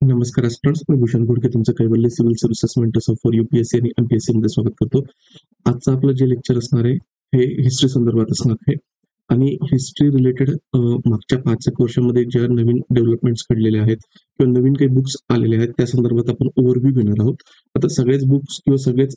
नमस्कार स्टुडंट्स, मी भूषण घोडके तुमचं कैवल्य civil services mentors for UPSC आणि एमपीएससी मध्ये स्वागत करतो. आजचं आपलं जे लेक्चर असणार आहे हे हिस्ट्री संदर्भात असणार आहे आणि हिस्ट्री रिलेटेड मागच्या 5-1 वर्षामध्ये ज्या नवीन डेव्हलपमेंट्स घडलेल्या आहेत किंवा नवीन काही बुक्स आलेले आहेत त्या संदर्भात आपण ओव्हरव्ह्यू घेणार आहोत. आता सगळेच बुक्स किंवा सगळेच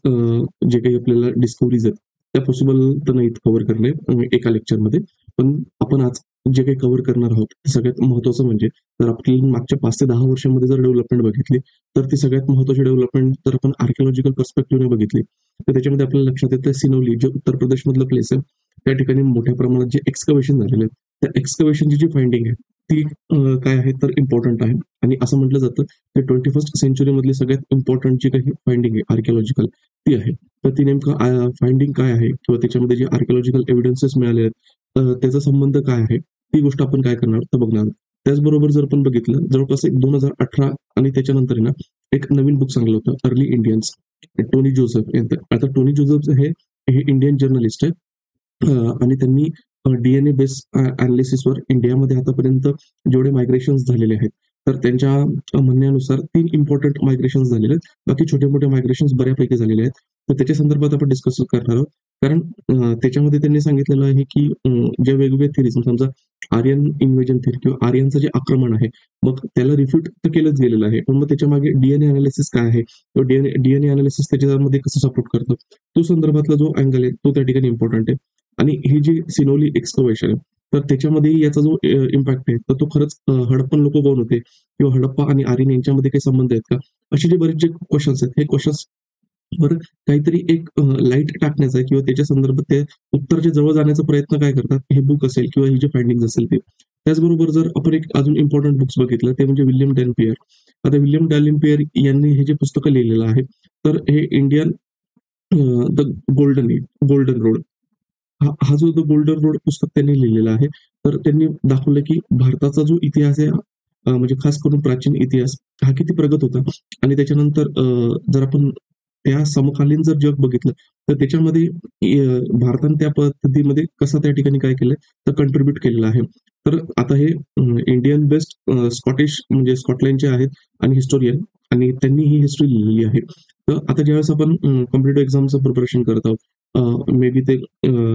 जे काही आपल्याला डिस्कवरीज आहेत त्या पॉसिबल तर नाहीत कव्हर करणे एका लेक्चरमध्ये, पण आपण आज जे काही कव्हर करणार आहोत सगळ्यात महत्त्वाचं म्हणजे जर आपण मागच्या 5 ते 10 वर्षांमध्ये जर डेव्हलपमेंट बघितली तर ती सगळ्यात महत्त्वाची डेव्हलपमेंट जर आपण आर्किओलॉजिकल पर्स्पेक्टिव्हने बघितली तर त्याच्यामध्ये आपल्याला लक्षात येतं सिनोली जे उत्तर प्रदेश मधलं प्लेस आहे त्या ठिकाणी मोठ्या प्रमाणात जे एक्सकवेशन झालेले आहेत त्या एक्सकवेशनची जी फाइंडिंग आहे ती काय आहे तर इम्पॉर्टंट आहे आणि असं म्हटलं जातं की 21st सेंचुरी मधली सगळ्यात इम्पॉर्टंट जी काही फाइंडिंग आहे आर्किओलॉजिकल ती आहे. तर ती नेमकं फाइंडिंग काय आहे किंवा त्याच्यामध्ये जे आर्किओलॉजिकल एव्हिडन्सेस मिळाले आहेत त्याचा संबंध काय आहे ती गोष्ट आपण काय करणार तर बघणार. त्याचबरोबर जर आपण बघितलं जवळपास एक 2018 आणि त्याच्यानंतर ना एक नवीन बुक सांगलं होतं अर्ली इंडियन्स टोनी जोसेफ यांचं. आता टोनी जोसेफ हे इंडियन जर्नलिस्ट आहे आणि त्यांनी डीएनए बेस अनालिसिसवर इंडियामध्ये आतापर्यंत जेवढे मायग्रेशन झालेले आहेत तर त्यांच्या म्हणण्यानुसार 3 इम्पॉर्टंट मायग्रेशन झालेले आहेत. बाकी छोटे मोठे मायग्रेशन बऱ्यापैकी झालेले आहेत. तर त्याच्या संदर्भात आपण डिस्कस करणार आहोत. कारण त्याच्यामध्ये त्यांनी सांगितलेलं आहे की ज्या वेगवेगळ्या थिरीज समजा आर्यन इन्व्हेजन थिअरी किंवा आर्यनचं जे आक्रमण आहे मग त्याला रिफ्यूट तर केलंच गेलेलं आहे, पण मग त्याच्या मागे डीएनए अनालिसिस काय आहे किंवा डीएनए अनालिसिस त्याच्यामध्ये कसं सपोर्ट करतं तो संदर्भातला जो अँगल आहे तो त्या ठिकाणी इम्पॉर्टंट आहे. आणि ही जी सिनोली एक्सकवेशन आहे तर त्याच्यामध्ये याचा जो इम्पॅक्ट आहे तर तो खरंच हडप्पन लोक कोण होते किंवा हडप्पा आणि आर्यन यांच्यामध्ये काही संबंध आहेत का असे जे बरेच जे क्वेश्चन्स आहेत हे क्वेश्चन्स वर काहीतरी एक लाईट टाकण्याचा किंवा त्याच्या संदर्भात ते उत्तरच्या जवळ जाण्याचा प्रयत्न काय करतात हे बुक असेल किंवा ही जे फाइंडिंग असेल ते. त्याचबरोबर जर आपण एक अजून इम्पॉर्टंट बुक्स बघितलं ते म्हणजे विल्यम डॅनपियर. आता विल्यम डॅलिन यांनी हे जे पुस्तकं लिहिलेलं आहे तर हे इंडियन द गोल्डन रोड हा जो द गोल्डन रोड पुस्तक त्यांनी लिहिलेला आहे. तर त्यांनी दाखवलं की भारताचा जो इतिहास आहे म्हणजे खास करून प्राचीन इतिहास हा किती प्रगत होता आणि त्याच्यानंतर जर आपण त्या समकालीन जर जग बघितलं तर त्याच्यामध्ये भारताने त्या पद्धतीमध्ये कसं त्या ठिकाणी काय केलंय तर कॉन्ट्रीब्युट केलेलं आहे. तर आता हे इंडियन बेस्ड स्कॉटिश म्हणजे स्कॉटलँडचे आहेत आणि हिस्टोरियन आणि त्यांनी ही हिस्ट्री लिहिलेली आहे. तर आता ज्यावेळेस आपण कॉम्पिटेटिव्ह एक्झामचं प्रिपरेशन करत आहोत मे बी ते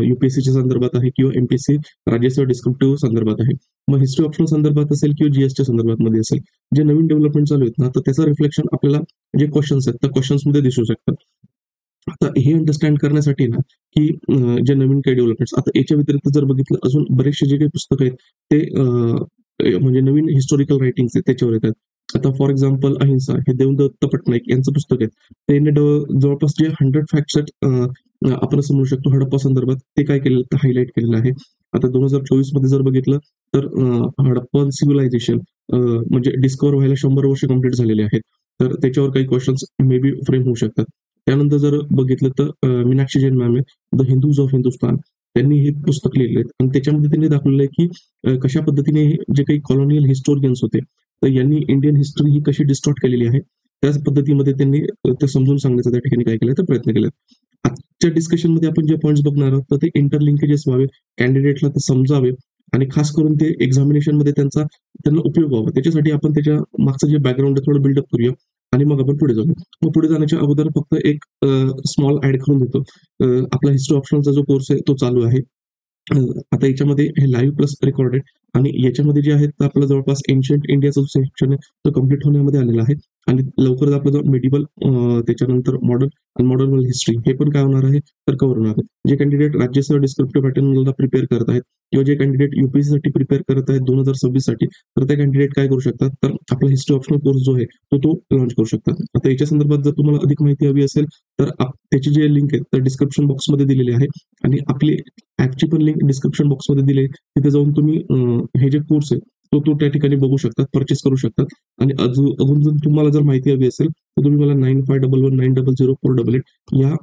यूपीएससीच्या संदर्भात आहे किंवा एमपीएससी राज्यसेवा डिस्क्रिप्टिव्ह संदर्भात आहे. मग हिस्ट्री ऑप्शन संदर्भात असेल किंवा जीएसच्या संदर्भात मध्ये असेल जे नवीन डेव्हलपमेंट चालू आहेत ना तर त्याचं रिफ्लेक्शन आपल्याला जे क्वेश्चन्स आहेत त्या क्वेश्चन्स मध्ये दिसू शकतात. आता हे अंडरस्टँड करण्यासाठी ना की जे नवीन काही डेव्हलपमेंट्स आता याच्या व्यतिरिक्त जर बघितलं अजून बरेचसे जे काही पुस्तक आहेत ते म्हणजे नवीन हिस्टॉरिकल रायटिंग्स आहेत त्याच्यावर येतात. आता फॉर एक्झाम्पल अहिंसा हे देवदत्त पटनाईक यांचं पुस्तक आहे. त्यांनी जवळपास जे 100 फॅक्ट्स आहेत आपण असं म्हणू शकतो हडप्पा संदर्भात ते काय केलेलं तर हायलाईट केलेलं आहे. आता 2024 मध्ये जर बघितलं तर हडप्पन सिव्हिलायझेशन म्हणजे डिस्कवर व्हायला 100 वर्ष कंप्लीट झालेले आहेत. तर त्याच्यावर काही क्वेश्चन्स मे बी फ्रेम होऊ शकतात. त्यानंतर जर बघितलं तर मीनाक्षी जैन मॅम आहे द हिंदूज ऑफ हिंदुस्तान त्यांनी हे पुस्तक लिहिलेलं आहे आणि त्याच्यामध्ये त्यांनी दाखवलेलं आहे की कशा पद्धतीने जे काही कॉलोनियल हिस्टोरियन्स होते तर यांनी इंडियन हिस्ट्री ही कशी डिस्टॉर्ट केलेली आहे त्याच पद्धतीमध्ये त्यांनी ते समजून सांगण्याचा त्या ठिकाणी काय केलं तर प्रयत्न केला. आजच्या डिस्कशन मध्ये आपण जे पॉईंट्स बघणार आहोत तर ते इंटरलिंकेजेस व्हावे कॅन्डिडेटला ते समजावे आणि खास करून ते एक्झामिनेशन मध्ये त्यांना उपयोग व्हावा त्याच्यासाठी आपण त्याच्या मागचं जे बॅकग्राऊंड आहे थोडं बिल्डअप करूया आणि मग आपण पुढे जाऊ. मग पुढे जाण्याच्या अगोदर फक्त एक स्मॉल ऍड करून देतो. आपला हिस्ट्री ऑप्शनचा जो कोर्स आहे तो चालू आहे. आता याच्यामध्ये हे लाईव्ह प्लस रेकॉर्डेड आणि याच्यामध्ये जे आहेत आपलं जवळपास एन्शियंट इंडियाचं जो सेक्शन आहे तो कम्प्लीट होण्यामध्ये आलेला आहे आणि लवकरच आपला जो मेडिवल त्याच्यानंतर मॉडर्न आणि मॉडर्न वर्ल्ड हिस्ट्री हे पण काय होणार आहे तर कव्हर होणार आहे. जे कॅन्डिडेट राज्यसेवा डिस्क्रिप्टिव्ह पॅटर्नला प्रिपेअर करत आहेत किंवा जे कॅन्डिडेट युपीएससी साठी प्रिपेअर करत आहेत 2026 साठी तर ते कॅन्डिडेट काय करू शकतात तर आपला हिस्ट्री ऑप्शनल कोर्स जो आहे तो लॉन्च करू शकतात. आता याच्या संदर्भात जर तुम्हाला अधिक माहिती हवी असेल तर त्याची जे लिंक आहे तर डिस्क्रिप्शन बॉक्समध्ये दिलेली आहे आणि आपली ऍपची पण लिंक डिस्क्रिप्शन बॉक्समध्ये दिली तिथे जाऊन तुम्ही हे जे कोर्स आहे तो त्या ठिकाणी बघू शकतात परचेस करू शकतात. आणि अजून जर तुम्हाला जर माहिती हवी असेल तर तुम्ही मला 9511900488 या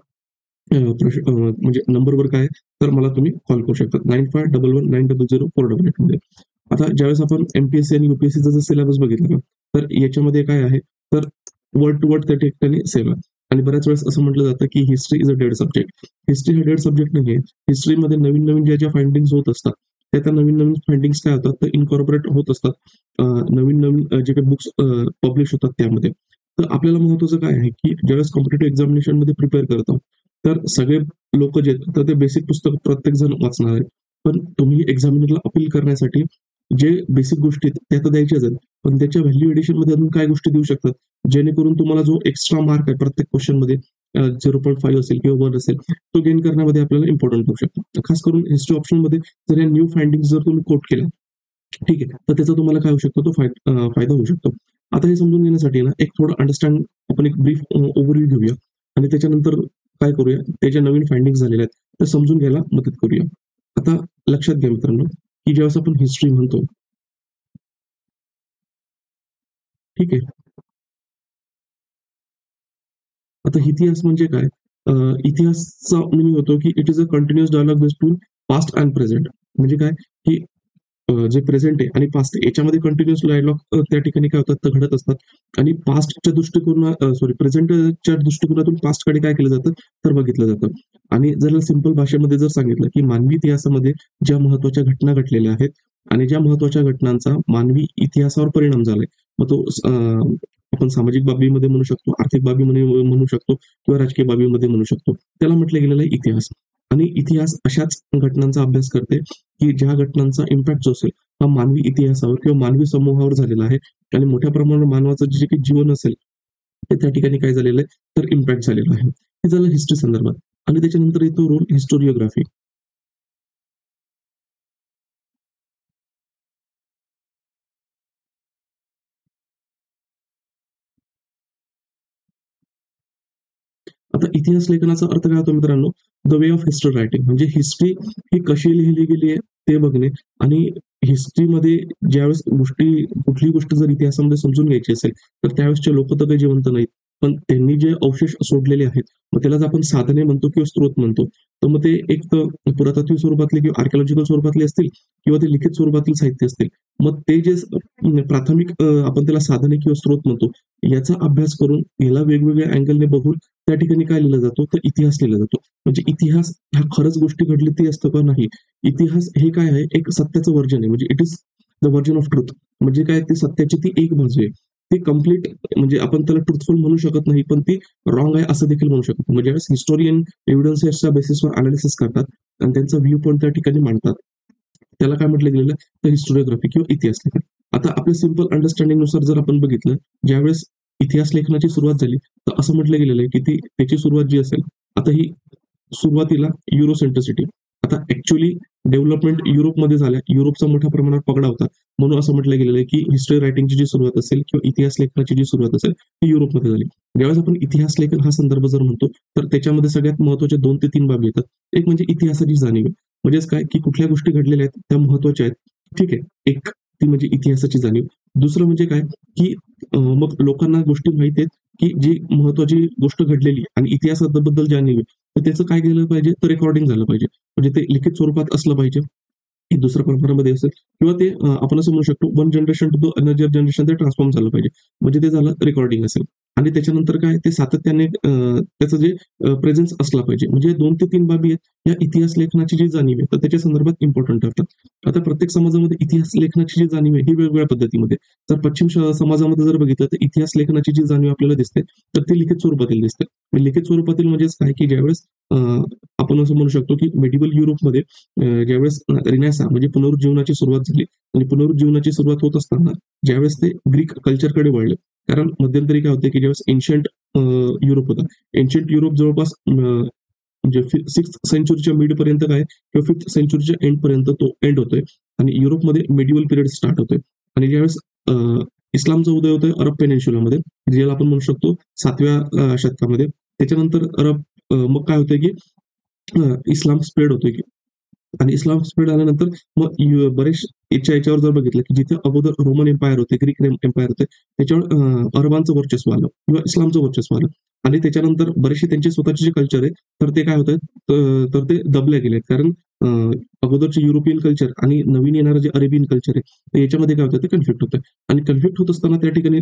म्हणजे नंबरवर काय तर मला तुम्ही कॉल करू शकता 9511900488 मध्ये. आता ज्यावेळेस आपण एमपीएससी आणि युपीएससीचा जर सिलेबस बघितला ना तर याच्यामध्ये काय आहे तर वर्ड टू वर्ड त्या ठिकाणी सेम आहे आणि बऱ्याच वेळेस असं म्हटलं जातं की history is a dead subject. History हा डेड सब्जेक्ट नाहीये. हिस्ट्रीमध्ये नवीन नवीन ज्या फाइंडिंग्स होत असतात त्या नवीन नवीन फाइंडिंग्स काय होतात तर इन्कॉर्पोरेट होत असतात. नवीन नवीन जे काही बुक्स पब्लिश होतात त्यामध्ये. तर आपल्याला महत्वाचं काय आहे की ज्यावेळेस कॉम्पिटेटिव्ह एक्झामिनेशन मध्ये प्रिपेअर करत आहोत तर सगळे लोक जे आहेत तर ते बेसिक पुस्तक प्रत्येक जण वाचणार आहे. पण तुम्ही एक्झामिनरला अपील करण्यासाठी जे बेसिक गोष्टी आहेत त्या तर द्यायच्याच आहेत, पण त्याच्या व्हॅल्यू एडिशन मध्ये अजून काय गोष्टी देऊ शकतात जेणेकरून तुम्हाला जो एक्स्ट्रा मार्क आहे प्रत्येक क्वेश्चन मध्ये 0.5 असेल किंवा 1 असेल तो गेन करण्यामध्ये आपल्याला इम्पॉर्टंट होऊ शकतो. खास करून हिस्ट्री ऑप्शन मध्ये जर या न्यू फाइंडिंग जर तुम्ही कोट केल्या ठीक आहे तर त्याचा तुम्हाला काय होऊ शकतो तो फायदा होऊ शकतो. आता हे समजून घेण्यासाठी ना एक थोडं अंडरस्टँड आपण एक ब्रीफ ओव्हरव्ह्यू घेऊया आणि त्याच्यानंतर काय करूया त्याच्या नवीन फाइंडिंग झालेल्या आहेत त्या समजून घ्यायला मदत करूया. आता लक्षात घ्या मित्रांनो की ज्यावेळेस आपण हिस्ट्री म्हणतो ठीक आहे. आता इतिहास म्हणजे काय? इतिहासचा मिनिंग होतो की it is a continuous dialogue between past and present. म्हणजे काय की जे प्रेझेंट आहे आणि पास्ट आहे याच्यामध्ये कंटिन्युअस डायलॉग त्या ठिकाणी काय होतात तर घडत असतात आणि पास्टच्या सॉरी प्रेझेंटच्या दृष्टिकोनातून पास्टकडे काय केलं जातं तर बघितलं जातं. आणि जर सिंपल भाषेमध्ये जर सांगितलं की मानवी इतिहासामध्ये ज्या महत्वाच्या घटना घडलेल्या आहेत आणि ज्या महत्वाच्या घटनांचा मानवी इतिहासावर परिणाम झालाय मग तो आपण सामाजिक बाबीमध्ये म्हणू शकतो, आर्थिक बाबीमध्ये म्हणू शकतो किंवा राजकीय बाबीमध्ये म्हणू शकतो. त्याला म्हटलं गेलेलं आहे इतिहास. आणि इतिहास अशाच घटनांचा अभ्यास करते की ज्या घटनांचा इम्पॅक्ट जो असेल हा मानवी इतिहासावर किंवा मानवी समूहावर झालेला आहे आणि मोठ्या प्रमाणावर मानवाचं जे काही जीवन असेल ते त्या ठिकाणी काय झालेलं आहे तर इम्पॅक्ट झालेलं आहे. हे झालं हिस्ट्री संदर्भात. आणि त्याच्यानंतर येतो रोल हिस्टोरिओग्राफी. आता इतिहास लेखनाचा अर्थ काय होतो मित्रांनो? The way of history writing म्हणजे हिस्ट्री ही कशी लिहिली गेली आहे ते बघणे आणि हिस्ट्रीमध्ये ज्यावेळेस कुठलीही गोष्ट जर इतिहासामध्ये समजून घ्यायची असेल तर त्यावेळेसचे लोक तर काही जिवंत नाहीत. पण त्यांनी जे अवशेष सोडलेले आहेत मग त्यालाच आपण साधने म्हणतो किंवा स्त्रोत म्हणतो. तर मग ते एक तर पुरातत्व स्वरूपातले किंवा आर्किओलॉजिकल स्वरूपातले असतील किंवा ते लिखित स्वरूपातील साहित्य असतील. मग ते जे प्राथमिक आपण त्याला साधने किंवा स्त्रोत म्हणतो याचा अभ्यास करून याला वेगवेगळ्या अँगलने बघून त्या ठिकाणी काय लिहिलं जातो तर इतिहास लिहिला जातो. म्हणजे इतिहास ह्या खरंच गोष्टी घडली ते असतं का नाही. इतिहास हे काय आहे एक सत्याचं वर्जन आहे म्हणजे it is the version of truth. म्हणजे काय ते सत्याची ती एक बाजू आहे. ती कंप्लीट म्हणजे आपण त्याला ट्रुथफुल म्हणू शकत नाही पण ती रॉंग आहे असं देखील म्हणू शकतो. म्हणजे ज्यावेळेस हिस्टोरियन एव्हिडन्सेसच्या बेसिसवर अनालिसिस करतात आणि त्यांचा व्ह्यू पॉईंट त्या ठिकाणी मांडतात. त्याला काय म्हटलं गेलेलं तर हिस्टोरिओग्राफी किंवा इतिहास लेखन. आता आपल्या सिंपल अंडरस्टँडिंग नुसार जर आपण बघितलं ज्यावेळेस इतिहास लेखनाची सुरुवात झाली तर असं म्हटलं गेलेलं आहे की त्याची सुरुवात जी असेल आता ही सुरुवातीला युरोसेंट्रिसिटी. आता ऍक्च्युअली डेव्हलपमेंट युरोपमध्ये झाल्या. युरोपचा मोठ्या प्रमाणावर पगडा होता. म्हणून असं म्हटलं गेलेलं आहे की हिस्ट्री रायटिंगची जी सुरुवात असेल किंवा इतिहास लेखनाची जी सुरुवात असेल ती युरोपमध्ये झाली. ज्यावेळेस आपण इतिहास लेखन हा संदर्भ जर म्हणतो तर त्याच्यामध्ये सगळ्यात महत्वाच्या 2 ते 3 बाबी येतात. एक म्हणजे इतिहासाची जाणीव. म्हणजेच काय की कुठल्या गोष्टी घडलेल्या आहेत त्या महत्वाच्या आहेत. ठीक आहे. एक ती म्हणजे इतिहासाची जाणीव. दुसरं म्हणजे काय की मग लोकांना गोष्टी माहिती आहेत की जी महत्वाची गोष्ट घडलेली आणि इतिहासाबद्दल जाणीव आहे तर त्याचं काय केलं पाहिजे तर रेकॉर्डिंग झालं पाहिजे. म्हणजे ते लिखित स्वरूपात असलं पाहिजे. हे दुसऱ्या प्रकारामध्ये असेल किंवा ते आपण असं म्हणू शकतो one generation to the another generation ते ट्रान्सफॉर्म झालं पाहिजे. म्हणजे ते झालं रेकॉर्डिंग असेल. आणि त्याच्यानंतर काय ते सातत्याने त्याचं जे प्रेझेन्स असला पाहिजे. म्हणजे 2 ते 3 बाबी आहेत या इतिहास लेखनाची जी जाणीव आहे तर त्याच्या संदर्भात इम्पॉर्टंट ठरतात. आता प्रत्येक समाजामध्ये इतिहास लेखनाची जी जाणीव आहे ही वेगवेगळ्या पद्धतीमध्ये. जर पश्चिम समाजामध्ये जर बघितलं तर इतिहास लेखनाची जी जाणीव आपल्याला दिसते तर ती लिखित स्वरूपातील दिसते. लिखित स्वरूपातील म्हणजेच काय की ज्यावेळेस आपण असं म्हणू शकतो की मेडिवल युरोपमध्ये ज्यावेळेस रिनेसा म्हणजे पुनरुज्जीवनाची सुरुवात झाली आणि पुनरुज्जीवनाची सुरुवात होत असताना ज्यावेळेस ते ग्रीक कल्चरकडे वळले. कारण मध्यंतरी काय होते की ज्यावेळेस एन्शियंट युरोप होता. एन्शियंट युरोप जवळपास म्हणजे 6th सेंचुरीच्या मिड पर्यंत काय किंवा 5th सेंचुरीच्या एंड पर्यंत तो एंड होतोय आणि युरोपमध्ये मेडिवल पिरियड स्टार्ट होतोय. आणि ज्यावेळेस इस्लामचा उदय होतोय अरब पेनिन्शुलामध्ये ज्याला आपण म्हणू शकतो 7व्या शतकामध्ये. त्याच्यानंतर मग काय होतंय की इस्लाम स्प्रेड होतोय की आणि इस्लाम स्प्रेड आल्यानंतर मग बरेच याच्यावर जर बघितलं की जिथे अगोदर रोमन एम्पायर होते ग्रीक एम्पायर होते त्याच्यावर अरबांचं वर्चस्व आलं किंवा इस्लामचं वर्चस्व आलं. आणि त्याच्यानंतर बरेचसे त्यांचे स्वतःचे जे कल्चर आहे तर ते काय होत तर ते दबले गेले कारण अगोदरचे युरोपियन कल्चर आणि नवीन येणारं जे अरेबियन कल्चर आहे तर याच्यामध्ये काय होतं ते कन्फ्लिक्ट होतं. आणि कन्फ्लिक्ट होत असताना त्या ठिकाणी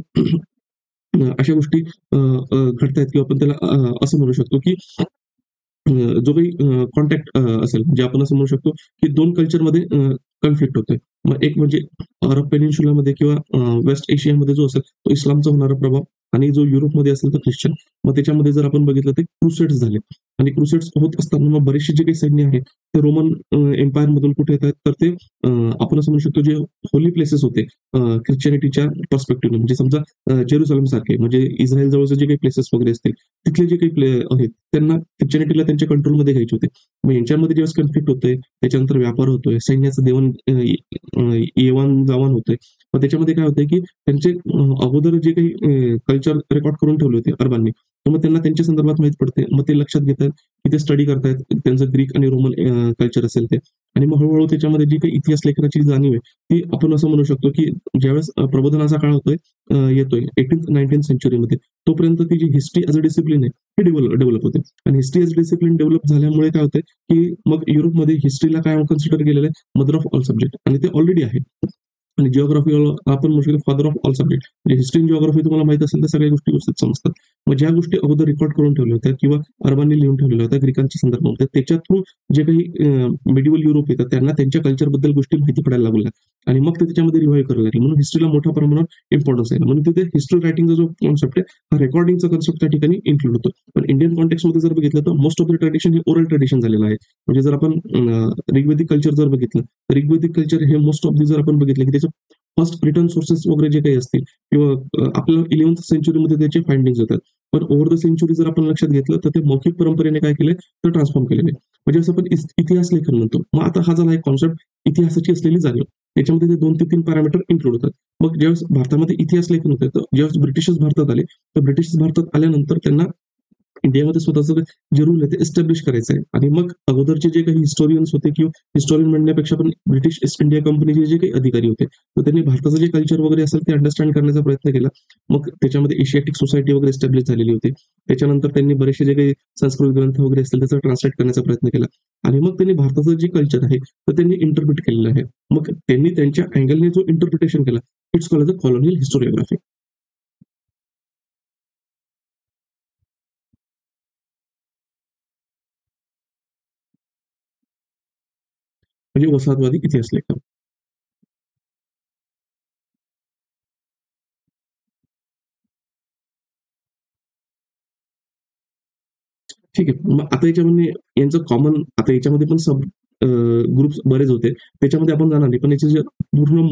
अशा गोष्टी घडतायत किंवा आपण त्याला असं म्हणू शकतो की जो काही कॉन्टॅक्ट असेल म्हणजे आपण असं म्हणू शकतो की 2 कल्चरमध्ये कन्फ्लिक्ट होतोय. मग एक म्हणजे अरब पेनिन्शुलामध्ये किंवा वेस्ट एशियामध्ये जो असेल तो इस्लामचा होणारा प्रभाव आणि जो युरोपमध्ये असेल तर ख्रिश्चन. मग त्याच्यामध्ये जर आपण बघितलं ते क्रुसेड्स झाले आणि क्रुसेड्स होत असताना मग बरेचसे जे काही सैन्य आहे ते रोमन एम्पायर मधून कुठे येतात तर ते आपण असं म्हणू शकतो जे होली प्लेसेस होते ख्रिश्चनिटीच्या पर्स्पेक्टिव्ह म्हणजे समजा जेरुसलम सारखे म्हणजे इस्रायल जवळचे जे काही प्लेसेस वगैरे असतील तिथले जे काही प्ले आहेत त्यांना ख्रिश्चनिटीला त्यांच्या कंट्रोलमध्ये घ्यायचे होते. मग यांच्यामध्ये जेव्हा कन्फ्लिक्ट होतोय त्याच्यानंतर व्यापार होतोय सैन्याचं येवाण जावाण होतंय. मग त्याच्यामध्ये काय होतंय की त्यांचे अगोदर जे काही कल्चर रेकॉर्ड करून ठेवले होते अरबांनी तर मग त्यांना त्यांच्या संदर्भात माहित पडते मग ते लक्षात घेतात की ते स्टडी करतायत त्यांचं ग्रीक आणि रोमन कल्चर असेल ते आणि मग हळूहळू त्याच्यामध्ये जी काही इतिहास लेखनाची जाणीव आहे ती आपण असं म्हणू शकतो की ज्यावेळेस प्रबोधनाचा काळ होतोय येतोय 18th-19th सेंचुरीमध्ये तोपर्यंत ती जी हिस्ट्री ॲज अ डिसिप्लिन आहे ती डेव्हलप होते आणि हिस्ट्री ॲज डिसिप्लिन डेव्हलप झाल्यामुळे काय होतंय की मग युरोपमध्ये हिस्ट्रीला काय कन्सिडर केलेलं आहे मदर ऑफ ऑल सब्जेक्ट आणि ते ऑलरेडी आहे. आणि जिओग्राफी आपण म्हणू शकतो फादर ऑफ ऑल सब्जेक्ट म्हणजे हिस्ट्री जिओग्राफी तुम्हाला माहित असेल तर सगळ्या गोष्टी व्यवस्थित समजतात. मग ज्या गोष्टी अगोदर रेकॉर्ड करून ठेवल्या होत्या किंवा अरबांनी लिहून ठेवलेल्या होत्या ग्रीकांच्या संदर्भामध्ये त्याच्या थ्रू जे काही मिडिवल युरोप येतात त्यांना त्यांच्या कल्चरबद्दल गोष्टी माहिती पडायला लागल्या आणि मग ते त्याच्यामध्ये रिवाईव्ह करायला लागले म्हणून हिस्ट्रीला मोठ्या प्रमाणात इम्पॉर्टन्स आहे म्हणून तिथे हिस्ट्री रायटिंगचा जो कॉन्सेप्ट आहे हा रेकॉर्डिंगचा कॉन्सेप्ट त्या ठिकाणी इन्क्लूड होतो. पण इंडियन कॉन्टेक्समध्ये जर बघितलं तर मोस्ट ऑफ द ट्रेडिशन हे ओरल ट्रेडिशन झालेलं आहे. म्हणजे जर आपण ऋग्वेदिक कल्चर जर बघितलं तर ऋग्वेदिक कल्चर हे मोस्ट ऑफ दी जर आपण बघितलं की त्याचं फर्स्ट रिटर्न सोर्सेस वगैरे जे काही असतील किंवा आपल्या 11th सेंचुरीमध्ये त्याचे फाइंडिंग्स होतात. पण ओव्हर द सेंचुरी जर आपण लक्षात घेतलं तर ते मौखिक परंपरेने काय केलंय तर ट्रान्सफॉर्म केलेले म्हणजे असं आपण इतिहास लेखन म्हणतो. मग आता हा झाला एक कॉन्सेप्ट इतिहासाची असलेली जाणीव त्याच्यामध्ये ते 2 ते 3 पॅरामीटर इन्क्लूड होतात. मग ज्यावेळेस भारतामध्ये इतिहास लेखन होतं तर ज्यावेळेस ब्रिटिशर्स भारतात आले तर ब्रिटिश भारतात आल्यानंतर त्यांना इंडियामध्ये स्वतःचं जे रूल आहे ते एस्टॅब्लिश करायचं आहे आणि मग अगोदरचे जे काही हिस्टोरियन्स होते किंवा हिस्टोरियन म्हणण्यापेक्षा पण ब्रिटिश ईस्ट इंडिया कंपनीचे जे काही अधिकारी होते तर त्यांनी भारताचं जे कल्चर वगैरे असेल ते अंडरस्टँड करण्याचा प्रयत्न केला. मग त्याच्यामध्ये एशियाटिक सोसायटी वगैरे एस्टॅब्लिश झालेली होती. त्याच्यानंतर त्यांनी बरेचसे जे काही संस्कृत ग्रंथ वगैरे असतील त्याचा ट्रान्सलेट करण्याचा प्रयत्न केला आणि मग त्यांनी भारताचं जे कल्चर आहे तर त्यांनी इंटरप्रिट केलेलं आहे. मग त्यांनी त्यांच्या अँगलने जो इंटरप्रिटेशन केला it's called a colonial historiography. म्हणजे वसाहतवादी इतिहास लेखन. ठीक आहे. मग आता याच्यामध्ये यांचं कॉमन आता याच्यामध्ये पण सब ग्रुप्स बरेच होते. त्याच्यामध्ये आपण जाणार नाही. पण याची जे पूर्ण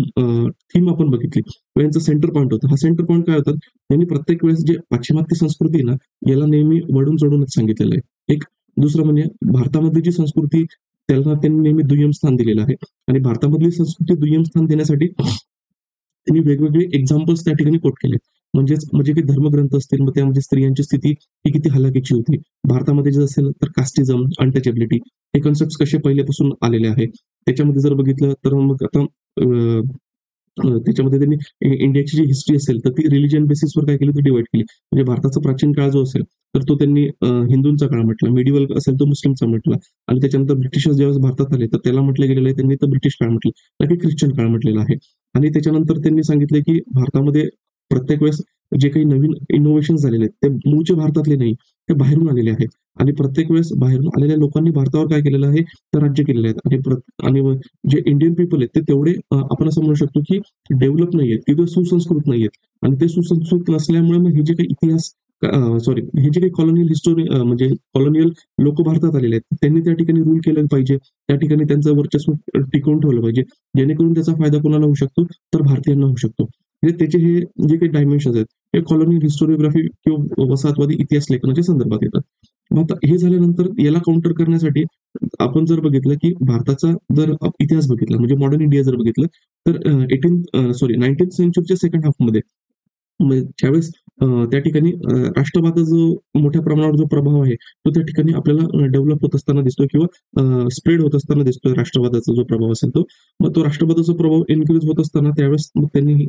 थीम आपण बघितली किंवा यांचं सेंटर पॉइंट होतं. हा सेंटर पॉइंट काय होता? त्यांनी प्रत्येक वेळेस जे पाश्चिमात्य संस्कृती आहे ना, याला नेहमी वळून-चढूनच सांगितलेलं आहे. एक दुसरं म्हणजे भारतामधली जी संस्कृती त्याला त्यांनी नेहमी दुय्यम स्थान दिलेलं आहे आणि भारतामधली संस्कृती दुय्यम स्थान देण्यासाठी त्यांनी वेगवेगळे एक्झाम्पल्स त्या ठिकाणी कोट केले. म्हणजेच म्हणजे काही धर्मग्रंथ असतील, मग त्यामध्ये स्त्रियांची स्थिती ही किती हलाखीची होती. भारतामध्ये जर असेल तर कास्टिझम, अनटचेबिलिटी हे कन्सेप्ट्स कसे पहिल्यापासून आलेले आहे. त्याच्यामध्ये जर बघितलं तर मग आता त्याच्यामध्ये त्यांनी इंडियाची जी हिस्ट्री असेल तर ती रिलिजन बेसिसवर काय केली तर डिवाइड केली. म्हणजे भारताचा प्राचीन काळ जो असेल तर तो त्यांनी हिंदूंचा काळ म्हटला, मिडिव्हल असेल तो मुस्लिमचा म्हटला आणि त्याच्यानंतर ब्रिटिशर्स ज्यावेळेस भारतात आले तर त्याला म्हटलं गेलेलं आहे त्यांनी तर ब्रिटिश काळ म्हटलं, ना की ख्रिश्चन काळ म्हटलेला आहे. आणि त्याच्यानंतर त्यांनी सांगितलं की भारतामध्ये प्रत्येक वेळेस जे काही नवीन इनोव्हेशन झालेले आहेत ते मूळचे भारतातले नाही, ते बाहेरून आलेले आहेत आणि प्रत्येक वेळेस बाहेरून आलेल्या लोकांनी भारतावर काय केलेलं आहे तर राज्य केलेले आहेत आणि जे इंडियन पीपल आहेत ते तेवढे आपण असं म्हणू शकतो की डेव्हलप नाहीयेत किंवा सुसंस्कृत नाहीयेत आणि ते सुसंस्कृत नसल्यामुळे मग हे जे काही इतिहास सॉरी हे जे काही कॉलोनियल हिस्टोरी म्हणजे कॉलोनियल लोक भारतात आलेले आहेत त्यांनी त्या ठिकाणी रूल केलं पाहिजे. त्या ठिकाणी त्यांचं वर्चस्व टिकवून ठेवलं पाहिजे जेणेकरून त्याचा फायदा कोणाला होऊ शकतो तर भारतीयांना होऊ शकतो. म्हणजे त्याचे हे जे काही डायमेन्शन्स आहेत हे कॉलोनियल हिस्टोरिओग्राफी किंवा वसाहतवादी इतिहास लेखनाच्या संदर्भात येतात. मग आता हे झाल्यानंतर याला काउंटर करण्यासाठी आपण जर बघितलं की भारताचा जर इतिहास बघितला म्हणजे मॉडर्न इंडिया जर बघितलं तर 19th सेंचुरीच्या सेकंड हाफमध्ये मग ज्यावेळेस त्या ठिकाणी राष्ट्रवादाचा जो मोठ्या प्रमाणावर जो प्रभाव आहे तो त्या ठिकाणी आपल्याला डेव्हलप होत असताना दिसतोय किंवा स्प्रेड होत असताना दिसतोय राष्ट्रवादाचा जो प्रभाव असेल तो. मग तो राष्ट्रवादाचा प्रभाव इन्क्रीज होत असताना त्यावेळेस मग त्यांनी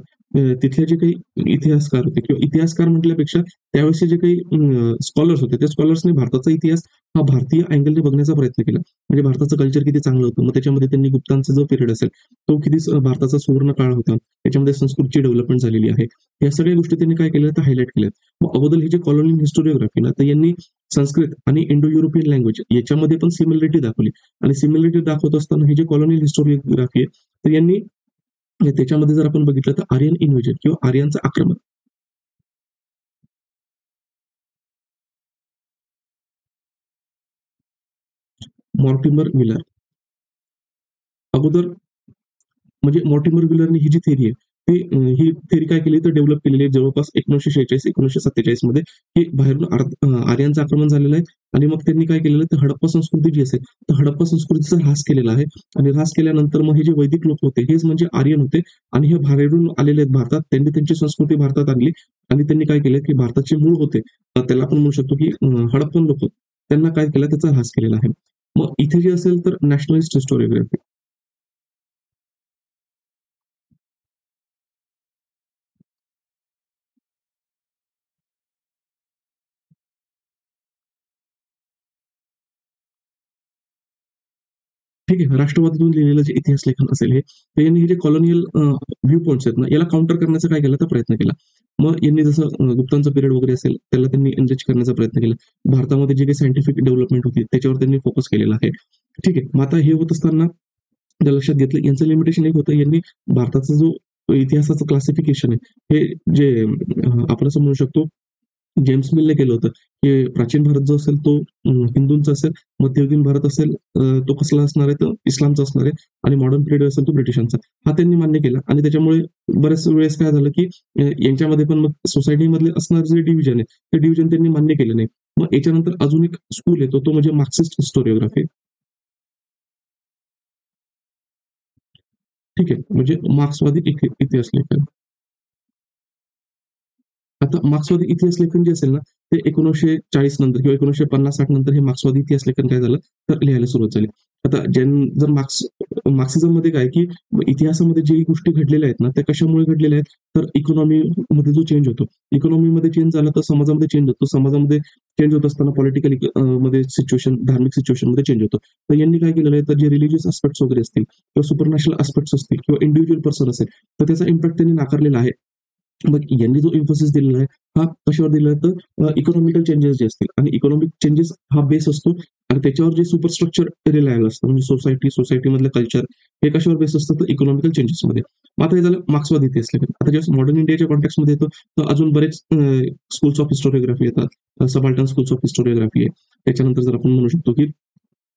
तिथले जे काही इतिहासकार होते किंवा इतिहासकार म्हटल्यापेक्षा त्यावेळेसचे जे काही स्कॉलर्स होते त्या स्कॉलर्सने भारताचा इतिहास हा भारतीय अँगलने बघण्याचा प्रयत्न केला. म्हणजे भारताचं कल्चर किती चांगलं होतं मग त्याच्यामध्ये त्यांनी गुप्तांचा जो पिरियड असेल तो किती भारताचा सुवर्ण काळ होता त्याच्यामध्ये संस्कृतची डेव्हलपमेंट झालेली आहे. या सगळ्या गोष्टी त्यांनी काय केल्या तर हायलाईट केल्यात. मग अगोदर हे जे कॉलोनियल हिस्टोरिओग्राफी ना तर यांनी संस्कृत आणि इंडो युरोपियन लँग्वेज याच्यामध्ये पण सिमिलरिटी दाखवली. आणि सिमिलरिटी दाखवत असताना हे जे कॉलोनियल हिस्टोरिओग्राफी आहे, तर यांनी त्याच्यामध्ये जर आपण बघितलं तर आर्यन इन्व्हेजन किंवा आर्यांचं आक्रमण. मॉर्टिमर मिलर अगोदर, म्हणजे मॉर्टिमर विलरने ही जी थेरी आहे, ही थेरी काय केली तर डेव्हलप केलेली आहे जवळपास 1946-1947 मध्ये, की बाहेरून आर्यांचं आक्रमण झालेलं आहे. आणि मग त्यांनी काय केलेलं तर हडप्पा संस्कृती जी असेल, तर हडप्पा संस्कृतीचा ऱ्हास केलेला आहे. आणि ऱ्हास केल्यानंतर मग हे जे वैदिक लोक होते हेच म्हणजे आर्यन होते. आणि हे बाहेरून आलेले आहेत भारतात, त्यांनी त्यांची संस्कृती भारतात आणली. आणि त्यांनी काय केलं की भारताचे मूळ होते, त्याला आपण म्हणू शकतो की हडप्पन लोक, त्यांना काय केलं त्याचा ऱ्हास केलेला आहे. मग इथे जे असेल तर नॅशनलिस्ट हिस्टोरिओग्राफी. ठीक आहे. राष्ट्रवादातून लिहिलेलं जे इतिहास लेखन असेल हे, तर यांनी हे जे कॉलोनियल व्ह्यू पॉइंट्स आहेत ना, याला काउंटर करण्याचा काय केला तर प्रयत्न केला. मग यांनी जसं गुप्तांचा पिरियड वगैरे असेल, त्याला त्यांनी एनरिच करण्याचा प्रयत्न केला. भारतामध्ये जे काही सायंटिफिक डेव्हलपमेंट होती, त्याच्यावर त्यांनी फोकस केलेला आहे. ठीक आहे. मग आता हे होत असताना त्या लक्षात घेतलं, यांचं लिमिटेशन एक होतं, यांनी भारताचा जो इतिहासाचं क्लासिफिकेशन आहे, हे जे आपण असं म्हणू शकतो जेम्स मिलने केलं होतं, की प्राचीन भारत जो असेल तो हिंदूंचा असेल, मध्ययुगीन भारत असेल तो कसला असणार आहे तर इस्लामचा असणार आहे, आणि मॉडर्न पिरियड असेल तो ब्रिटिशांचा. हा त्यांनी मान्य केला. आणि त्याच्यामुळे बऱ्याच वेळेस काय झालं, की यांच्यामध्ये पण मग सोसायटीमधले असणार जे डिव्हिजन आहे, ते डिव्हिजन त्यांनी मान्य केलं नाही. मग याच्यानंतर अजून एक स्कूल येतो, तो म्हणजे मार्क्सिस्ट हिस्टोरिओग्राफी. ठीक आहे. म्हणजे मार्क्सवादी इतिहास लेखन. आता मार्क्सवादी इतिहास लेखन जे असेल ना, ते 1940 नंतर किंवा 1950-60 नंतर हे मार्क्सवादी इतिहास लेखन काय झालं, तर लिहायला सुरुवात झाली. आता जर मार्क्सिझममध्ये काय, की इतिहासामध्ये जे गोष्टी घडलेल्या आहेत ना, त्या कशामुळे घडलेल्या आहेत, तर इकॉनॉमीमध्ये जो चेंज होतो. इकॉनॉमीमध्ये चेंज झाला तर समाजामध्ये चेंज होतो. समाजामध्ये चेंज होत असताना पॉलिटिकल मध्ये सिच्युएशन, धार्मिक सिच्युएशनमध्ये चेंज होतो. तर यांनी काय केलेलं आहे, तर जे रिलिजियस एस्पेक्ट्स वगैरे असतील किंवा सुपरनॅशनल एस्पेक्ट्स असतील किंवा इंडिव्हिज्युअल पर्सन असेल, तर त्याचा इम्पॅक्ट त्यांनी नाकारलेला आहे. मग यांनी जो इन्फोसिस दिलेला आहे, हा कशावर दिला आहे तर इकॉनॉमिकल चेंजेस जे असतील, आणि इकॉनॉमिक चेंजेस हा बेस असतो. आणि त्याच्यावर जे सुपरस्ट्रक्चर रिलायबल असतं, म्हणजे सोसायटीमधलं कल्चर, हे कशावर बेस असतं तर इकॉनॉमिकल चेंजेसमध्ये. मग आता हे झालं मार्क्सवादी इतिहास लेखन. आता जेव्हा मॉडर्न इंडियाच्या कॉन्टेक्समध्ये येतो, तर अजून बरेच स्कूल्स ऑफ हिस्टोरिओग्राफी येतात. सबाल्टन स्कूल्स ऑफ हिस्टोरिओग्राफी आहे. त्याच्यानंतर जर आपण म्हणू शकतो की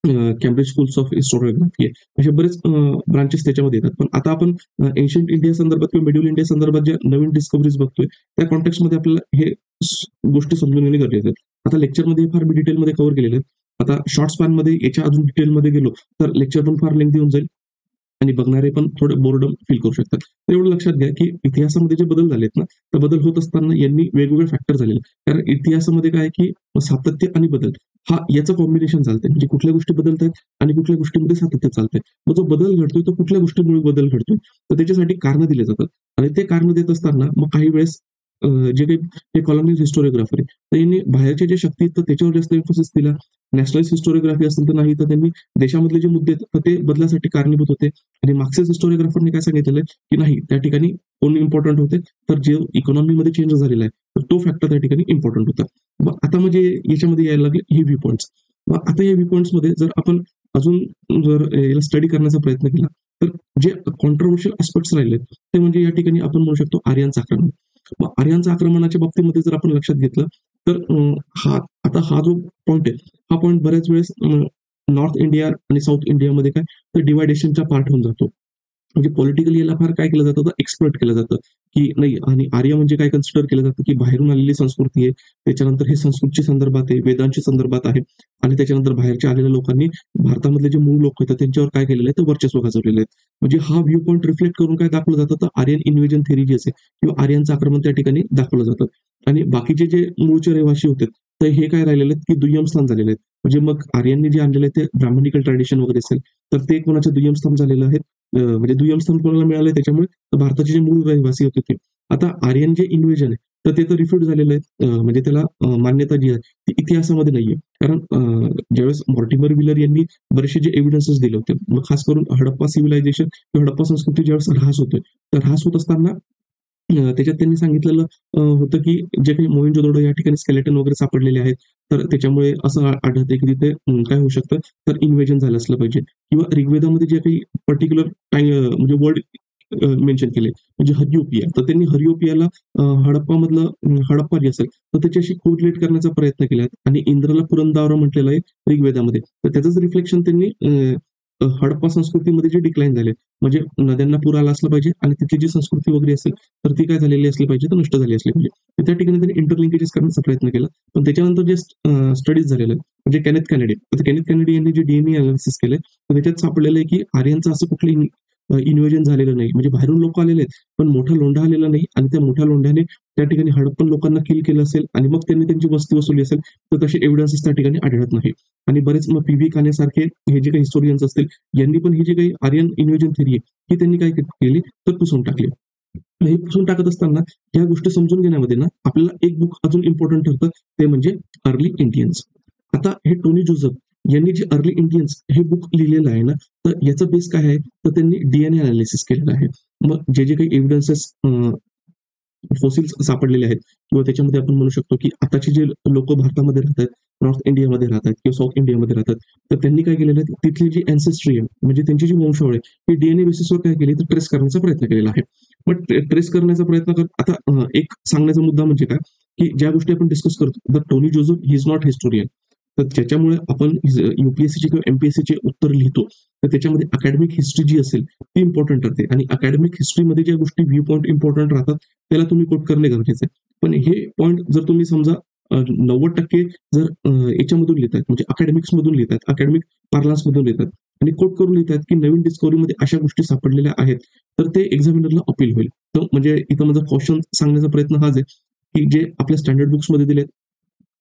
कॅम्ब्रिज स्कूल्स ऑफ हिस्टोरिओग्राफी आहे. असे बरेच ब्रांचेस त्याच्यामध्ये येतात. पण आता आपण एन्शियंट इंडिया संदर्भात किंवा मिडल इंडिया संदर्भात ज्या नवीन डिस्कव्हरीज बघतोय, त्या कॉन्टेक्स्टमध्ये आपल्याला हे गोष्टी समजून घेणे गरजेचे आहेत. आता लेक्चरमध्ये फार मी डिटेलमध्ये कव्हर केलेले आहेत. आता शॉर्ट स्पॅनमध्ये याच्या अजून डिटेलमध्ये गेलो, तर लेक्चर पण फार लेंथी होऊन जाईल. आणि बघणारे पण थोडं बोर्डम फील करू शकतात. तर एवढं लक्षात घ्या, की इतिहासामध्ये जे बदल झालेत ना, तर बदल होत असताना यांनी वेगवेगळे फॅक्टर झालेले. कारण इतिहासामध्ये काय आहे, की सातत्य आणि बदल हा याचं कॉम्बिनेशन चालतंय. म्हणजे कुठल्या गोष्टी बदलतायत आणि कुठल्या गोष्टींमध्ये सातत्य चालतंय. मग जो बदल घडतोय तो कुठल्या गोष्टीमुळे बदल घडतोय. तर त्याच्यासाठी कारणं दिली जातात. आणि ते कारणं देत असताना मग काही वेळेस जे काही हे कॉलॉनियल हिस्टोरिओग्राफर आहे, तर यांनी बाहेरचे जे शक्ती आहेत तर त्याच्यावर जास्त एम्फोसिस दिला. नॅशनलिस्ट हिस्टोरिओग्राफी असेल तर नाही, तर त्यांनी देशामधले जे मुद्दे आहेत तर ते बदलासाठी कारणीभूत होते. आणि मार्क्सिस्ट हिस्टोरिओग्राफरने काय सांगितलेलं आहे, की नाही त्या ठिकाणी कोण इम्पॉर्टंट होते, तर जे इकॉनॉमीमध्ये चेंज झालेला आहे, तर तो फॅक्टर त्या ठिकाणी इम्पॉर्टंट होता. मग आता म्हणजे याच्यामध्ये यायला लागले हे व्ह्यू पॉइंट्स. मग आता या व्ह्यू पॉइंट्समध्ये जर आपण अजून जर याला स्टडी करण्याचा प्रयत्न केला, तर जे कॉन्ट्रोवर्शियल एस्पेक्ट्स राहिले, ते म्हणजे या ठिकाणी आपण म्हणू शकतो आर्यांचं आक्रमण. मग आर्यांच्या आक्रमणाच्या बाबतीमध्ये जर आपण लक्षात घेतलं, तर हा आता हा जो पॉइंट आहे, हा पॉइंट बऱ्याच वेळेस नॉर्थ इंडिया आणि साऊथ इंडियामध्ये काय तर डिवायडेशनचा पार्ट होऊन जातो. म्हणजे पॉलिटिकली याला फार काय केलं जातं तर एक्सप्लॉइट केलं जातं, की नाही. आणि आर्य म्हणजे काय कन्सिडर केलं जातं, की बाहेरून आलेली संस्कृती आहे. त्याच्यानंतर हे संस्कृतच्या संदर्भात आहे, वेदांच्या संदर्भात आहे. आणि त्याच्यानंतर बाहेरच्या आलेल्या लोकांनी भारतामधले जे मूळ लोक आहेत त्यांच्यावर काय केलेलं आहे तर वर्चस्व गाजवलेलं आहे. म्हणजे हा व्ह्यू पॉइंट रिफ्लेक्ट करून काय दाखवलं जातं तर आर्यन इन्व्हेजन थेरी जी असेल किंवा आर्यांचं आक्रमण त्या ठिकाणी दाखवलं जातं. आणि बाकीचे जे मूळचे रहिवासी होते, तर हे काय राहिलेले आहेत की दुय्यम स्थान झालेले आहेत. म्हणजे मग आर्यांनी जे आणलेले ते ब्राह्मणिकल ट्रॅडिशन वगैरे असेल, तर ते कोणाचं दुय्यम स्थान झालेलं आहे. म्हणजे दुय्यम स्थान कोणाला मिळालंय त्याच्यामुळे भारताचे जे मूळ रहिवासी होते ते. आता आर्यन जे इन्व्हेजन आहे, तर ते तर रिफ्यूट झालेलं आहे. म्हणजे त्याला मान्यता जी आहे ती इतिहासामध्ये नाहीये. कारण ज्यावेळेस मॉर्टिमर विलर यांनी बरेचसे जे एव्हिडन्सेस दिले होते, मग खास करून हडप्पा सिव्हिलायझेशन किंवा हडप्पा संस्कृती ज्यावेळेस ऱ्हास होतोय, तर ऱ्हास होत असताना त्याच्यात त्यांनी सांगितलेलं होतं, की जे काही मोहेंजोदडो या ठिकाणी स्केलेटन वगैरे सापडलेले आहेत. तर त्याच्यामुळे असं आढळतंय, की तिथे काय होऊ शकतं, तर इन्व्हेजन झालं असलं पाहिजे किंवा ऋग्वेदामध्ये जे काही पर्टिक्युलर म्हणजे वर्ड मेन्शन केले, म्हणजे हरिओपिया. तर त्यांनी हरिओपियाला हडप्पामधलं हडप्पा जे असेल, तर त्याच्याशी कोरिलेट करण्याचा प्रयत्न केला आणि इंद्राला पुरंदावरा म्हटलेलं आहे ऋग्वेदामध्ये. तर त्याचंच रिफ्लेक्शन त्यांनी हडप्पा संस्कृतीमध्ये जे डिक्लाइन झाले, म्हणजे नद्यांना पूर आला असला पाहिजे आणि तिथली जी संस्कृती वगैरे असेल, तर ती काय झालेली असली पाहिजे, तर नष्ट झाली असली पाहिजे. तर त्या ठिकाणी त्यांनी इंटरलिंकेजेस करण्याचा प्रयत्न केला. पण त्याच्यानंतर जे स्टडीज झालेलं आहे, म्हणजे केनेथ कॅनडी. आता केनेथ कॅनडी यांनी जे DNA अनालिसिस केलंय, तर त्याच्यात सापडलेलं आहे, की आर्यांचं असं कुठलं इन्व्हेजन झालेलं नाही. म्हणजे बाहेरून लोकं आलेले आहेत, पण मोठा लोंढा आलेला नाही आणि त्या मोठ्या लोंढ्याने त्या ठिकाणी हडप्पन लोकांना किल केलं असेल आणि मग त्यांनी त्यांची वस्ती वसुली असेल, तर तसे एव्हिडन्सेस त्या ठिकाणी आढळत नाही. आणि बरेच मग पी.व्ही. कानेसारखे हे जे काही हिस्टोरियन्स असतील, यांनी पण ही जी काही आर्यन इन्व्हेजन थिअरी आहे, ही त्यांनी काय केली, तर पुसून टाकली. हे पुसून टाकत असताना या गोष्टी समजून घेण्यामध्ये ना, आपल्याला एक बुक अजून इम्पोर्टंट ठरतं, ते म्हणजे अर्ली इंडियन्स. आता हे टोनी जोसेफ यांनी जे अर्ली इंडियन्स हे बुक लिहिलेलं आहे ना, तर याचा बेस काय आहे, तर त्यांनी DNA अनालिसिस केलेलं आहे. मग जे काही एव्हिडन्सेस फॉसिल्स सापडलेले आहेत किंवा त्याच्यामध्ये आपण म्हणू शकतो, की आताचे जे लोकं भारतामध्ये राहतात, नॉर्थ इंडियामध्ये राहतात किंवा साउथ इंडियामध्ये राहतात, तर त्यांनी काय केलेलं आहे, तिथली जी अँसेस्ट्री आहे, म्हणजे त्यांची जी वंशावळ आहे, ही DNA बेसिसवर काय केली, तर ट्रेस करण्याचा प्रयत्न केलेला आहे. मग ट्रेस करण्याचा प्रयत्न करत आता एक सांगण्याचा मुद्दा म्हणजे काय, की ज्या गोष्टी आपण डिस्कस करतो, the Tony Joseph he is not historian. तर ज्याच्यामुळे आपण UPSCचे किंवा MPSCचे उत्तर लिहितो, तर त्याच्यामध्ये अकॅडमिक हिस्ट्री जी असेल, ती इम्पोर्टंट ठरते आणि अकॅडमिक हिस्ट्रीमध्ये ज्या गोष्टी व्ह्यू पॉइंट इम्पोर्टंट राहतात, त्याला तुम्ही कोट करणे गरजेचं आहे. पण हे पॉइंट जर तुम्ही समजा 90% जर याच्यामधून लिहितायत म्हणजे अकॅडमिक्स मधून लिहितायत, अकॅडमिक पार्लन्स मधून लिहितात आणि कोट करून लिहितात, की नवीन डिस्कव्हरीमध्ये अशा गोष्टी सापडलेल्या आहेत, तर ते एक्झामिनरला अपील होईल. तर म्हणजे इथं माझा कॉशन सांगण्याचा प्रयत्न हाच आहे, की जे आपल्या स्टँडर्ड बुक्समध्ये दिलेत,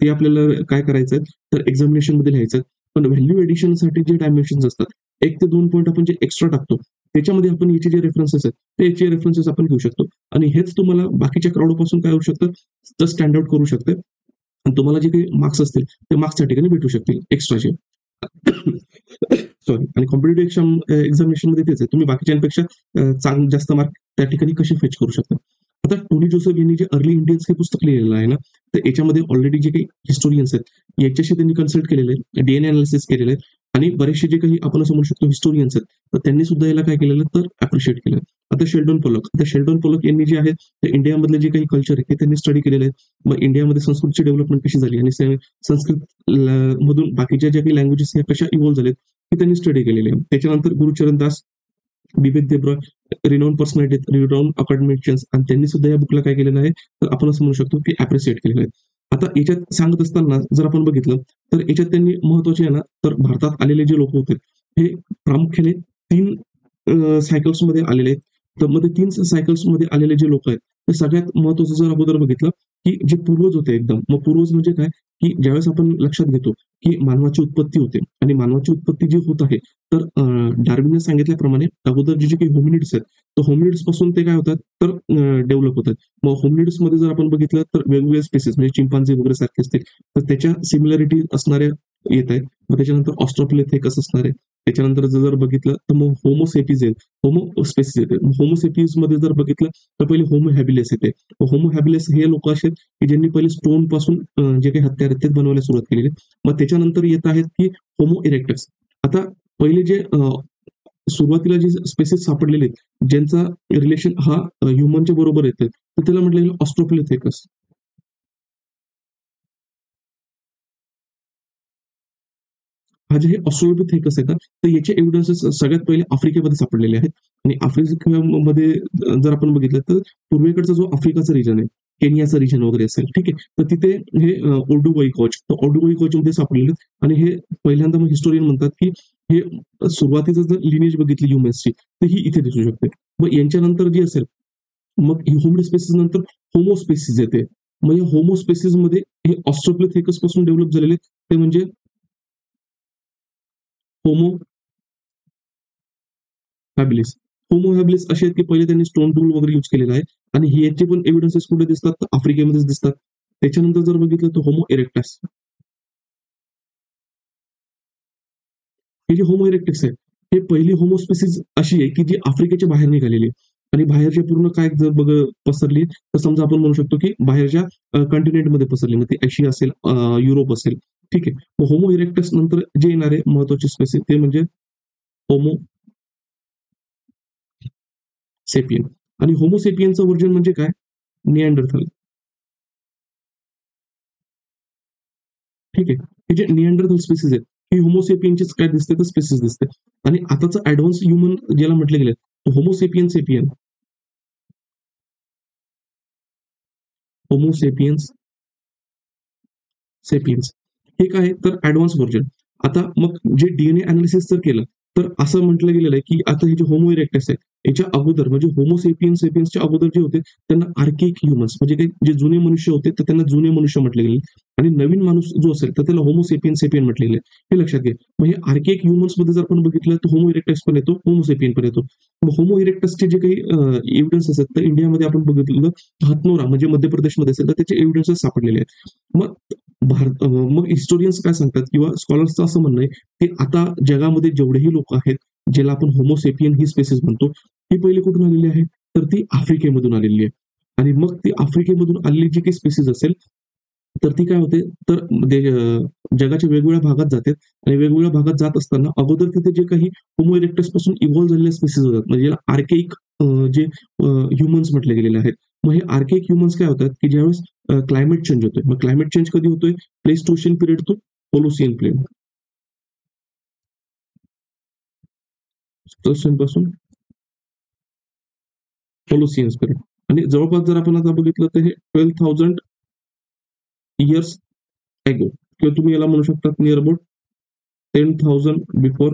ते आपल्याला काय करायचंय, तर एक्झामिनेशनमध्ये लिहायचं. पण व्हॅल्यू एडिशनसाठी जे डायमेन्शन्स असतात, 1 ते 2 पॉइंट आपण जे एक्स्ट्रा टाकतो, त्याच्यामध्ये आपण याचे जे रेफरन्सेस आहेत, ते याचे रेफरन्सेस आपण घेऊ शकतो. आणि हेच तुम्हाला बाकीच्या क्राउडपासून काय होऊ शकतं, तर स्टँड आउट करू शकतं आणि तुम्हाला जे काही मार्क्स असतील, ते मार्क्स त्या ठिकाणी भेटू शकतील एक्स्ट्राचे. सॉरी. आणि कॉम्पिटिटिव्ह एक्झामिनेशनमध्ये तेच आहे. तुम्ही बाकीच्यांपेक्षा जास्त मार्क त्या ठिकाणी कसे फेच करू शकता. आता टोनी जोसेफ यांनी जे अर्ली इंडियन्स हे पुस्तक लिहिलेलं आहे ना, तर याच्यामध्ये ऑलरेडी जे काही हिस्टोरियन्स आहेत, याच्याशी त्यांनी कन्सल्ट केलेलं आहे. DNA अनालिसिस केलेलं आहे आणि बरेचसे जे काही आपण असं म्हणू शकतो हिस्टोरियन्स आहेत, तर त्यांनी सुद्धा याला काय केलेलं तर अप्रिशिएट केलं. आता शेल्डन पोलक यांनी जे आहे, ते इंडियामधले जे काही कल्चर आहे, ते त्यांनी स्टडी केलेलं आहे. मग इंडियामध्ये संस्कृतची डेव्हलपमेंट कशी झाली आणि संस्कृत मधून बाकीच्या ज्या काही लँग्वेजेस ह्या कशा इव्हॉल्व्ह झालेत, हे त्यांनी स्टडी केलेली आहे. त्याच्यानंतर गुरुचरण दास, बिबेक देब्रॉय, रिनाउंड पर्सनॅलिटी, रिनाउंड अकॅडमिशियन्स आणि त्यांनी सुद्धा या बुकला काय केलेलं आहे, तर आपण असं म्हणू शकतो, की अप्रिशिएट केलेलं आहे. आता याच्यात सांगत असताना जर आपण बघितलं, तर याच्यात त्यांनी महत्त्वाचे आहे ना, तर भारतात आलेले जे लोक होते, हे प्रामुख्याने 3 सायकल्समध्ये आलेले आहेत. तर मग ते 3 सायकल्समध्ये आलेले जे लोक आहेत, ते सगळ्यात महत्त्वाचं जर अगोदर बघितलं, की जे पूर्वज होते एकदम. मग पूर्वज म्हणजे काय, की ज्यावेळेस आपण लक्षात घेतो, की मानवाची उत्पत्ती होते आणि मानवाची उत्पत्ती जी होत आहे, तर डार्विनने सांगितल्याप्रमाणे अगोदर जे काही होमिनिड्स आहेत, तर होमिनिड्स पासून ते काय होतात, तर डेव्हलप होतात. मग होमिनिड्समध्ये जर आपण बघितलं, तर वेगवेगळे स्पेसीस म्हणजे चिंपांझी वगैरे सारखे असतील, तर त्याच्या सिमिलॅरिटी असणाऱ्या येत आहेत. मग त्याच्यानंतर ऑस्ट्रोपिथेकस असणार आहे. त्याच्यानंतर जर बघितलं, तर मग होमोसेपिज आहेत, होमोस्पेसिस येते. होमोसेपिज मध्ये जर बघितलं, तर पहिले होमो हॅबिलिस येते. होमो हॅबिलिस हे लोक असे आहेत, की ज्यांनी पहिले स्टोन पासून जे काही हत्यार आहेत, ते बनवायला सुरुवात केलेली. मग त्याच्यानंतर येत आहेत, की होमो इरेक्टस. आता पहिले जे सुरुवातीला जे स्पेसिस सापडलेले आहेत, ज्यांचा रिलेशन हा ह्युमनच्या बरोबर येतोय, तर त्याला म्हटलेलं ऑस्ट्रोपिथेकस. हा जे हे ऑस्ट्रोलोपिथेकस आहे का, तर याचे एव्हिडन्सेस सगळ्यात पहिले आफ्रिकेमध्ये सापडलेले आहेत आणि आफ्रिकेमध्ये जर आपण बघितलं, तर पूर्वेकडचा जो आफ्रिकाचा रिजन आहे, केनियाचा रिजन वगैरे असेल, ठीक आहे. तर तिथे हे ओल्डुबाई कॉच, तर ओल्डुबाई कॉचमध्ये सापडलेले आहेत आणि हे पहिल्यांदा मग हिस्टोरियन म्हणतात, की हे सुरुवातीचं जर लिनेज बघितली ह्युमन्सची, तर ही इथे दिसू शकते. मग यांच्यानंतर जी असेल, मग ह्युमन स्पेसिस नंतर होमो स्पेसिस येते. मग या होमो स्पेसिसमध्ये हे ऑस्ट्रोलोपिथेकस पासून डेव्हलप झालेले ते म्हणजे होमो हॅबिलिस. होमो हॅबिलिस असे आहेत, की पहिले त्यांनी स्टोन टूल वगैरे यूज केलेला आहे आणि हे याचे पण एव्हिडन्सेस कुठे दिसतात, तर आफ्रिकेमध्येच दिसतात. त्याच्यानंतर जर बघितलं, तर होमो इरेक्टस. हे जे होमो इरेक्टस आहे, हे पहिली होमो स्पेसिस अशी आहे, की जी आफ्रिकेच्या बाहेर निघालेली आहे. आणि बाहेरच्या पूर्ण काय जर पसरली तर समजा आपण म्हणू शकतो की बाहेरच्या कंटिनेंटमध्ये पसरली, मग ती आशिया असेल, युरोप असेल. ठीक आहे. मग होमो इरेक्टस नंतर जे येणारे महत्वाचे स्पेसिस ते म्हणजे होमो सेपियन. आणि होमो सेपियनचं वर्जन म्हणजे काय? निअँडरथल. ठीक आहे. हे जे निअँडरथल स्पेसिस आहेत, ही होमोसेपियनचीच काय दिसते तर स्पेसिस दिसते. आणि आताचं ऍडव्हान्स ह्युमन ज्याला म्हटलं गेलं, होमोसेपियन सेपियन, होमोसेपियन्स सेपियन्स. हे काय आहे तर ऍडव्हान्स व्हर्जन. आता मग जे डीएनए अनालिसिस जर केलं, तर असं म्हटलं गेलेलं आहे, की आता हे जे होमो इरेक्टस आहे, याच्या अगोदर म्हणजे होमोसेपियन सेपियन्सच्या अगोदर जे होते, त्यांना आर्किक ह्युमन्स म्हणजे काही जे जुने मनुष्य होते, तर त्यांना जुने मनुष्य म्हटले गेले. आणि नवीन माणूस जो असेल, तर त्याला होमोसेपियन सेपियन म्हटले गेले. हे लक्षात घ्या. मग हे आर्किक ह्युमन्समध्ये जर आपण बघितलं, तर होमो इरेक्टस पण येतो, होमोसेपियन पण येतो. मग होमो इरेक्टसचे जे काही एव्हिडन्स असतात, तर इंडियामध्ये आपण बघितलं, हातनोरा म्हणजे मध्य प्रदेशमध्ये असेल, तर त्याचे एव्हिडन्सेस सापडलेले आहेत. मग मग हिस्टोरियन्स काय सांगतात किंवा स्कॉलर्सचं असं म्हणणं आहे, की आता जगामध्ये जेवढेही लोक आहेत, ज्याला आपण होमोसेपियन ही स्पेसिस म्हणतो, ही पहिली कुठून आलेली आहे? तर ती आफ्रिकेमधून आलेली आहे. आणि मग ती आफ्रिकेमधून आलेली जी काही स्पेसिस असेल, तर ती काय होते, तर जगाच्या वेगवेगळ्या भागात जाते आणि वेगवेगळ्या भागात जात असताना अगोदर तिथे जे काही होमो इरेक्टस पासून इव्हॉल्व्ह झालेले स्पेसिस होतात, म्हणजे याला आर्केइक जे ह्युमन्स म्हटले गेलेले आहेत. मग हे आर्केइक ह्युमन्स काय होतात, की ज्यावेळेस क्लायमेट चेंज होतोय. मग क्लायमेट चेंज कधी होतोय? प्लेस्टोशियन पिरियड टू होलोसियन पिरियड. पासून होलोसियन्स पिरियड. आणि जवळपास जर आपण आता बघितलं तर हे 12,000 इयर्स एगो, किंवा तुम्ही याला म्हणू शकता near about 10,000 before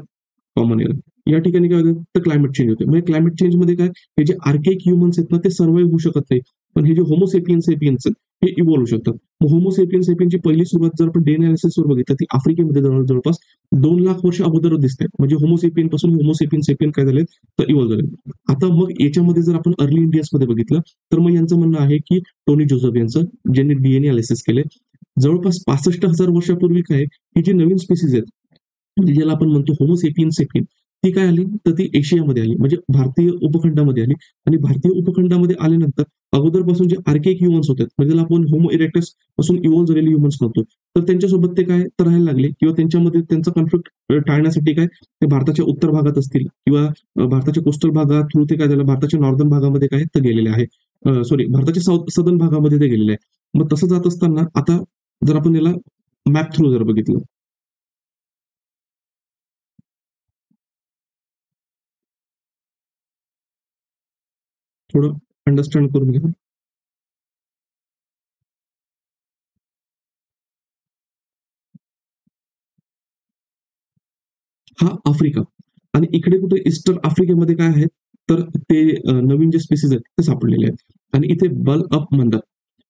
common era. या ठिकाणी काय होतं, तर क्लायमेट चेंज होते. म्हणजे क्लायमेट चेंजमध्ये काय, हे जे आर्केक ह्युमन्स आहेत ना, ते सर्व्हाइव्ह होऊ शकत नाही. पण हे जे होमोसेपियन सेपियन्स आहेत, हे इव्हॉल्व होऊ शकतात. मग होमोसेपियन सेपियनची पहिली सुरुवात जर आपण डीएनए अनालिसिसवर बघितलं, ती आफ्रिकेमध्ये जवळपास 2,00,000 वर्ष अगोदर दिसते. म्हणजे होमोसेपियन पासून होमोसेपियन सेपियन काय झाले, तर इव्हॉल्व झाले. आता मग याच्यामध्ये जर आपण अर्ली इंडियन्समध्ये बघितलं, तर मग यांचं म्हणणं आहे, की टोनी जोसेफ यांचं, ज्यांनी डीएनए अनालिसिस केले, जवळपास 65,000 वर्षापूर्वी काय, ही जी नवीन स्पेसिस आहेत, म्हणजे ज्याला आपण म्हणतो होमोसेपियन सेपियन, ती काय आली, तर ती एशियामध्ये आली, म्हणजे भारतीय उपखंडामध्ये आली. आणि भारतीय उपखंडामध्ये आल्यानंतर अगोदरपासून जे आर्केक ह्युमन्स होते, म्हणजे त्याला आपण होमो इरेक्टस पासून इव्हॉल्व झालेले ह्युमन्स म्हणतो, तर त्यांच्यासोबत ते काय तर राहायला लागले, किंवा त्यांच्यामध्ये त्यांचा कॉन्फ्लिक्ट टाळण्यासाठी काय, ते भारताच्या उत्तर भागात असतील किंवा भारताच्या कोस्टल भागात थ्रू ते काय झालं, भारताच्या नॉर्दर्न भागामध्ये काय तर गेलेले आहे. सॉरी, भारताच्या सदर्न भागामध्ये ते गेलेले आहे. मग तसं जात असताना आता जर आपण याला मॅप थ्रू जर बघितलं, थोडं अंडरस्टँड करून घ्या. हा आफ्रिका. आणि इकडे कुठे ईस्टर्न आफ्रिकेमध्ये काय आहे, तर ते नवीन जे स्पेसिस आहेत ते सापडलेले आहेत आणि इथे बल अप म्हणतात.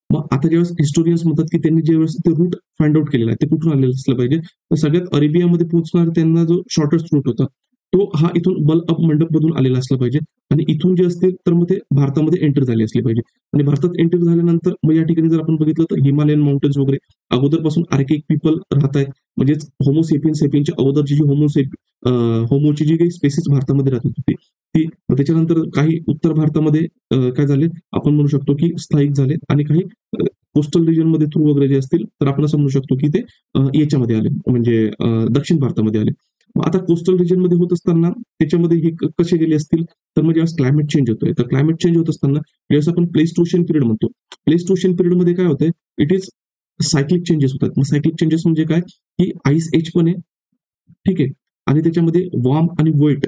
मग आता ज्यावेळेस हिस्टोरियन्स म्हणतात, की त्यांनी ज्यावेळेस ते रूट फाइंड आउट केलेला आहे, ते कुठून आलेलं असलं पाहिजे, तर सगळ्यात अरेबियामध्ये पोहोचणार त्यांना जो शॉर्टेस्ट रूट होता, तो हा इथून बल अप मंडप मधून आलेला असला पाहिजे. आणि इथून जे असतील तर मग ते भारतामध्ये एंटर झाले असले पाहिजे. आणि भारतात एंटर झाल्यानंतर मग या ठिकाणी जर आपण बघितलं, तर हिमालयन माउंटन्स वगैरे अगोदरपासून आर्केक पीपल राहत आहेत. म्हणजेच होमोसेपियन सेपियनच्या अगोदरची जी होमोची जी काही स्पेसिस भारतामध्ये राहत होती, ती मग त्याच्यानंतर काही उत्तर भारतामध्ये काय झाले, आपण म्हणू शकतो की स्थायिक झाले. आणि काही कोस्टल रिजन मध्ये थ्रू वगैरे जे असतील, तर आपण असं म्हणू शकतो की ते याच्यामध्ये आले, म्हणजे दक्षिण भारतामध्ये आले. मग आता कोस्टल रिजन मध्ये होत असताना त्याच्यामध्ये हे कसे गेले असतील, तर मग ज्यावेळेस क्लायमेट चेंज होतोय, तर क्लायमेट चेंज होत असताना ज्यावेळेस आपण प्लेस्टोशियन पिरियड म्हणतो, प्लेस्टोशियन पिरियड मध्ये काय होतंय, इट इज सायक्लिक चेंजेस होतात. मग सायक्लिक चेंजेस म्हणजे काय, की आईस एज पण आहे. ठीक आहे. आणि त्याच्यामध्ये वॉर्म आणि वेट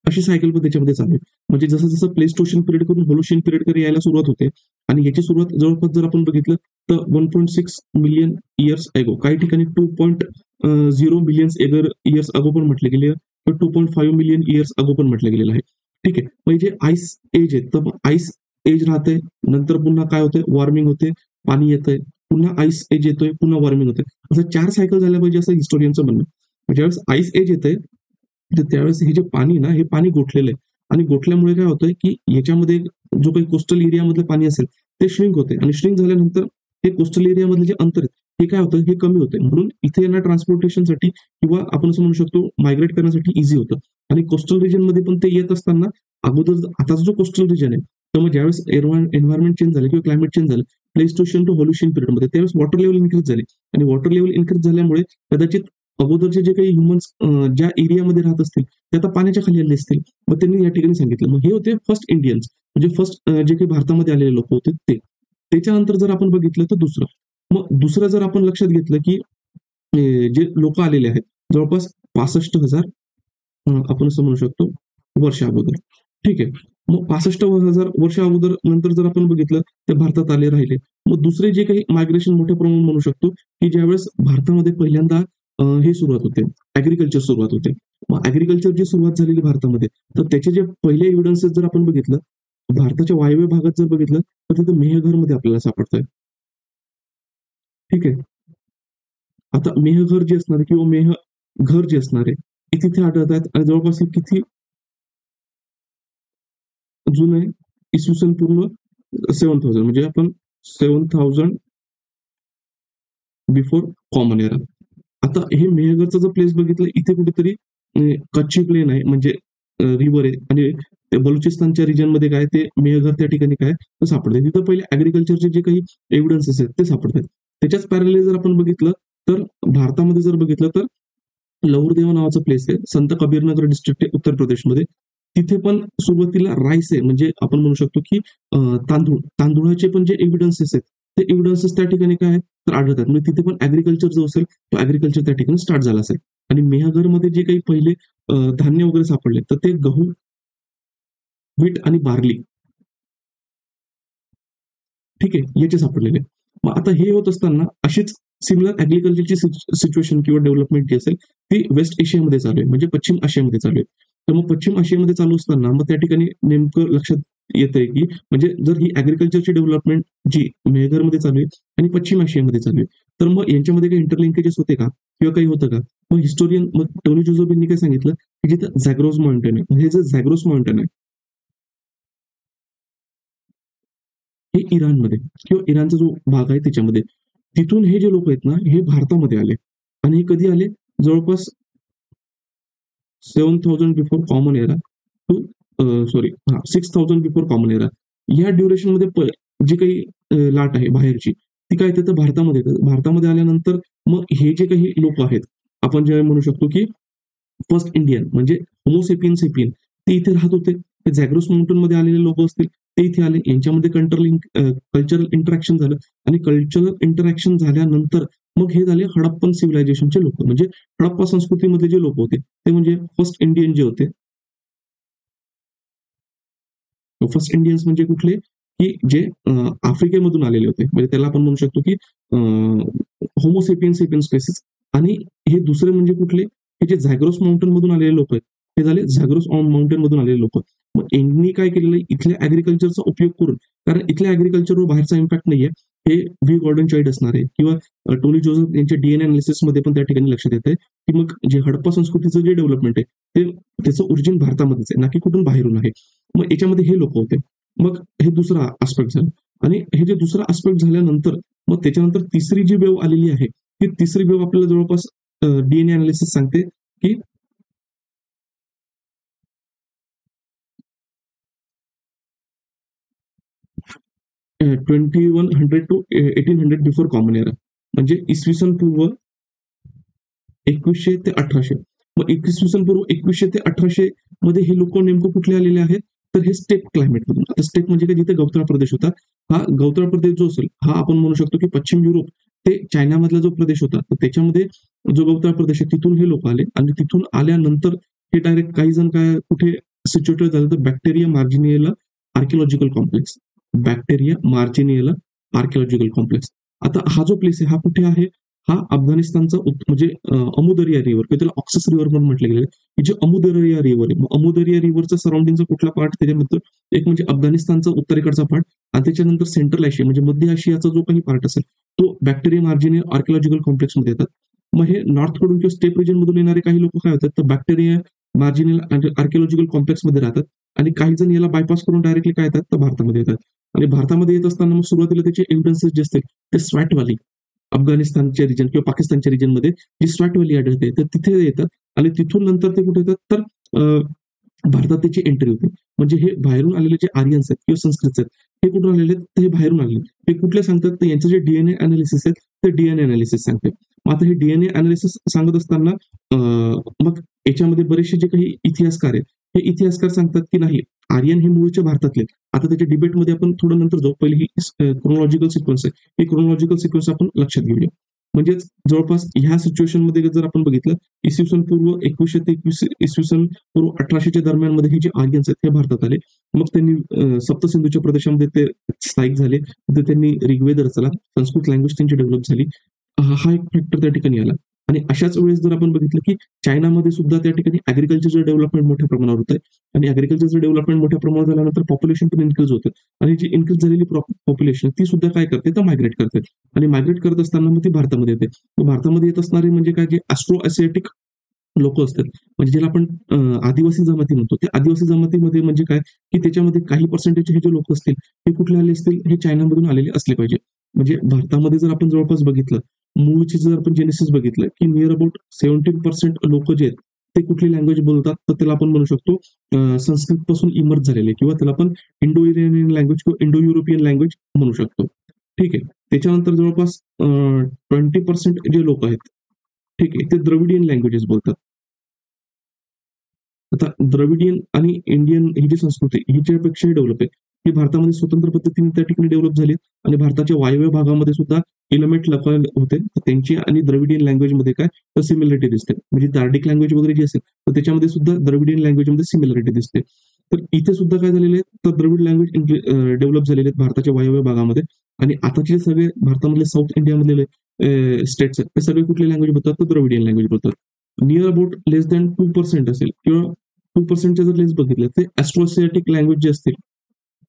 अशी सायकल पण त्याच्यामध्ये चालू आहे. म्हणजे जसं जसं प्लेस्टोशियन पिरियड करून होलोशियन पिरियड कडे यायला सुरुवात होते. आणि याची सुरुवात जवळपास जर आपण बघितलं, तर 1.6 मिलियन इयर्स एगो, काही ठिकाणी 2.0 मिलियन्स इयर्स अगो पण म्हटले गेले, तर 2.5 मिलियन इयर्स अगो पण म्हटलं गेलेलं आहे. ठीक आहे. म्हणजे आईस एज आहे, तर आईस एज राहते, नंतर पुन्हा काय होतंय, वॉर्मिंग होते, पाणी येतंय, पुन्हा आईस एज येतोय, पुन्हा वॉर्मिंग होते. असं 4 सायकल झाल्या पाहिजे असं हिस्टोरियनचं म्हणणं. ज्यावेळेस आईस एज येते, तर त्यावेळेस हे जे पाणी ना, हे पाणी गोठलेलं आहे. आणि गोठल्यामुळे काय होतंय, की याच्यामध्ये जो काही कोस्टल एरियामधलं पाणी असेल, ते श्रिंक होते. आणि श्रिंक झाल्यानंतर हे कोस्टल एरियामधले जे अंतर आहे, हे काय होतं, हे कमी होते. म्हणून इथे यांना ट्रान्सपोर्टेशनसाठी किंवा आपण असं म्हणू शकतो मायग्रेट करण्यासाठी इझी होतं. आणि कोस्टल रिजन मध्ये पण ते येत असताना अगोदर आताचा जो कोस्टल रिजन आहे, तर मग ज्यावेळेस एन्व्हायरमेंट चेंज झालं किंवा क्लायमेट चेंज झालं, प्लेस्टोशियन टू होल्युशन पिरियडमध्ये, त्यावेळेस वॉटर लेवल इन्क्रीज झाली आणि वॉटर लेवल इन्क्रीज झाल्यामुळे कदाचित अगोदरचे जे काही ह्युमन्स ज्या एरियामध्ये राहत असतील ते आता पाण्याच्या खाली आले असतील. मग त्यांनी या ठिकाणी सांगितलं. मग हे होते फर्स्ट इंडियन्स, म्हणजे फर्स्ट जे काही भारतामध्ये आलेले लोक होते ते. त्याच्यानंतर जर आपण बघितलं तर दुसरं, मग दुसरं जर आपण लक्षात घेतलं की जे लोक आलेले आहेत जवळपास 65,000 आपण असं म्हणू शकतो वर्ष अगोदर. ठीक आहे. मग 65,000 वर्ष अगोदर नंतर जर आपण बघितलं ते भारतात आले राहिले. मग दुसरे जे काही मायग्रेशन मोठ्या प्रमाणात म्हणू शकतो की ज्यावेळेस भारतामध्ये पहिल्यांदा हे सुरुवात होते, ऍग्रिकल्चर सुरुवात होते. मग ऍग्रिकल्चरची सुरुवात झालेली भारतामध्ये, तर त्याचे जे पहिले एव्हिडन्सेस जर आपण बघितलं, भारताच्या वायव्य भागात जर बघितलं तर तिथं मेहघरमध्ये आपल्याला सापडतंय. ठीक आहे. आता मेहघर जे असणार आहे किंवा मेहघर जे असणार आहे ते तिथे आढळत आहेत आणि जवळपास हे किती जुनं आहे, इसवी सन पूर्व 7,000, म्हणजे आपण 7,000 बिफोर कॉमन एरा. आता हे मेहगरचं जर प्लेस बघितलं इथे कुठेतरी कच्ची प्लेन आहे, म्हणजे रिव्हर आहे आणि ते बलुचिस्तानच्या रिजन मध्ये काय ते मेहगर त्या ठिकाणी काय तर सापडते. तिथं पहिले ऍग्रिकल्चरचे जे काही एव्हिडन्सेस आहेत ते सापडतात. त्याच्याच पॅरलली जर आपण बघितलं तर भारतामध्ये जर बघितलं तर लौरदेवा नावाचा प्लेस आहे, संत कबीरनगर डिस्ट्रिक्ट आहे उत्तर प्रदेशमध्ये. तिथे पण सुरुवातीला राईस आहे, म्हणजे आपण म्हणू शकतो की तांदूळाचे पण जे एव्हिडन्सेस आहेत ते एव्हिडन्सेस त्या ठिकाणी काय आहेत तर आढळतात. म्हणजे तिथे पण ऍग्रिकल्चर जो असेल तो ऍग्रिकल्चर त्या ठिकाणी स्टार्ट झाला असेल. आणि मेहगरमध्ये जे काही पहिले धान्य वगैरे सापडले तर ते गहू, व्हीट आणि बार्ली, ठीक आहे, याचे सापडलेले. मग आता हे होत असताना अशीच सिमिलर ऍग्रिकल्चरची सिच्युएशन किंवा डेव्हलपमेंट जी असेल ती वेस्ट एशियामध्ये चालू आहे, म्हणजे पश्चिम आशियामध्ये चालू आहे. तर मग पश्चिम आशियामध्ये चालू असताना मग त्या ठिकाणी नेमकं लक्षात येतंय की म्हणजे जर ही ऍग्रिकल्चरची डेव्हलपमेंट जी मेघरमध्ये चालू आहे आणि पश्चिम आशियामध्ये चालू आहे, तर मग यांच्यामध्ये काही इंटरलिंकेजेस होते का किंवा काही होतं का? मग हिस्टोरियन मग टोनी जोझफ यांनी काय सांगितलं की जिथं झॅग्रोस माउंटेन आहे, हे जे झॅग्रोस माउंटेन आहे हे इराणमध्ये किंवा इराणचा जो भाग आहे त्याच्यामध्ये, तिथून हे जे लोक आहेत ना हे भारतामध्ये आले. आणि हे कधी आले? जवळपास 7,000 before common era to sorry, 6,000 before common era. या ड्युरेशन मध्ये जी काही लाट आहे बाहेरची ती काय येते तर भारतामध्ये येतात. भारतामध्ये आल्यानंतर मग हे जे काही लोक आहेत आपण जे म्हणू शकतो की फर्स्ट इंडियन म्हणजे होमोसेपियन सेपियन ते इथे राहत होते. ते झॅग्रोस माउंटेन मध्ये आलेले लोक असतील ते इथे आले. यांच्यामध्ये कल्चरल इंटरॅक्शन झालं आणि कल्चरल इंटरॅक्शन झाल्यानंतर मग हे झाले हडप्पन सिव्हिलायझेशनचे लोक, म्हणजे हडप्पा संस्कृतीमधले जे लोक होते ते म्हणजे फर्स्ट इंडियन जे होते. फर्स्ट इंडियन्स म्हणजे कुठले की जे आफ्रिकेमधून आलेले होते, म्हणजे त्याला आपण म्हणू शकतो की होमोसेपियन सेपियन स्पेसिस. आणि हे दुसरे म्हणजे कुठले की जे झॅग्रोस माउंटेन मधून आलेले लोक आहेत ते झाले झॅग्रोस माउंटेन मधून आलेले लोक. मग यांनी काय केलेलं इथल्या ऍग्रिकल्चरचा उपयोग करून, कारण इथल्या ऍग्रिकल्चरवर बाहेरचा इम्पॅक्ट नाहीये, हे व्ही गॉर्डन चाइल्ड असणार आहे किंवा टोनी जोझफ यांच्या डीएनए अनालिसिस मध्ये पण त्या ठिकाणी लक्षात येते की मग जे हडप्पा संस्कृतीचं जे डेव्हलपमेंट आहे ते त्याचं ओरिजिन भारतामध्येच आहे ना की कुठून बाहेरून आहे. मग याच्यामध्ये हे लोक होते. मग हे दुसरा आस्पेक्ट झालं. आणि हे जे दुसरा आस्पेक्ट झाल्यानंतर मग त्याच्यानंतर तिसरी जी वेव आलेली आहे ती तिसरी वेव आपल्याला जवळपास डीएनए अनालिसिस सांगते की 2100 टू 1800 बिफोर कॉमन एरा, म्हणजे इसवी सन पूर्व 2100 ते 1800. मग इसवी सन पूर्व 2100 ते 1800 मध्ये हे लोक नेमकं कुठले आलेले आहेत तर हे स्टेप क्लायमेट मधून. आता स्टेप म्हणजे काय, जिथे गवताळ प्रदेश होता, हा गवताळ प्रदेश जो असेल हा आपण म्हणू शकतो की पश्चिम युरोप ते चायनामधला जो प्रदेश होता तर त्याच्यामध्ये जो गवताळ प्रदेश आहे तिथून हे लोक आले. आणि तिथून आल्यानंतर हे डायरेक्ट काही जण काय कुठे सिच्युएटेड झालं तर Bactria Margiana archaeological complex. Bactria Margiana archaeological complex. आता हा जो प्लेस आहे हा कुठे आहे? हा अफगाणिस्तानचा म्हणजे अमुदरिया रिव्हर किंवा त्याला ऑक्सस रिव्हर म्हणून म्हटलं गेलं की जे अमुदरिया रिव्हर आहे. मग अमुदरिया रिव्हरचा सराउंडिंगचा कुठला पार्ट त्याच्यामध्ये, एक म्हणजे अफगाणिस्तानचा उत्तरेकडचा पार्ट आणि त्याच्यानंतर सेंट्रल आशिया म्हणजे मध्य आशियाचा जो काही पार्ट असेल तो बॅक्टेरिया मार्जिनिया आर्किओलॉजिकल कॉम्प्लेक्स मध्ये येतात. मग हे नॉर्थ कडून किंवा स्टेप रिजन मधून येणारे काही लोक काय होतात तर बॅक्टेरिया मार्जिनियल आर्किओलॉजिकल कॉम्प्लेक्स मध्ये राहतात. आणि काही जण याला बायपास करून डायरेक्टली काय येतात तर भारतामध्ये येतात. आणि भारतामध्ये येत असताना मग सुरुवातीला त्याचे एव्हिडन्सेस जे असतील ते स्वॅट व्हॅली, अफगाणिस्तानच्या रिजन किंवा पाकिस्तानच्या रिजन मध्ये जी स्वॅट व्हॅली आढळते तर तिथे येतात. आणि तिथून नंतर ते कुठे येतात तर भारतात त्याची एंट्री होते. म्हणजे हे बाहेरून आलेले जे आर्यन्स आहेत किंवा संस्कृत आहेत, हे कुठून आलेले आहेत? तर हे बाहेरून आलेले. हे कुठले सांगतात? तर यांचं जे डी-एन-ए अनालिसिस आहे, ते डी-एन-ए अनालिसिस सांगते. मग आता हे डी-एन-ए अनालिसिस सांगत असताना मग याच्यामध्ये बरेचसे जे काही इतिहासकार आहेत, हे इतिहासकार सांगतात की नाही, आर्यन हे मूळचे भारतातले. आता त्याच्या डिबेटमध्ये आपण थोडं नंतर जाऊ. पहिली ही क्रोनॉलॉजिकल सिक्वेन्स आहे. ही क्रोनॉलॉजिकल सिक्वेन्स आपण लक्षात घेऊया. म्हणजेच जवळपास ह्या सिच्युएशनमध्ये जर आपण बघितलं, इसवी सन पूर्व 2100 ते इसवी सन पूर्व 1800च्या दरम्यानमध्ये हे जे आर्यन्स आहेत, हे भारतात आले. मग त्यांनी सप्तसिंधूच्या प्रदेशामध्ये ते स्थायिक झाले. तिथे त्यांनी ऋग्वेद रचला. संस्कृत लँग्वेज त्यांची डेव्हलप झाली. हा एक फॅक्टर त्या ठिकाणी आला. आणि अशाच वेळेस जर आपण बघितलं, की चायनामध्ये सुद्धा त्या ठिकाणी ॲग्रीकल्चरचं डेव्हलपमेंट मोठ्या प्रमाणावर होतंय आणि ॲग्रीकल्चरचं डेव्हलपमेंट मोठ्या प्रमाणात झाल्यानंतर पॉप्युलेशन पण इन्क्रीज होतं आणि जी इन्क्रीज झालेली पॉप्युलेशन ती सुद्धा काय करते, तर मायग्रेट करते आणि मायग्रेट करत असताना मग ती भारतामध्ये येते. मग भारतामध्ये येत असणारे म्हणजे काय, जे ॲस्ट्रो आसियाटिक लोकं असतात. म्हणजे ज्याला आपण आदिवासी जमाती म्हणतो. त्या आदिवासी जमातीमध्ये म्हणजे काय, की त्याच्यामध्ये काही पर्सेंटेज हे जे लोकं असतील, ते कुठले आले असतील? हे चायनामधून आलेले असले पाहिजे. म्हणजे भारतामध्ये जर आपण जवळपास बघितलं, मूळची जर आपण जेनेसिस बघितलं, की निअर अबाउट 70% लोकं जे आहेत, ते कुठली लँग्वेज बोलतात? तर त्याला आपण म्हणू शकतो संस्कृतपासून इमर्ज झालेले किंवा त्याला आपण इंडो इराणियन लँग्वेज किंवा इंडो युरोपियन लँग्वेज म्हणू शकतो. ठीक आहे. त्याच्यानंतर जवळपास 20% जे लोकं आहेत, ठीक आहे, ते द्रविडियन लँग्वेजेस बोलतात. आता द्रविडियन आणि इंडियन ही जी संस्कृती हिच्यापेक्षाही डेव्हलप आहे. ही भारतामध्ये स्वतंत्र पद्धतीने त्या ठिकाणी डेव्हलप झाली आणि भारताच्या वायव्य भागामध्ये सुद्धा इलमेट लोकं होते. तर त्यांची आणि द्रविडियन लँग्वेजमध्ये काय, तर सिमिलॅरिटी दिसते. म्हणजे तार्डिक लँग्वेज वगैरे जी असेल, तर त्याच्यामध्ये सुद्धा द्रविडियन लँग्वेजमध्ये सिमिलॅरिटी दिसते. तर इथे सुद्धा काय झालेलं आहे, तर द्रविड लँग्वेज डेव्हलप झालेले आहेत भारताच्या वायव्य भागामध्ये आणि आताचे सगळे भारतामधले साऊथ इंडियामधले स्टेट्स आहेत, ते सगळे कुठली लँग्वेज बोलतात? तर द्रविडियन लँग्वेज बोलतात. नियर अबाउट लेस दॅन 2% असेल किंवा 2%च्या जर लेस बघितलं, ते ॲस्ट्रोएशियाटिक लँग्वेज जे असतील,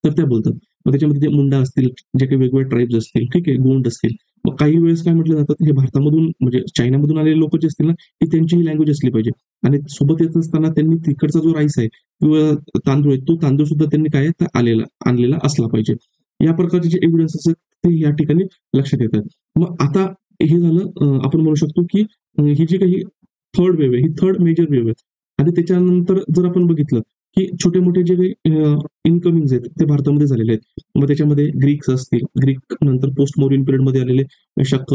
तर त्या बोलतात. मग त्याच्यामध्ये ते मुंडा असतील, जे काही वेगवेगळे ट्राइब्स असतील, ठीक आहे, गोंड असतील. मग काही वेळेस काय म्हटलं जातं, हे भारतामधून म्हणजे चायनामधून आलेले लोकं जे असतील ना, ही त्यांची ही लँग्वेज असली पाहिजे आणि सोबत येत असताना त्यांनी तिकडचा जो राईस आहे किंवा तांदूळ आहे, तो तांदूळ सुद्धा त्यांनी काय आहे, तर आणलेला असला पाहिजे. या प्रकारचे जे एव्हिडन्सेस आहेत, ते या ठिकाणी लक्षात येतात. मग आता हे झालं आपण म्हणू शकतो, की ही जी काही थर्ड वेव्ह आहे, ही थर्ड मेजर वेव्ह आहे. आणि त्याच्यानंतर जर आपण बघितलं, की छोटे-मोठे जे काही इन्कमिंग्स आहेत, ते भारतामध्ये झालेले आहेत. मग त्याच्यामध्ये ग्रीक्स असतील, ग्रीक नंतर पोस्ट मौर्यन पिरियडमध्ये आलेले शक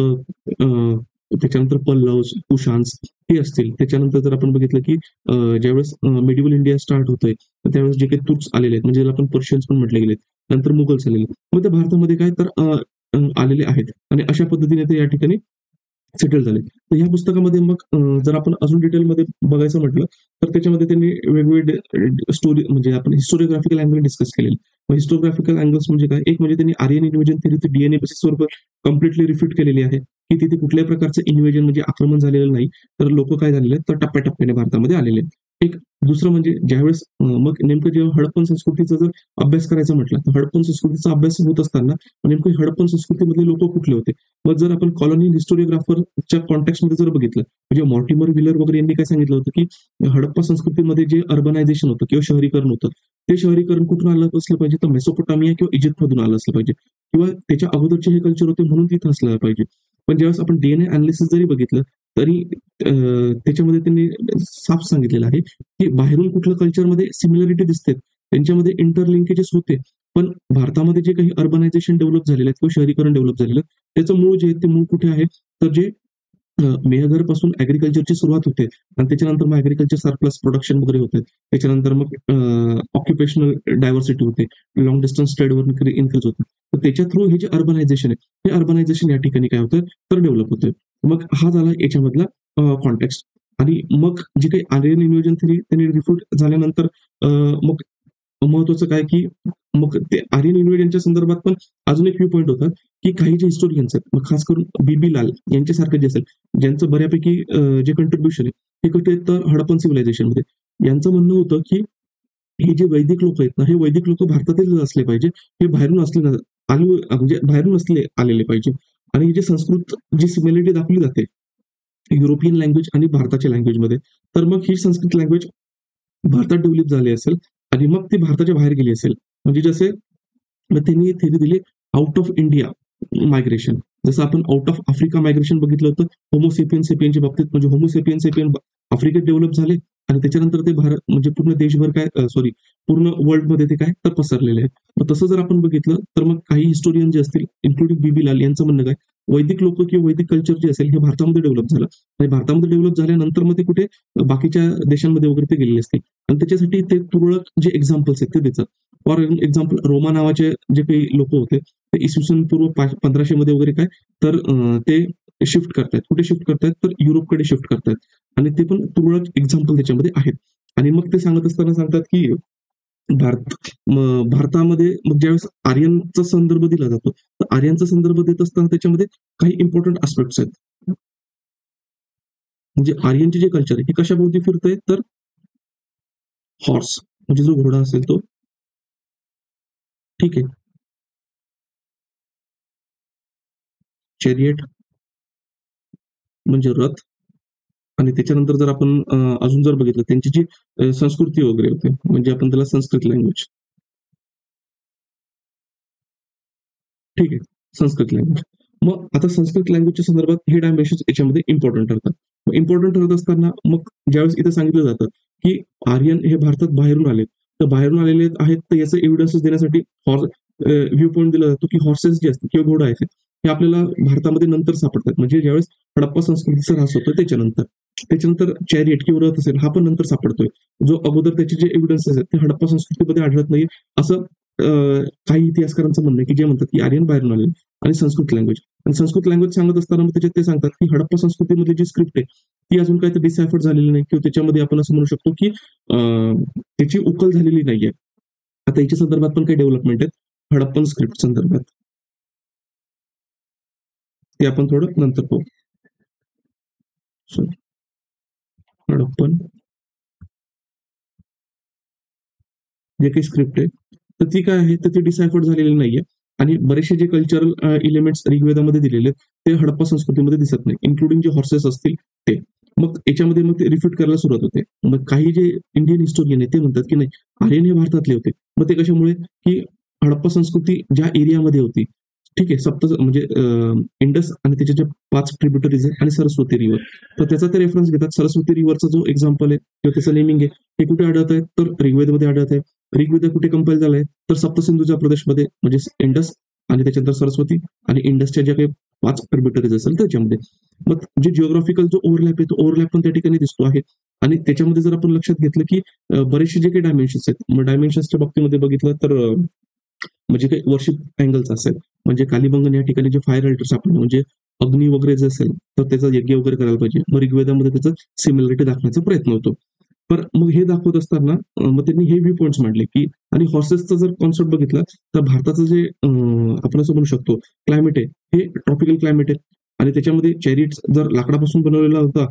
त्याच्यानंतर पल्लव्स, कुशान्स हे असतील. त्याच्यानंतर जर आपण बघितलं, की ज्यावेळेस मेडिव्हल इंडिया स्टार्ट होतोय, तर त्यावेळेस जे काही तुर्क्स आलेले आहेत, म्हणजे ज्याला आपण पर्शियन्स पण म्हटले गेलेत. नंतर मुघल्स आलेले. मग ते भारतामध्ये काय तर आलेले आहेत आणि अशा पद्धतीने ते या ठिकाणी सेटल झाले. तर ह्या पुस्तकामध्ये मग जर आपण अजून डिटेलमध्ये बघायचं म्हटलं, तर त्याच्यामध्ये त्यांनी वेगवेगळे स्टोरी म्हणजे आपण हिस्टोरिओग्राफिकल अँगल डिस्कस केलेले. मग हिस्टोग्राफिकल अँगल्स म्हणजे काय? एक म्हणजे त्यांनी आर्यन इन्व्हेजन थेअरी ती डी बेसिसवर कंप्लीटली रिफ्यूट केलेली आहे, की तिथे कुठल्याही प्रकारचं इन्व्हेजन म्हणजे आक्रमण झालेलं नाही. तर लोकं काय झालेले आहेत, तर टप्प्याटप्प्याने भारतामध्ये आलेले आहेत. एक दुसरं म्हणजे ज्यावेळेस मग नेमकं जेव्हा हडप्पन संस्कृतीचा जर अभ्यास करायचा म्हटला, तर हडप्पन संस्कृतीचा अभ्यास होत असताना नेमकं हडप्पन संस्कृतीमधले लोकं कुठले होते? मग जर आपण कॉलनी हिस्टोरिओग्राफरच्या कॉन्टेक्स्टमध्ये जर बघितलं, म्हणजे मॉर्टिमर व्हिलर वगैरे यांनी काय सांगितलं होतं, की हडप्पा संस्कृतीमध्ये जे अर्बनायझेशन होतं किंवा शहरीकरण होतं, ते शहरीकरण कुठून आलं असलं पाहिजे, तर मेसोपोटामिया किंवा इजिप्तमधून आलं असलं पाहिजे किंवा त्याच्या अगोदरचे हे कल्चर होते म्हणून तिथं असलं पाहिजे. पण ज्यावेळेस आपण डी एनालिसिस जरी बघितलं, तरी त्याच्यामध्ये त्यांनी साफ सांगितलेलं आहे, की बाहेरून कुठल्या कल्चरमध्ये सिमिलॅरिटी दिसते. त्यांच्यामध्ये इंटरलिंकेजेस होते. पण भारतामध्ये जे काही अर्बनायझेशन डेव्हलप झालेलं आहे किंवा शहरीकरण डेव्हलप झालेलं आहे, त्याचं मूळ जे आहे ते मूळ कुठे आहे? तर जे मेहगरपासून ॲग्रीकल्चरची सुरुवात होते आणि त्याच्यानंतर मग ॲग्रीकल्चर सरप्लस प्रोडक्शन वगैरे होते. त्याच्यानंतर मग ऑक्युपेशनल डायव्हर्सिटी होते. लाँग डिस्टन्स ट्रेडवर इन्क्रीज होतं. तर त्याच्या थ्रू हे जे अर्बनायझेशन आहे, हे अर्बनायझेशन या ठिकाणी काय होतं, तर डेव्हलप होतं. मग हा झाला याच्यामधला कॉन्टेक्स्ट आणि मग जे काही आर्यन इन्व्हेजन थेअरी त्यांनी रिफ्यूट झाल्यानंतर मग महत्वाचं काय, की मग ते आर्यन इन्व्हेजनच्या संदर्भात पण अजून एक व्ह्यू पॉइंट होता, की काही जे हिस्टोरियन्स आहेत, मग खास करून बी लाल यांच्यासारखे जे असेल, ज्यांचं बऱ्यापैकी जे कंट्रिब्युशन आहे, हे कुठे आहेत तर हडप्पन सिव्हिलायझेशनमध्ये. यांचं म्हणणं होतं, की हे जे वैदिक लोकं आहेत ना, हे वैदिक लोकं भारतातीलच असले पाहिजे. हे बाहेरून असले ना म्हणजे बाहेरून नसले आलेले पाहिजे आणि ही जी संस्कृत जी सिमिलॅरिटी दाखवली जाते, युरोपियन लँग्वेज आणि भारताच्या लँग्वेजमध्ये, तर मग ही संस्कृत लँग्वेज भारतात डेव्हलप झाली असेल आणि मग ती भारताच्या बाहेर गेली असेल. म्हणजे जसे मग त्यांनी थिअरी दिली आउट ऑफ इंडिया मायग्रेशन. जसं आपण आउट ऑफ आफ्रिका मायग्रेशन बघितलं होतं होमो सेपियन सेपियनच्या बाबतीत म्हणजे होमो सेपियन सेपियन आफ्रिकेत डेव्हलप झाले आणि त्याच्यानंतर ते भारत म्हणजे पूर्ण देशभर काय सॉरी पूर्ण वर्ल्डमध्ये ते काय तर पसरलेले आहेत. मग तसं जर आपण बघितलं तर मग काही हिस्टोरियन जे असतील इन्क्लुडिंग बी बी लाल यांचं म्हणणं काय, वैदिक लोक किंवा वैदिक कल्चर जे असेल हे भारतामध्ये डेव्हलप झालं आणि भारतामध्ये डेव्हलप झाल्यानंतर मग ते कुठे बाकीच्या देशांमध्ये वगैरे ते गेलेले असतील आणि त्याच्यासाठी ते तुरळक जे एक्झाम्पल्स आहेत ते देतात. फॉर एक्झाम्पल रोमा नावाचे जे काही लोक होते ते इसवी सन पूर्व 1500 मध्ये वगैरे काय तर ते शिफ्ट करतायत. कुठे शिफ्ट करतायत तर युरोपकडे शिफ्ट करतायत आणि ते पण तुरळक एक्झाम्पल त्याच्यामध्ये आहेत. आणि मग ते सांगत असताना सांगतात की भारतामध्ये मग ज्यावेळेस आर्यनचा संदर्भ दिला जातो तर आर्यनचा संदर्भ देत असताना त्याच्यामध्ये काही इम्पॉर्टंट आस्पेक्ट्स आहेत. म्हणजे आर्यनचे जे कल्चर आहे हे कशाभोवती फिरतंय तर हॉर्स म्हणजे जो घोडा असेल तो, ठीक आहे, चॅरियट म्हणजे रथ. आणि त्याच्यानंतर जर आपण अजून जर बघितलं त्यांची जी संस्कृती वगैरे होते म्हणजे आपण त्याला संस्कृत लँग्वेज, ठीक आहे, संस्कृत लँग्वेज. मग आता संस्कृत लँग्वेजच्या संदर्भात हे डायमेन्शन याच्यामध्ये इम्पॉर्टंट ठरतात. मग इम्पॉर्टंट ठरत असताना मग ज्यावेळेस इथे सांगितलं जातं की आर्यन हे भारतात बाहेरून आले तर बाहेरून आलेले आहेत तर याचं एव्हिडन्सेस देण्यासाठी व्ह्यू पॉईंट दिला जातो की हॉर्सेस जे असतात किंवा घोडा आहेत हे आपल्याला भारतामध्ये नंतर सापडतात म्हणजे ज्यावेळेस हडप्पा संस्कृतीचा ऱ्हास होतो त्याच्यानंतर. त्याच्यानंतर चॅरियट किंवा रथ असेल हा पण नंतर सापडतोय. जो अगोदर त्याचे जे एव्हिडन्सेस आहेत ते हडप्पा संस्कृतीमध्ये आढळत नाही असं काही इतिहासकारांचं म्हणणं आहे की जे म्हणतात की आर्यन बाहेरून आले. आणि संस्कृत लँग्वेज, आणि संस्कृत लँग्वेज सांगत असताना मग त्याच्यात ते सांगतात की हडप्पा संस्कृतीमधली जी स्क्रिप्ट आहे ती अजून काही डिसायफर झालेली नाही किंवा त्याच्यामध्ये आपण असं म्हणू शकतो की त्याची उकल झालेली नाहीये. आता याच्या संदर्भात पण काही डेव्हलपमेंट आहेत हडप्पन स्क्रिप्ट संदर्भात, ते आपण थोडं नंतर पाहू. हडप्पन जे काही स्क्रिप्ट आहे तर ती काय आहे तर ती डिसायफर्ड झालेली नाहीये. आणि बरेचसे जे कल्चरल इलिमेंट्स ऋग्वेदामध्ये दिलेले आहेत ते हडप्पा संस्कृतीमध्ये दिसत नाही, इन्क्लुडिंग जे हॉर्सेस असतील ते. मग याच्यामध्ये मग ते रिफ्यूट करायला सुरुवात होते. मग काही जे इंडियन हिस्टोरियन आहे ते म्हणतात की नाही आर्यन हे भारतातले होते. मग ते कशामुळे की हडप्पा संस्कृती ज्या एरियामध्ये होती, ठीक आहे, सप्त म्हणजे इंडस आणि त्याच्या ज्या 5 ट्रिब्युटरीज आहेत आणि सरस्वती रिव्हर, तर त्याचा ते रेफरन्स घेतात. सरस्वती रिव्हरचा जो एक्झाम्पल आहे किंवा त्याचं नेमिंग आहे हे कुठे आढळत आहे तर ऋग्वेदमध्ये आढळत आहे. ऋग्वेद कुठे कंपाईल झालंय तर सप्तसिंधूच्या प्रदेशमध्ये म्हणजे इंडस आणि त्याच्यानंतर सरस्वती आणि इंडसच्या ज्या काही 5 ट्रिब्युटरीज असेल त्याच्यामध्ये. मग जे जिओग्राफिकल जो ओव्हरलॅप आहे तो ओव्हरलॅप पण त्या ठिकाणी दिसतो आहे. आणि त्याच्यामध्ये जर आपण लक्षात घेतलं की बरेचसे जे काही डायमेन्शन्स आहेत मग डायमेन्शन्सच्या बाबतीमध्ये बघितलं तर म्हणजे काही वर्शिप अँगल्स असेल म्हणजे कालीबंगन या ठिकाणी जे फायर अल्टर्स आपण म्हणजे अग्नी वगैरे जे असेल तर त्याचा यज्ञ वगैरे करायला पाहिजे. मग ऋग्वेदामध्ये त्याचं सिमिलरिटी दाखवण्याचा प्रयत्न होतो. तर मग हे दाखवत असताना मग त्यांनी हे व्ह्यू पॉईंट्स मांडले की आणि हॉर्सेसचा जर कॉन्सेप्ट बघितला तर भारताचं जे आपण असं म्हणू शकतो क्लायमेट आहे हे ट्रॉपिकल क्लायमेट आहे. आणि त्याच्यामध्ये चॅरिट्स जर लाकडापासून बनवलेला होता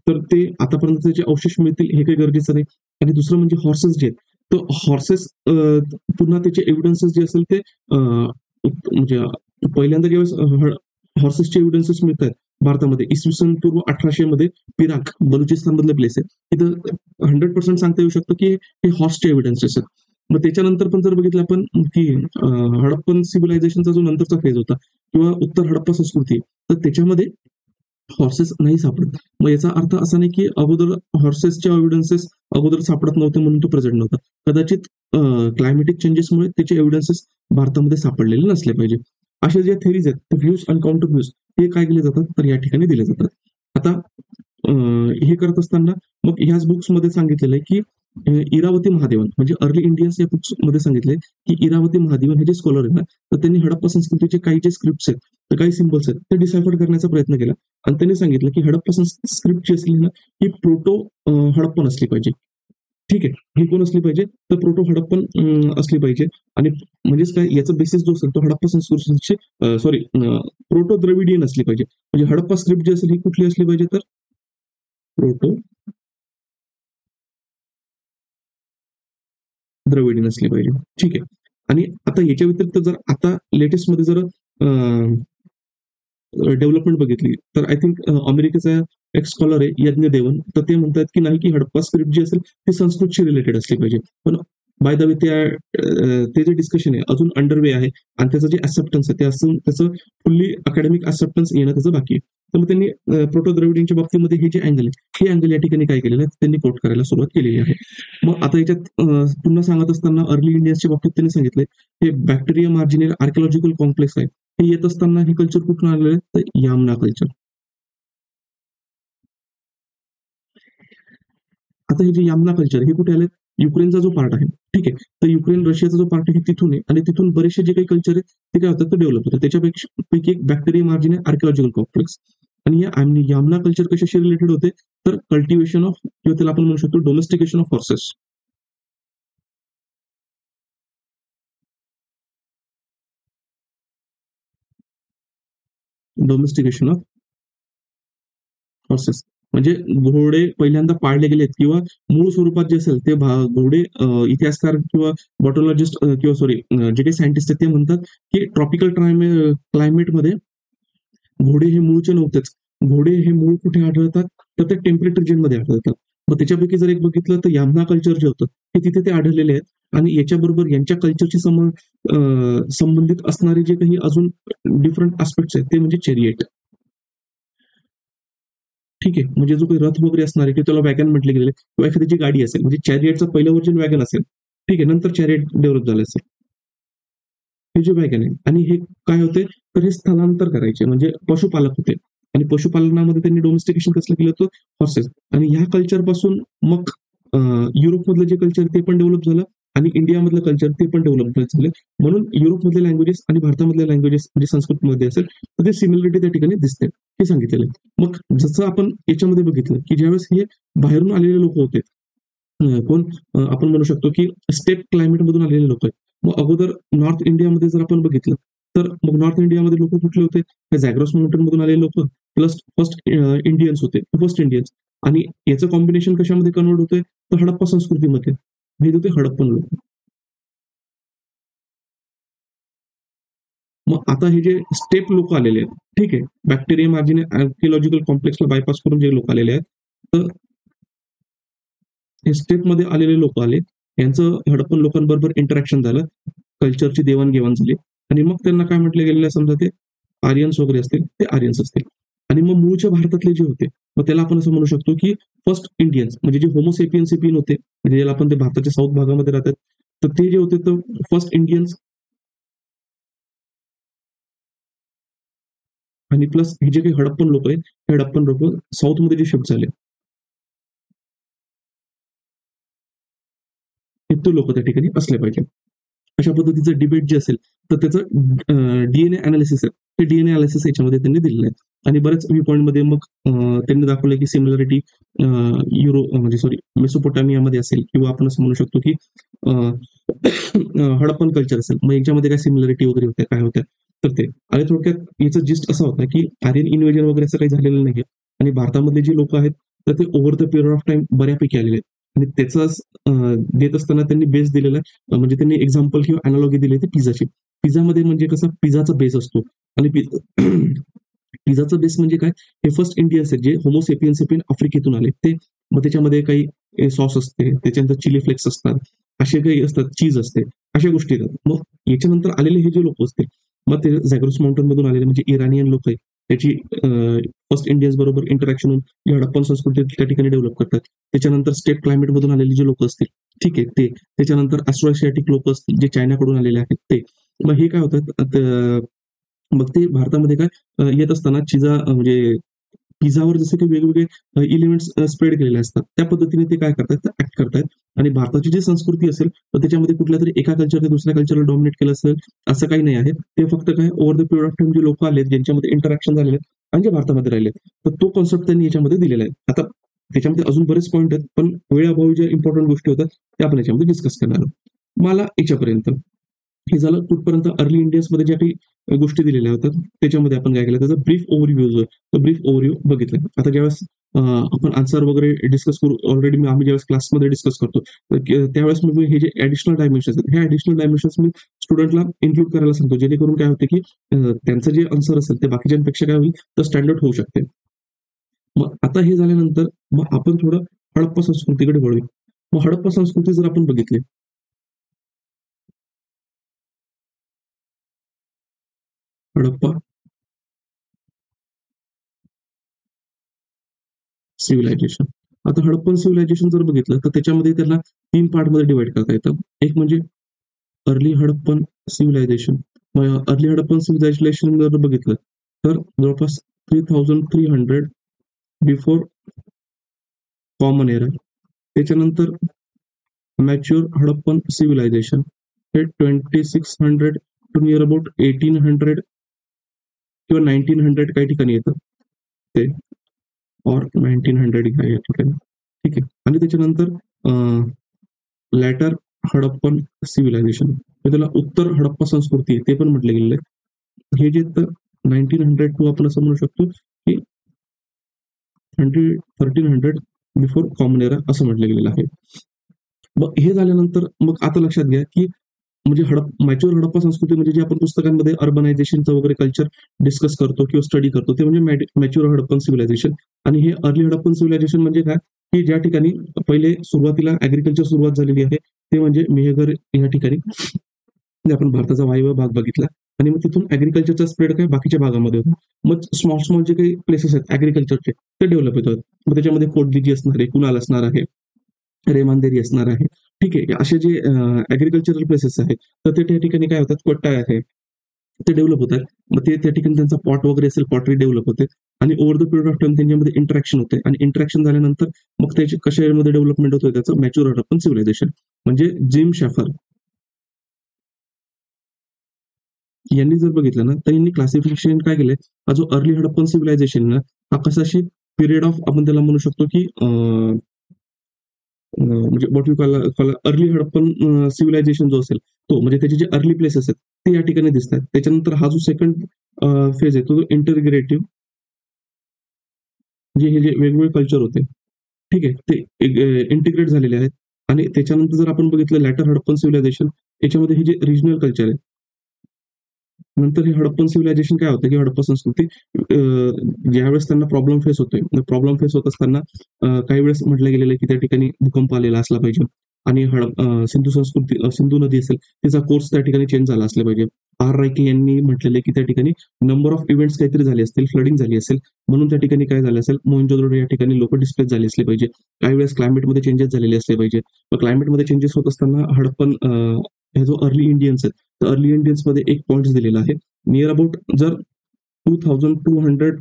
तर ते आतापर्यंत त्याचे अवशेष मिळतील हे काही गरजेचं नाही. आणि दुसरं म्हणजे हॉर्सेस जे आहेत तर हॉर्सेस पुन्हा त्याचे एव्हिडन्सेस जे असेल ते म्हणजे पहिल्यांदा ज्यावेळेस हॉर्सेसचे एव्हिडन्सेस मिळत आहेत भारतामध्ये इसवी सन पूर्व 1800 मध्ये पिराक बलुचिस्तान मधलं प्लेस आहे तिथं 100% सांगता येऊ शकतं की हे हॉर्सचे एव्हिडन्सेस आहेत. मग त्याच्यानंतर पण जर बघितलं आपण की हडप्पन सिव्हिलायझेशनचा जो नंतरचा फेज होता किंवा उत्तर हडप्पा संस्कृती तर त्याच्यामध्ये हॉर्सेस नाही सापडत. मग याचा अर्थ असा नाही की अगोदर हॉर्सेसचे एव्हिडन्सेस अगोदर सापडत नव्हते म्हणून तो प्रेझेंट नव्हता. कदाचित क्लायमेटिक चेंजेसमुळे त्याचे एव्हिडन्सेस भारतामध्ये सापडलेले नसले पाहिजे. अशा ज्या थेरीज आहेत व्ह्यूज आणि काउंटर व्ह्यूज हे काय केले जातात तर या ठिकाणी दिले जातात. आता हे करत असताना मग ह्याच बुक्स मध्ये सांगितलेलं आहे की इरावती महादेवन म्हणजे अर्ली इंडियन्स या बुक्स मध्ये सांगितलंय की इरावती महादेवन हे जे स्कॉलर आहेत ना तर त्यांनी हडप्पा संस्कृतीचे काही जे स्क्रिप्ट्स आहेत तर काही सिम्बल्स आहेत ते डिसायफर करण्याचा प्रयत्न केला. आणि त्यांनी सांगितलं की हडप्पा स्क्रिप्ट जी असली ना ही प्रोटो हडप्पन असली पाहिजे. ठीक आहे, ही कोण असली पाहिजे तर प्रोटो हडप्पन असली पाहिजे. आणि म्हणजेच काय याचा बेसिस जो असेल तो हडप्पा संस्कृतीचे सॉरी प्रोटो द्रविडियन असली पाहिजे. म्हणजे हडप्पा स्क्रिप्ट जी असेल ही कुठली असली पाहिजे तर प्रोटो द्रविडियन असली पाहिजे. ठीक आहे. आणि आता याच्या व्यतिरिक्त जर आता लेटेस्ट मध्ये जर डेव्हलपमेंट बघितली तर आय थिंक अमेरिकेचा एक स्कॉलर आहे यज्ञ देवन तर ते म्हणतात की नाही की हडप्पा स्क्रिप्ट जी असेल ती संस्कृतशी रिलेटेड असली पाहिजे. पण बाय द वे ते जे डिस्कशन आहे अजून अंडरवे आहे आणि त्याचं जे ऍक्सेप्टन्स आहे ते असून त्याचं फुल्ली अकॅडमिक ऍक्सेप्टन्स येणं त्याचं बाकी आहे. तर मग त्यांनी प्रोटो द्रविडियनच्या बाबतीमध्ये हे जे अँगल आहे, हे अँगल या ठिकाणी काय केलेलं आहे, त्यांनी कोट करायला सुरुवात केलेली आहे. मग आता याच्यात पुन्हा सांगत असताना अर्ली इंडियन्सच्या बाबतीत त्यांनी सांगितलंय हे बॅक्टेरिया मार्जिनल आर्किओलॉजिकल कॉम्प्लेक्स आहे. हे येत असताना हे कल्चर कुठून आलेलं आहे, तर यामना कल्चर. आता हे जे यामना कल्चर हे कुठे आले, युक्रेनचा जो पार्ट आहे, ठीक आहे. तर युक्रेन रशियाचा जो पार्ट आहे तिथून आहे आणि तिथून बरेचसे जे काही कल्चर आहे ते काय होतात, ते डेव्हलप होतात. त्याच्यापेक्षा पैकी एक बॅक्टेरिया मार्जिन आहे आर्किओलॉजिकल कॉम्प्लेक्स. आणि आणि यामना कल्चर कशाशी रिलेटेड होते, तर कल्टिवेशन ऑफ किंवा त्याला आपण म्हणू शकतो domestication of horses. Domestication of horses म्हणजे घोडे पहिल्यांदा पाळले गेलेत किंवा मूळ स्वरूपात जे असेल ते घोडे इतिहासकार किंवा बॉटोलॉजिस्ट किंवा सॉरी जे काही सायंटिस्ट आहेत ते म्हणतात की ट्रॉपिकल क्लायमेटमध्ये घोडे हे मूळचे नव्हतेच. घोडे हे मूळ कुठे आढळतात, तर ते टेम्परेट रिजनमध्ये आढळतात. मग त्याच्यापैकी जर एक बघितलं तर यामना कल्चर जे होतं हे तिथे ते आढळलेले आहेत आणि याच्याबरोबर यांच्या कल्चरशी संबंधित असणारे जे काही अजून डिफरंट आस्पेक्ट्स आहेत ते म्हणजे चेरिएट. ठीक आहे. म्हणजे जो काही रथ वगैरे असणार आहे, की त्याला वॅगन म्हटले गेलेले किंवा एखाद्याची गाडी असेल, म्हणजे चॅरियटचं पहिलं व्हर्जन वॅगन असेल. ठीक आहे. नंतर चॅरियट डेव्हलप झालं असेल. हे जे वॅगन आहे आणि हे काय होते, तर हे स्थलांतर करायचे म्हणजे पशुपालक होते आणि पशुपालनामध्ये त्यांनी डोमेस्टिकेशन कसलं केलं होतं, हॉर्सेस. आणि ह्या कल्चरपासून मग युरोपमधलं जे कल्चर ते पण डेव्हलप झालं आणि इंडियामधलं कल्चर ते पण डेव्हलप झालं. म्हणून युरोपमधले लँग्वेजेस आणि भारतामधल्या लँग्वेजेस म्हणजे संस्कृतमध्ये असेल, तर ते सिमिलरिटी त्या ठिकाणी दिसते. हे सांगितलेलं आहे. मग जसं आपण याच्यामध्ये बघितलं, की ज्यावेळेस हे बाहेरून आलेले लोक होते, कोण आपण म्हणू शकतो, की स्टेप क्लायमेटमधून आलेले लोक आहेत. मग अगोदर नॉर्थ इंडियामध्ये जर आपण बघितलं, तर मग नॉर्थ इंडियामध्ये लोक कुठले होते? हे झॅग्रोस माउंटेन मधून आलेले लोक प्लस फर्स्ट इंडियन्स होते, फर्स्ट इंडियन्स. आणि याचं कॉम्बिनेशन कशामध्ये कन्वर्ट होतंय? तर हडप्पा संस्कृतीमध्ये. हे होते हडप्पन लोक. मग आता हे जे स्टेप लोक आलेले आहेत, ठीक आहे. बॅक्टेरिया मार्जिन आर्किओलॉजिकल कॉम्प्लेक्सला बायपास करून जे लोक आलेले आहेत, तर स्टेपमध्ये आलेले लोक आले. यांचं हडप्पन लोकांबरोबर इंटरॅक्शन झालं. कल्चरची देवाणघेवाण झाली आणि मग त्यांना काय म्हटलं गेलेलं आहे, समजा ते आर्यन्स वगैरे असतील, ते आर्यन्स असतील. आणि मग मूळच्या भारतातले जे होते, मग त्याला आपण असं म्हणू शकतो की फर्स्ट इंडियन्स म्हणजे जे होमोसेपियन सेपियन होते, म्हणजे ज्याला आपण ते भारताच्या साऊथ भागामध्ये राहतात, तर ते जे होते तर फर्स्ट इंडियन्स. आणि प्लस हे जे काही हडप्पन लोक आहेत, हे हडप्पन लोक साऊथमध्ये जे शिफ्ट झाले, हिंदू लोक त्या ठिकाणी असले पाहिजे. अशा पद्धतीचं डिबेट जे असेल, तर त्याचं डीएनए अनालिसिस आहे. ते डीएनए अनालिसिस याच्यामध्ये त्यांनी दिलेलं आहे. आणि बऱ्याच व्ह्यू पॉईंटमध्ये मग त्यांनी दाखवलं की सिमिलरिटी म्हणजे सॉरी मेसोपोटामियामध्ये असेल किंवा आपण असं म्हणू शकतो की हडप्पन कल्चर असेल. मग याच्यामध्ये काय सिमिलरिटी वगैरे होत्या, काय होत्या, तर ते. आणि थोडक्यात याचं जिस्ट असा होता की आर्यन इन्व्हेजन वगैरे असं काही झालेलं नाही. आणि भारतामधले जे लोक आहेत, तर ते over the period of time बऱ्यापैकी आलेले आहेत. आणि त्याचाच देत असताना त्यांनी बेस दिलेला आहे. म्हणजे त्यांनी एक्झाम्पल किंवा अनालॉगी दिली ती पिझ्झाची. पिझ्झामध्ये म्हणजे कसं पिझ्झाचा बेस असतो आणि पिझ्झाचा बेस म्हणजे काय, हे फर्स्ट इंडियन्स आहेत जे होमोसेपियन सेपियन आफ्रिकेतून आले ते. मग त्याच्यामध्ये काही सॉस असते, त्याच्यानंतर चिली फ्लेक्स असतात, असे काही असतात, चीज असते, अशा गोष्टी येतात. मग याच्यानंतर आलेले हे जे लोक असतील, मग ते झॅग्रोस माउंटन मधून आलेले म्हणजे इराणियन लोक आहेत, त्याची फर्स्ट इंडियन्स बरोबर इंटरॅक्शन होऊन जी हडप्पन संस्कृती त्या ठिकाणी डेव्हलप करतात. त्याच्यानंतर स्टेप क्लायमेट मधून आलेले जे लोक असतील, ठीक आहे ते. त्याच्यानंतर अस्ट्रोएशियाटिक लोक असतील जे चायनाकडून आलेले आहेत ते. मग हे काय होतात, मग ते भारतामध्ये काय येत असताना म्हणजे पिझ्झावर जसे काही वेगवेगळे एलिमेंट्स स्प्रेड केलेले असतात, त्या पद्धतीने ते काय करतात, तर ऍक्ट करतायत. आणि भारताची जी संस्कृती असेल, तर त्याच्यामध्ये कुठल्या तरी एका कल्चरने दुसऱ्या कल्चरला डॉमिनेट केलं असेल, असं काही नाही आहे. ते फक्त काय over the period of time जे लोक आलेत, ज्यांच्यामध्ये इंटरॅक्शन झालेले आहेत आणि जे भारतामध्ये राहिले, तर तो कॉन्सेप्ट त्यांनी याच्यामध्ये दिलेला आहे. आता त्याच्यामध्ये अजून बरेच पॉईंट आहेत, पण वेळेअभावी ज्या इम्पॉर्टंट गोष्टी होतात त्या आपण याच्यामध्ये डिस्कस करणार आहोत. मला याच्यापर्यंत हे झालं कुठपर्यंत अर्ली इंडियन्समध्ये ज्या काही गोष्टी दिलेल्या होत्या त्याच्यामध्ये आपण काय केलं, त्याचा ब्रीफ ओव्हरव्ह्यू जो तो ब्रीफ ओव्हरव्ह्यू बघितला. आता ज्यावेळेस आपण आन्सर वगैरे डिस्कस करू, ऑलरेडी आम्ही ज्यावेळेस क्लासमध्ये डिस्कस करतो, तर त्यावेळेस मी हे जे ऍडिशनल डायमेन्शन्स आहेत, हे ऍडिशनल डायमेन्शन्स मी स्टुडंटला इन्क्लूड करायला सांगतो, जेणेकरून काय होते की त्यांचं जे आन्सर असेल ते बाकीच्यांपेक्षा काय होईल, तर स्टँडर्ड होऊ शकते. मग आता हे झाल्यानंतर मग आपण थोडं हडप्पा संस्कृतीकडे वळूया. मग हडप्पा संस्कृती जर आपण बघितली, हडप्पा सिव्हिलायझेशन. आता हडप्पन सिव्हिलायझेशन जर बघितलं तर त्याच्यामध्ये त्याला 3 पार्टमध्ये डिव्हाईड करता येतं. एक म्हणजे early Harappan civilisation. Early Harappan civilisation जर बघितलं तर जवळपास 3300 बिफोर कॉमन एरा. त्याच्यानंतर मॅच्युअर हडप्पन सिव्हिलायझेशन हे 2600 टू नियर अबाउट 1800 किंवा 1900 काही ठिकाणी येतं ते, और 1900 या ठिकाणी. ठीक आहे. आणि त्याच्यानंतर लॅटर हडप्पन सिव्हिलायझेशन, त्याला उत्तर हडप्पा संस्कृती ते पण म्हटलं गेलेलं आहे. हे जे तर 1902 आपण असं म्हणू शकतो की 1300 बिफोर कॉमन एरा असं म्हटलं गेलेलं आहे. मग हे झाल्यानंतर मग आता लक्षात घ्या की म्हणजे मॅच्युअर हडप्पा संस्कृती म्हणजे जे आपण पुस्तकांमध्ये अर्बनायझेशनचं वगैरे कल्चर डिस्कस करतो किंवा स्टडी करतो ते म्हणजे मॅच्युअर हडप्पन सिव्हिलायझेशन. आणि हे अर्ली हडप्पन सिव्हिलायझेशन म्हणजे काय, की ज्या ठिकाणी पहिले सुरुवातीला ऍग्रिकल्चर सुरुवात झालेली आहे ते म्हणजे मेहगर या ठिकाणी, म्हणजे आपण भारताचा वायव्य भाग बघितला आणि मग तिथून ऍग्रिकल्चरचा स्प्रेड काय बाकीच्या भागामध्ये होतो. मग स्मॉल स्मॉल जे काही प्लेसेस आहेत ऍग्रिकल्चरचे ते डेव्हलप होतात. मग त्याच्यामध्ये कोटदिजी असणार आहे, कुणाल असणार आहे, रेमांदेरी असणार आहे. ठीक आहे. असे जे ऍग्रिकल्चरल प्लेसेस आहेत तर ते त्या ठिकाणी काय होतात, कोट्टा आहे ते डेव्हलप होतात. मग ते त्या ठिकाणी त्यांचा पॉट वगैरे असेल, पॉटरी डेव्हलप होते आणि over the period of time त्यांच्यामध्ये इंटरॅक्शन होते आणि इंटरॅक्शन झाल्यानंतर मग त्याची कशा एरियामध्ये डेव्हलपमेंट होतोय त्याचं मॅच्युअर हडप्पन सिव्हिलायझेशन. म्हणजे जिम शॅफर यांनी जर बघितलं ना तर यांनी क्लासिफिकेशन काय केलंय, हा जो अर्ली हडप्पन सिव्हिलायझेशन ना हा कशाशी पिरियड ऑफ आपण त्याला म्हणू शकतो की म्हणजे what you call early Harappan civilization जो असेल तो, म्हणजे त्याचे जे अर्ली प्लेसेस आहेत ते या ठिकाणी दिसतात. त्याच्यानंतर हा जो सेकंड फेज आहे तो इंटरग्रेटिव्ह, म्हणजे हे जे वेगवेगळे कल्चर होते ठीक आहे ते इंटिग्रेट झालेले आहेत. आणि त्याच्यानंतर जर आपण बघितलं लॅटर हडप्पन सिव्हिलायझेशन, याच्यामध्ये हे जे रिजनल कल्चर आहे. नंतर हे हडप्पन सिव्हिलायझेशन काय होतं की हडप्पा संस्कृती ज्यावेळेस त्यांना प्रॉब्लेम फेस होतोय, प्रॉब्लेम फेस होत असताना काही वेळेस म्हटलं गेलेलं आहे की त्या ठिकाणी भूकंप आलेला असला पाहिजे आणि सिंधू संस्कृती सिंधू नदी असेल तिचा कोर्स त्या ठिकाणी चेंज झाला असला पाहिजे. आर रायके यांनी म्हटलेलं आहे की त्या ठिकाणी नंबर ऑफ इव्हेंट्स काहीतरी झाले असतील, फ्लडिंग झाली असेल म्हणून त्या ठिकाणी काय झालं असेल, मोहनजोदडो या ठिकाणी लोक डिस्प्लेस झाले असले पाहिजे. काही वेळेस क्लायमेटमध्ये चेंजेस झालेले असले पाहिजे. मग क्लायमेटमध्ये चेंजेस होत असताना हडप्पन हे जो अर्ली इंडियन्स आहेत तर अर्ली इंडियन्स मध्ये एक पॉईंट दिलेला आहे नियर अबाउट जर 2200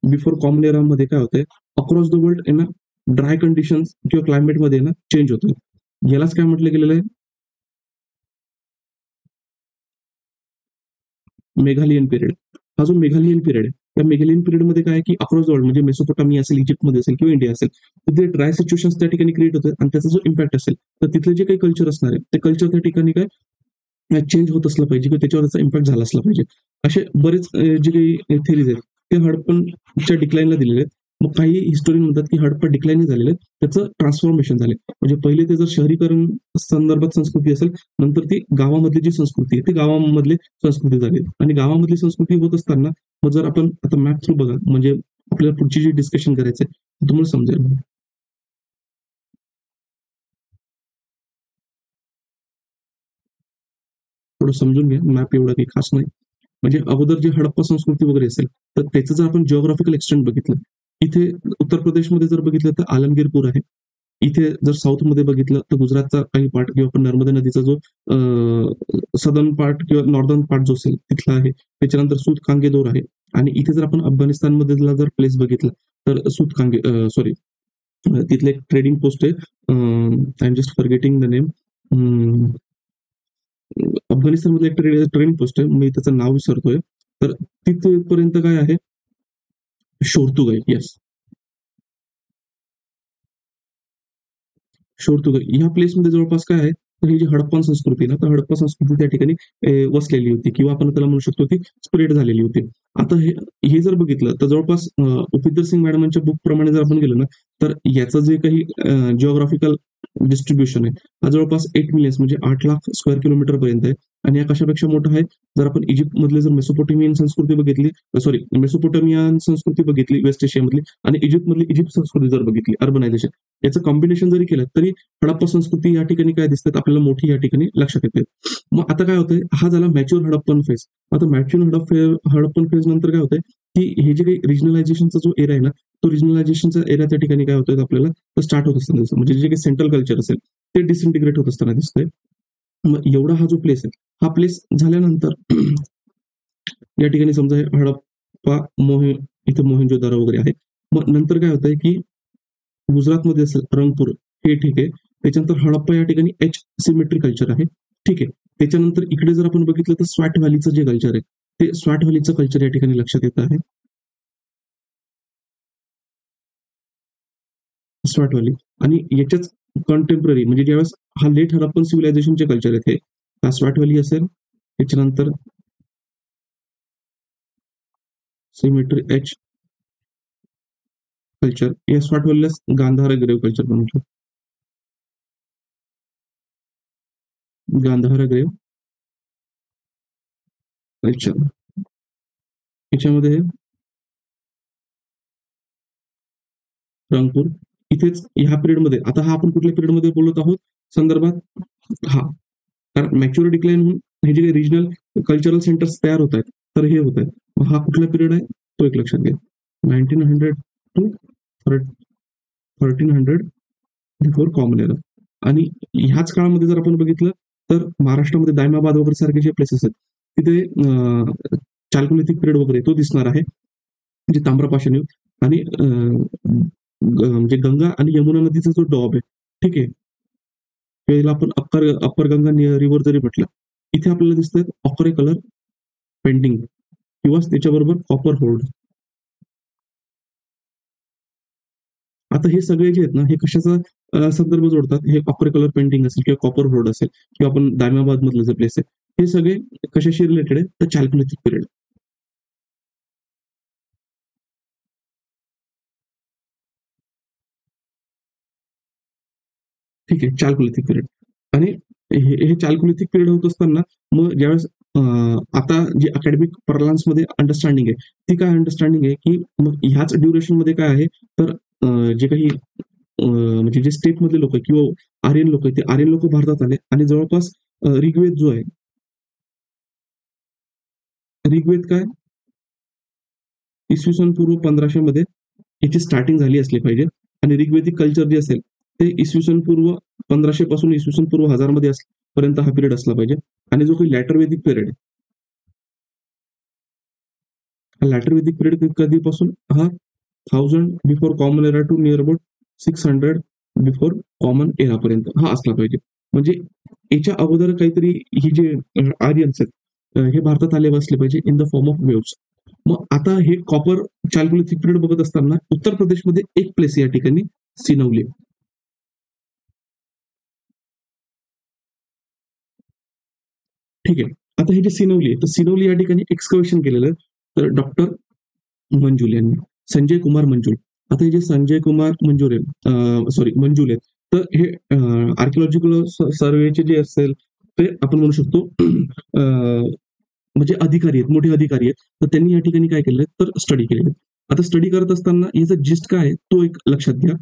बिफोर कॉमन एरा मध्ये काय होतंय, अक्रॉस द वर्ल्ड आहे ना ड्राय कंडिशन किंवा क्लायमेटमध्ये ना चेंज होतोय. यालाच काय म्हटलं गेलेलं आहे, मेघालियन पिरियड. हा जो मेघालियन पिरियड आहे त्या मेघालियन पिरियडमध्ये काय आहे की अक्रॉस द वर्ल्ड म्हणजे मेसोपोटामी असेल, इजिप्तमध्ये असेल किंवा इंडिया असेल तर ते ड्राय सिच्युएशन त्या ठिकाणी क्रिएट होतात आणि त्याचा जो इम्पॅक्ट असेल तर तिथले जे काही कल्चर असणार आहे ते कल्चर त्या ठिकाणी काय चेंज होत असलं पाहिजे किंवा त्याच्यावर त्याचा इम्पॅक्ट झाला असला पाहिजे. असे बरेच जे काही थेरीज आहेत ते हडप्पनच्या डिक्लाईनला दिलेले आहेत. मग काही हिस्टोरियन म्हणतात की हडप्पा डिक्लाईन झालेले आहेत, त्याचं ट्रान्सफॉर्मेशन झाले. म्हणजे पहिले ते जर शहरीकरण संदर्भात संस्कृती असेल, नंतर ती गावामधली जी संस्कृती आहे ती गावामधली संस्कृती झाली आणि गावामधली संस्कृती होत असताना मग जर आपण आता मॅप थ्रू बघा म्हणजे आपल्याला पुढची जी डिस्कशन करायचंय तुम्हाला समजेल. थोडं समजून घ्या, मॅप एवढा काही खास नाही. म्हणजे अगोदर जे हडप्पा संस्कृती वगैरे असेल तर त्याचं जर आपण जिओग्राफिकल एक्सटेंट बघितलं, इथे उत्तर प्रदेशमध्ये जर बघितलं तर आलमगीरपूर आहे. इथे जर साऊथमध्ये बघितलं तर गुजरातचा काही पार्ट किंवा आपण नर्मदा नदीचा जो सदर्न पार्ट किंवा नॉर्दर्न पार्ट जो असेल तिथला आहे. त्याच्यानंतर सूत कांगेदोर आहे. आणि इथे जर आपण अफगाणिस्तानमधला जर प्लेस बघितला तर सूत कांगे सॉरी तिथले एक ट्रेडिंग पोस्ट आहे. I am just forgetting the name. अफगाणिस्तानमध्ये एक ट्रेनिंग पोस्ट आहे, मी त्याचं नाव विसरतोय. तर तिथपर्यंत काय आहे, शोरतुगाई. येस, शोरतुगाई ह्या प्लेसमध्ये जवळपास काय आहे, तर ही जी हडप्पन संस्कृती ना, तर हडप्पा संस्कृती त्या ठिकाणी वसलेली होती किंवा आपण त्याला म्हणू शकतो की स्प्रेड झालेली होती. आता हे हे जर बघितलं तर जवळपास उपिंदर सिंग मॅडमांच्या बुक प्रमाणे जर आपण गेलो ना, तर याचं जे काही जिओग्राफिकल डिस्ट्रीब्युशन आहे हा जवळपास 8 मिलियन्स म्हणजे 8 लाख स्क्वेअर किलोमीटर पर्यंत आहे. आणि या कशापेक्षा मोठं आहे, जर आपण इजिप्त मधले जर मेसोपोटेमियन संस्कृती बघितली, सॉरी मेसोपोटेमियन संस्कृती बघितली वेस्ट एशियामधली आणि इजिप्त मधली इजिप्त संस्कृती जर बघितली अर्बनायझेशन, याचं कॉम्बिनेशन जरी केलं तरी हडप्पा संस्कृती या ठिकाणी काय दिसतात आपल्याला मोठी या ठिकाणी लक्षात येते. मग आता काय होतंय, हा झाला मॅच्युअर हडप्पन फेज. आता मॅच्युअर हडप्पन फेज नंतर काय होतंय की हे जे काही रिजनलायझेशनचा जो एरिया आहे ना तो रिजनलायझेशनचा एरिया त्या ठिकाणी काय होतोय आपल्याला तर स्टार्ट होत असताना दिसतं. म्हणजे जे काही सेंट्रल कल्चर असेल ते डिसइंटिग्रेट होत असताना दिसतंय. मग एवढा हा जो प्लेस आहे, हा प्लेस झाल्यानंतर या ठिकाणी समजा हे हडप्पा, इथं मोहेंजोदारो वगैरे आहे. मग नंतर काय होतंय, की गुजरातमध्ये असेल रंगपूर हे ठीक आहे. त्याच्यानंतर हडप्पा या ठिकाणी एच सिमेट्री कल्चर आहे. ठीक आहे. त्याच्यानंतर इकडे जर आपण बघितलं तर स्वॅट व्हॅलीचं जे कल्चर आहे, ते स्वॅट व्हॅलीचं कल्चर या ठिकाणी लक्षात येत आहे. स्वॅट व्हॅली आणि याच्याच कंटेम्पररी म्हणजे ज्यावेळेस हा लेट हडप्पन सिव्हिलायझेशनचे कल्चर आहेत हे. हा स्वॅट व्हॅली असेल, त्याच्यानंतर सिमेट्री एच कल्चर या स्वॅट व्हॅलीला गांधार ग्रेव कल्चर पण म्हटलं. गांधार ग्रेव कल्चर याच्यामध्ये रंगपूर इथेच ह्या पिरियडमध्ये आता हा आपण कुठल्या पिरियडमध्ये बोलत आहोत संदर्भात हा कारण मॅच्युअर डिक्लाइन होऊन हे जे काही रिजनल कल्चरल सेंटर्स तयार होत आहेत तर हे होत आहेत हा कुठला पिरियड आहे तो एक लक्षात घ्या 1900 टू 1300 बिफोर कॉमन एरा आणि ह्याच काळामध्ये जर आपण बघितलं तर महाराष्ट्रामध्ये दायमाबाद वगैरे सारखे जे प्लेसेस आहेत तिथे चाल्कोलिथिक पिरियड वगैरे तो दिसणार आहे म्हणजे ताम्रपाषाण युग आणि म्हणजे गंगा आणि यमुना नदीचा जो डॉब आहे ठीक आहे याला आपण अप्पर गंगा रिव्हर जरी म्हटलं इथे आपल्याला दिसतंय ऑकरे कलर पेंटिंग किंवा त्याच्याबरोबर कॉपर होल्ड आता हे सगळे जे आहेत ना हे कशाचा संदर्भ जोडतात हे कॉपर कलर पेंटिंग असेल किंवा कॉपर रोड असेल किंवा आपण दायमाबाद मधलं जे प्लेस आहे हे सगळे कशाशी रिलेटेड आहे तर चाल्कुलिथिक पिरियड ठीक आहे चाल्कुलिथिक पिरियड आणि हे चाल्कुलिथिक पिरियड होत असताना मग ज्यावेळेस आता जी अकॅडमिक मध्ये अंडरस्टँडिंग आहे ती काय अंडरस्टँडिंग आहे की मग ह्याच ड्युरेशन मध्ये काय आहे तर जे काही म्हणजे जे स्टेप मधले लोक किंवा आर्यन लोक ते आर्यन लोक भारतात आले आणि जवळपास ऋग्वेद जो आहे ऋग्वेद काय इसवी सन पूर्व 1500 मध्ये याची स्टार्टिंग झाली असली पाहिजे आणि ऋग्वेदिक कल्चर जे असेल ते इसवी सन पूर्व 1500 पासून इसवी सन पूर्व 1000 मध्ये पर्यंत हा पिरियड असला पाहिजे आणि जो काही लॅटर वेदिक पिरियड आहे हा लॅटर वेदिक पिरियड कधीपासून हा 1000 before common era to near about 600 before common era पर्यंत हा असला पाहिजे म्हणजे याच्या अगोदर काहीतरी ही जे आर्यन्स आहेत हे भारतात आले बसले पाहिजे in the form of waves मग आता हे कॉपर चाल्कुलिथिक पिरियड बघत असताना उत्तर प्रदेशमध्ये एक प्लेस या ठिकाणी सिनवली ठीक आहे आता हे जे सिनवली आहे तर सिनवली या ठिकाणी एक्सकवेशन केलेलं आहे तर डॉक्टर मंजुल यांनी संजय कुमार मंजुल आता हे जे संजय कुमार मंजूर आहे सॉरी मंजुल आहेत तर हे आर्किओलॉजिकल सर्वेचे जे असेल ते आपण म्हणू शकतो म्हणजे अधिकारी आहेत मोठे अधिकारी आहेत तर त्यांनी या ठिकाणी काय केलं तर स्टडी केलेलं आता स्टडी करत असताना याचा जिस्ट काय आहे तो एक लक्षात घ्या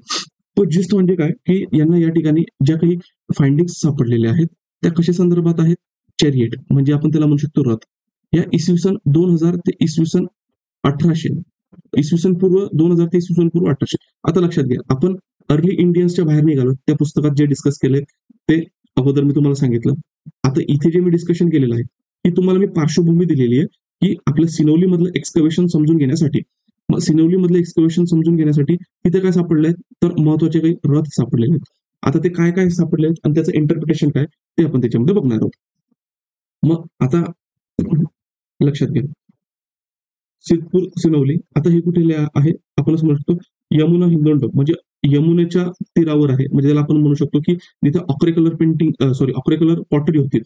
तो जिस्ट म्हणजे काय की यांना या ठिकाणी ज्या काही फाइंडिंग्स सापडलेल्या आहेत त्या कशा संदर्भात आहेत चॅरिएट म्हणजे आपण त्याला म्हणू शकतो रथ या इसवी सन 2000 ते इसवी सन 1800 इसवी सन पूर्व 2000 ते इसवी सन पूर्व 1800 आता लक्षात घ्या आपण अर्ली इंडियन्सच्या बाहेर निघालो त्या पुस्तकात जे डिस्कस केले ते अगोदर मी तुम्हाला सांगितलं आता इथे जे मी डिस्कशन केलेलं आहे की तुम्हाला मी पार्श्वभूमी दिलेली आहे की आपल्या सिनोली मधलं एक्सकवेशन समजून घेण्यासाठी मग सिनोली मधलं एक्सकवेशन समजून घेण्यासाठी तिथे काय सापडलंय तर महत्वाचे काही रथ सापडलेले आहेत आता ते काय काय सापडले आहेत आणि त्याचं इंटरप्रिटेशन काय ते आपण त्याच्यामध्ये बघणार आहोत मग आता लक्षात घ्या सिद्धपूर सिनवली आता हे कुठे आहे आपणच म्हणू शकतो यमुना हिंदोंड म्हणजे यमुनेच्या तीरावर आहे म्हणजे त्याला आपण म्हणू शकतो की जिथे ochre colour painting sorry ochre colour pottery होती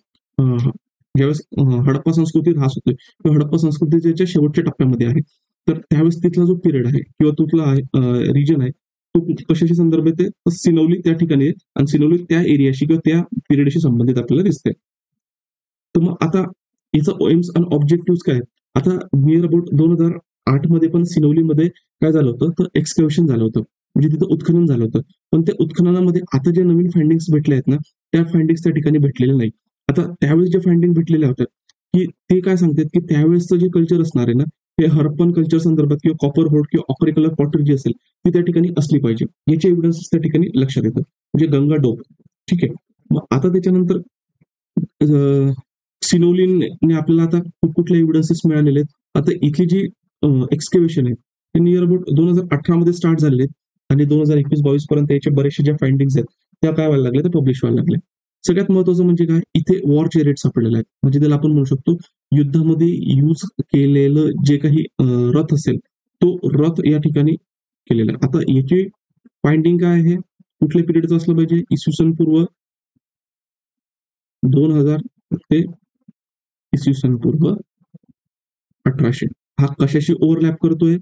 ज्यावेळेस हडप्पा संस्कृती ऱ्हास होतोय किंवा हडप्पा संस्कृतीच्या शेवटच्या टप्प्यामध्ये आहे तर त्यावेळेस तिथला जो पिरियड आहे किंवा तिथला आहे रिजन आहे तो कशाशी संदर्भ येते सिनवली त्या ठिकाणी आहे आणि सिनवली त्या एरियाशी किंवा त्या पिरियडशी संबंधित आपल्याला दिसते तर मग आता याचं एम्स आणि ऑब्जेक्टिव्ह काय आहेत आता नियर अबाउट 2008 मध्ये पण सिनवलीमध्ये काय झालं होतं तर एक्सकॅव्हेशन झालं होतं म्हणजे तिथं उत्खनन झालं होतं पण त्या उत्खननामध्ये आता जे नवीन फाइंडिंग्स भेटले आहेत ना त्या फाइंडिंग्स त्या ठिकाणी भेटलेल्या नाही आता त्यावेळेस जे फाइंडिंग भेटलेल्या होत्या की ते काय सांगतात की त्यावेळेसचं जे कल्चर असणार आहे ना हे हरप्पन कल्चर संदर्भात किंवा कॉपर होड किंवा ऑपरिकलर पॉटरी जी असेल ती त्या ठिकाणी असली पाहिजे, याचे एव्हिडन्स त्या ठिकाणी लक्षात येतं. म्हणजे गंगा डोप. ठीक आहे. मग आता त्याच्यानंतर सिनोलिनने आपल्याला आता कुठले एव्हिडन्सेस मिळालेले आहेत. आता इथली जी एक्सकेव्हेशन आहे ते नियर अबाउट 2018 मध्ये स्टार्ट झालेले आहेत आणि 2021-22 पर्यंत याचे बरेचसे ज्या फाइंडिंग्स आहेत त्या काय व्हायला लागल्या, त्या पब्लिश व्हायला लागल्या. सगळ्यात महत्वाचं म्हणजे काय, इथे वॉर चेरेट सापडलेले आहेत. म्हणजे त्याला आपण म्हणू शकतो युद्धामध्ये यूज केलेलं जे काही रथ असेल तो रथ या ठिकाणी केलेला आहे. आता याची फाइंडिंग काय आहे, कुठल्या पिरियडचं असलं पाहिजे, इसवी सन पूर्व 2000 ते इसवी सन पूर्व 1800. हा कशाशी ओव्हरलॅप करतोय,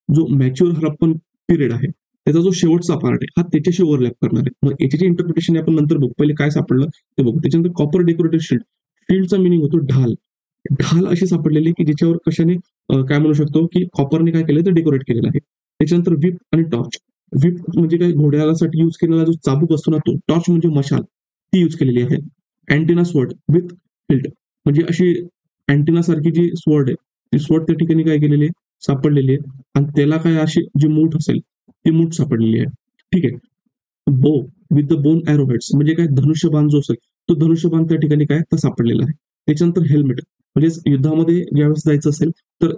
जो मॅच्युअर हरप्पन पिरियड आहे त्याचा जो शेवटचा पार्ट आहे हा त्याच्याशी ओव्हरलॅप करणार आहे. मग याची इंटरप्रिटेशन आपण नंतर बघू, पहिले काय सापडलं ते बघू. त्याच्यानंतर कॉपर डेकोरेटेड शील्ड. शील्डचा मिनिंग होतो ढाल. ढाल अशी सापडलेली की ज्याच्यावर कशाने काय म्हणू शकतो की कॉपरने काय केलं तर डेकोरेट केलेलं आहे. त्याच्यानंतर विप आणि टॉर्च. विप म्हणजे काय, घोड्यासाठी यूज केलेला जो चाबूक असतो ना तो. टॉर्च म्हणजे मशाल, ती यूज केलेली आहे. अँटिना स्वॉर्ड विथ हिल्ट, म्हणजे अशी अँटिना सारखी जी स्वॉर्ड आहे ती स्वॉर्ड त्या ठिकाणी काय केलेली आहे, सापडलेली आहे. आणि त्याला काय अशी जी मूठ असेल ती मूठ सापडलेली आहे. ठीक आहे. बो विथ द बोन एरोहेड्स, म्हणजे काय धनुष्यबाण जो असेल तो धनुष्यबाण त्या ठिकाणी काय तर सापडलेला आहे. त्याच्यानंतर हेल्मेट, म्हणजे युद्धामध्ये ज्यावेळेस जायचं असेल तर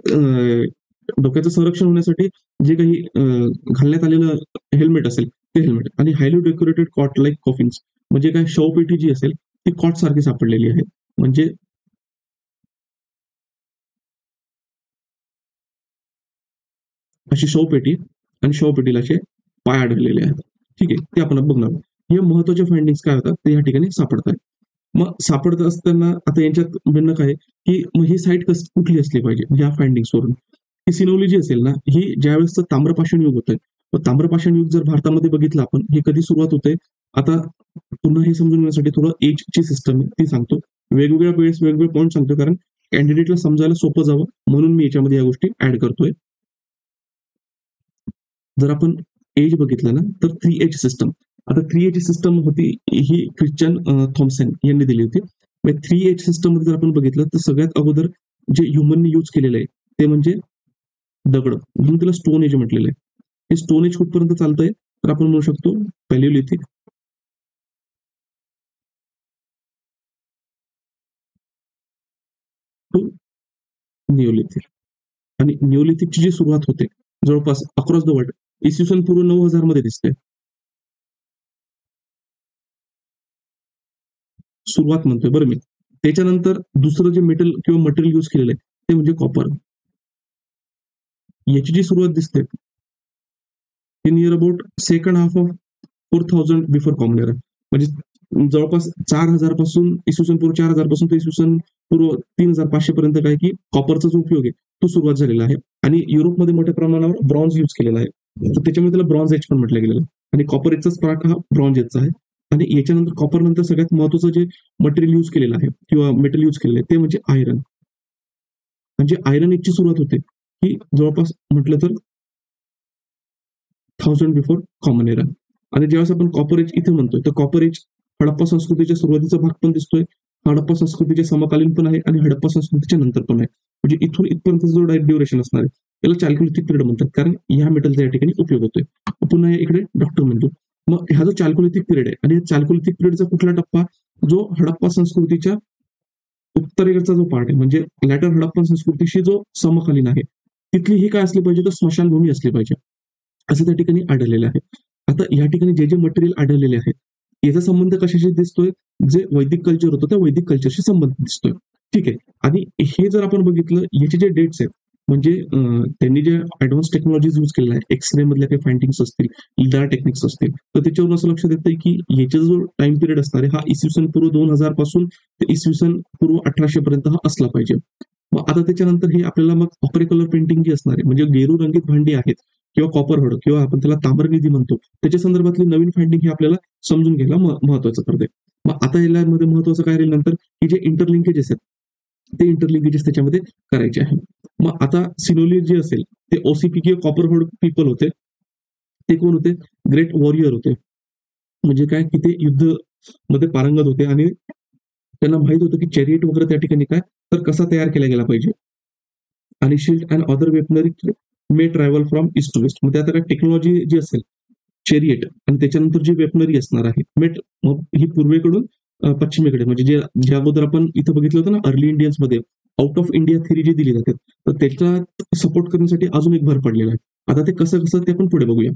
डोक्याचं संरक्षण होण्यासाठी जे काही घालण्यात आलेलं हेल्मेट असेल ते हेल्मेट. आणि highly decorated cot like coffins, म्हणजे काय शवपेटी जी असेल ती कॉट सारखी सापडलेली आहे. म्हणजे अशी शवपेटी आणि शवपेटीला असे पाय आढळलेले आहेत. ठीक आहे, ते आपण बघणार आहोत. हे महत्वाचे फाइंडिंग्स काय होतात ते या ठिकाणी सापडतात. मग सापडत असताना आता यांच्यात म्हणणं काय की मग ही साईट कुठली असली पाहिजे या फाइंडिंग्स वरून. ही सिनोली जी असेल ना, ही ज्यावेळेस ताम्रपाषाण युग होतंय, मग ताम्रपाषाण युग जर भारतामध्ये बघितलं आपण, हे कधी सुरुवात होते. आता पुन्हा हे समजून घेण्यासाठी थोडं एजची सिस्टम आहे ती सांगतो. वेगवेगळ्या वेळेस वेगवेगळे पॉईंट सांगतो, कारण कॅन्डिडेटला समजायला सोपं जावं म्हणून मी याच्यामध्ये या गोष्टी ऍड करतोय. जर आपण एज बघितलं ना तर 3H सिस्टम. आता 3H सिस्टम होती ही ख्रिश्चन थॉम्सन यांनी दिली होती. 3H सिस्टम मध्ये जर आपण बघितलं तर सगळ्यात अगोदर जे ह्युमननी यूज केलेलं आहे ते म्हणजे दगड, म्हणून त्याला स्टोन एज म्हटलेलं आहे. हे स्टोन एज कुठपर्यंत चालतंय तर आपण म्हणू शकतो पॅलिओलिथिक टू निओलिथिक. आणि निओलिथिकची जी सुरुवात होते जवळपास अक्रॉस द वर्ल्ड इसवी सन पूर्व 9000 मध्ये दिसते सुरुवात म्हणतोय बरं मी. त्याच्यानंतर दुसरं जे मेटल किंवा मटेरियल यूज केलेलं आहे ते म्हणजे कॉपर. याची जी सुरुवात दिसते ती near about second half of 4000 before common era. म्हणजे जवळपास 4000 पासून इसवी सन पूर्व 4000 पासून ते इसवी सन पूर्व 3500 पर्यंत काय की कॉपरचा जो उपयोग आहे तो सुरुवात झालेला आहे. आणि युरोपमध्ये मोठ्या प्रमाणावर ब्रॉन्झ यूज केलेला आहे, तर त्याच्यामुळे त्याला ब्रॉन्झ एज पण म्हटलं गेलेलं आहे. आणि कॉपर एजचाच पार्ट हा ब्रॉन्झ एजचा आहे. आणि याच्यानंतर कॉपर नंतर सगळ्यात महत्वाचं जे मटेरियल यूज केलेलं आहे किंवा मेटल यूज केलेलं आहे ते म्हणजे आयरन. म्हणजे आयरन एजची सुरुवात होते की जवळपास म्हटलं तर 1000 बिफोर कॉमन एरा. आणि ज्यावेळेस आपण कॉपर एज इथे म्हणतोय तर कॉपर एज हडप्पा संस्कृतीच्या सुरुवातीचा भाग पण दिसतोय, हडप्पा संस्कृतीच्या समकालीन पण आहे आणि हडप्पा संस्कृतीच्या नंतर पण आहे. म्हणजे इथून इथपर्यंत जो डायरेक्ट ड्युरेशन असणार आहे त्याला चाल्कोलिथिक पिरियड म्हणतात, कारण ह्या मेटलचा या ठिकाणी उपयोग होतोय. पुन्हा इकडे डॉक्टर म्हणतो. मग हा जो चाल्कोलिथिक पिरियड आहे आणि या चाल्कोलिथिक पिरियडचा कुठला टप्पा, जो हडप्पा संस्कृतीच्या उत्तरेकडचा जो पार्ट आहे म्हणजे लॅटर हडप्पा संस्कृतीशी जो समकालीन आहे तिथली ही काय असली पाहिजे तर स्मशानभूमी असली पाहिजे, असं त्या ठिकाणी आढळलेलं आहे. आता या ठिकाणी जे जे मटेरियल आढळलेले आहे याचा संबंध कशाशी दिसतोय, जे वैदिक कल्चर होतं त्या वैदिक कल्चरशी संबंध दिसतोय. ठीक आहे. आणि हे जर आपण बघितलं याचे जे डेट्स आहेत म्हणजे त्यांनी जे ऍडव्हान्स टेक्नॉलॉजीज यूज केलेल्या आहे, एक्सरे मधल्या काही फाइंडिंग्स असतील, लिडार टेक्निक्स असतील, तर त्याच्यावरून असं लक्षात येतंय की याचा जो टाइम पिरियड असणार आहे हा इसवी सन पूर्व 2000 पासून ते इसवी सन पूर्व 1800 पर्यंत हा असला पाहिजे. मग आता त्याच्यानंतर हे आपल्याला मग ऑपरेकलर पेंटिंग जी असणार आहे म्हणजे गेरू रंगीत भांडी आहेत किंवा कॉपर होड किंवा आपण त्याला ताम्रनिधी म्हणतो त्याच्या संदर्भातली नवीन फाइंडिंग हे आपल्याला समजून घ्यायला महत्वाचं ठरते. मग आता यामध्ये महत्वाचं काय राहील नंतर की जे इंटरलिंकेजेस आहेत ते इंटरलिंकेजेस त्याच्यामध्ये करायचे आहे. मग आता सिनोली जे असेल ते ओसीपी किंवा कॉपर होड पीपल होते. ते कोण होते, ग्रेट वॉरियर होते. म्हणजे काय की ते युद्ध मध्ये पारंगत होते आणि त्यांना माहित होतं की चॅरिट वगैरे त्या ठिकाणी काय तर कसा तयार केला गेला पाहिजे. आणि shield and other weaponry may travel from east to west. मग त्यात काय टेक्नॉलॉजी जी असेल चेरिएट आणि त्याच्यानंतर जी वेपनरी असणार आहे मेट, मग ही पूर्वेकडून पश्चिमेकडे, म्हणजे जे ज्या अगोदर आपण इथं बघितलं होतं ना अर्ली इंडियन्स मध्ये आउट ऑफ इंडिया थेरी जी दिली जाते, तर त्याचा सपोर्ट करण्यासाठी अजून एक भर पडलेला आहे. आता ते कसं कसं ते आपण पुढे बघूया.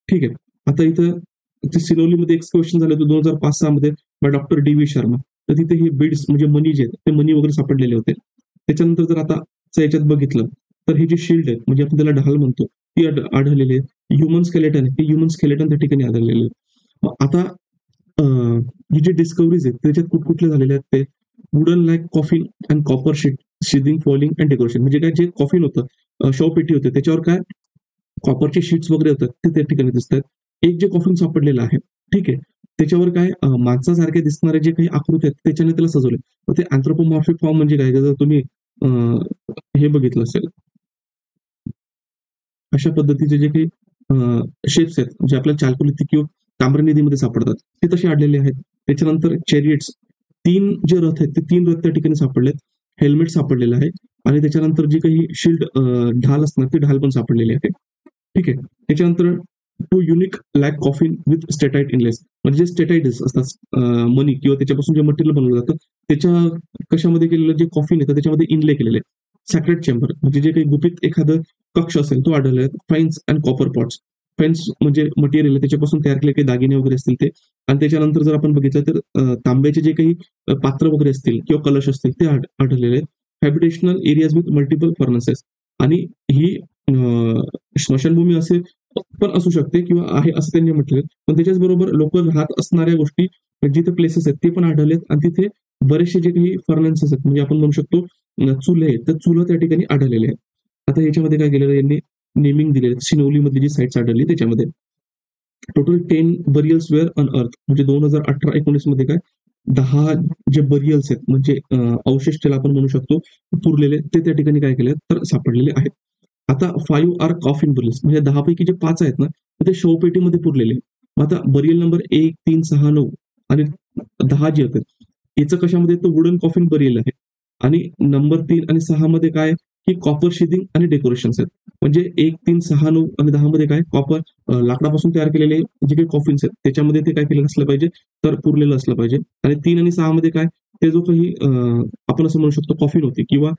ठीक आहे. आता इथं ते सिनोलीमध्ये एक्सकर्शन झालं होतं 2005-6 मध्ये by doctor D V Sharma. तर तिथे हे बीड्स म्हणजे मनी जे आहेत ते मनी वगैरे सापडलेले होते. त्याच्यानंतर जर आता याच्यात बघितलं तर हे जे शिल्ड आहेत म्हणजे आपण त्याला ढाल म्हणतो ती आढळलेली आहे. ह्युमन स्केलेटन हे ह्युमन स्केलेटन त्या ठिकाणी आढळलेले आहे. मग आता ही जी डिस्कवरीज आहेत त्याच्यात कुठकुठले झालेले आहेत ते wooden lac coffin and copper sheet sheathing falling and decoration, म्हणजे काय जे कॉफिन होतं शवपेटी होते त्याच्यावर काय कॉपरचे शीट्स वगैरे होतात ते त्या ठिकाणी दिसतात. एक जे कॉफिन सापडलेलं आहे, ठीक आहे, त्याच्यावर काय माणसासारखे दिसणारे जे काही आकृती आहेत त्याच्याने त्याला सजवले. मग ते अँथ्रोपोमॉर्फिक फॉर्म म्हणजे काय, जर तुम्ही हे बघितलं असेल अशा पद्धतीचे जे काही शेप्स आहेत जे आपल्याला चालकुलिती किंवा ताम्र निधीमध्ये सापडतात ते तसे आढळलेले आहेत. त्याच्यानंतर चॅरियट्स, तीन जे रथ आहेत ते तीन रथ त्या ठिकाणी सापडलेत. हेल्मेट सापडलेलं आहे आणि त्याच्यानंतर जी काही शिल्ड ढाल असणार ते ढाल पण सापडलेले आहे. ठीक आहे. त्याच्यानंतर two unique lac coffin with steatite inlays, म्हणजे जे स्टेटाईट्स असतात मनी किंवा त्याच्यापासून जे मटेरियल बनवलं जातं त्याच्या कशामध्ये केलेलं जे कॉफिन येतं त्याच्यामध्ये इनले केलेले सॅक्रेट चेंबर, म्हणजे जे काही गुपित एखादं कक्ष असेल तो आढळला आहे. Faience and copper pots, faience म्हणजे मटेरियल आहे त्याच्यापासून तयार केलेले काही दागिने वगैरे असतील ते. आणि त्याच्यानंतर जर आपण बघितलं तर तांब्याचे जे काही पात्र वगैरे असतील किंवा कलश असतील ते आढळलेले आहेत. हॅबिटेशनल एरियाज विथ मल्टिपल फर्नसेस, आणि ही स्मशानभूमी असे पण असू शकते किंवा आहे असं त्यांनी म्हटलेलं. पण त्याच्याच बरोबर लोक राहत असणाऱ्या गोष्टी जिथे प्लेसेस आहेत ते पण आढळलेत आणि तिथे बरेचसे जे काही फर्नन्सेस आहेत म्हणजे आपण म्हणू शकतो चुले आहेत तर चुलं त्या ठिकाणी आढळलेले आहेत. आता याच्यामध्ये काय केलेलं यांनी नेमिंग दिलेलं सिनोली मधली जी साईट्स आढळली त्याच्यामध्ये total 10 burials wear on earth, म्हणजे 2018-19 मध्ये काय 10 जे बरियल्स आहेत म्हणजे अवशेष ज्याला आपण म्हणू शकतो पुरलेले ते त्या ठिकाणी काय केले तर सापडलेले आहेत. आता 5 आर कॉफिन बरियल्स, म्हणजे 10 पैकी जे 5 आहेत ना ते शवपेटीमध्ये पुरलेले. मग आता बरियल नंबर 1, 3, 6, 9 आणि 10 जे होते याचं कशामध्ये तर वुडन कॉफिन बरियल आहे. आणि नंबर 3 आणि 6 मध्ये काय की कॉपर शिदिंग आणि डेकोरेशन्स आहेत. म्हणजे 1, 3, 6, 9 आणि 10 मध्ये काय कॉपर लाकडापासून तयार केलेले जे काही कॉफिन्स आहेत त्याच्यामध्ये ते काय केलेलं असलं पाहिजे तर पुरलेलं असलं पाहिजे. आणि 3 आणि 6 मध्ये काय ते जो काही आपण असं म्हणू शकतो कॉफिन होती किंवा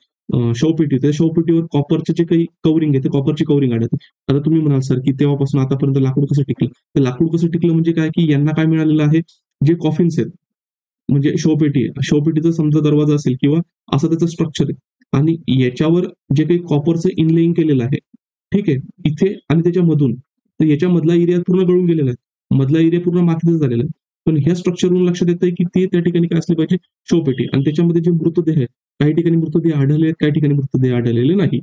शवपेटी, त्या शवपेटीवर कॉपरचे जे काही कवरिंग आहे ते कॉपरची कवरिंग आढळते. आता तुम्ही म्हणाल सर की तेव्हापासून आतापर्यंत लाकूड कसं टिकलं, तर लाकूड कसं टिकलं म्हणजे काय की यांना काय मिळालेलं आहे जे कॉफिन्स आहेत म्हणजे शोपेटी आहे. शोपेटीचा समजा दरवाजा असेल किंवा असं त्याचं स्ट्रक्चर आहे आणि याच्यावर जे काही कॉपरचं इनलेइंग केलेलं आहे, ठीक आहे, इथे आणि त्याच्यामधून, तर याच्या मधला एरिया पूर्ण गळून गेलेला आहे. मधला एरिया पूर्ण मातीचा झालेला आहे. पण ह्या स्ट्रक्चरवरून लक्षात येतंय की ते त्या ठिकाणी काय असले पाहिजे शोपेटी, आणि त्याच्यामध्ये जे मृतदेह आहेत काही ठिकाणी मृतदेह आढळले आहेत काही ठिकाणी मृतदेह आढळलेले नाही.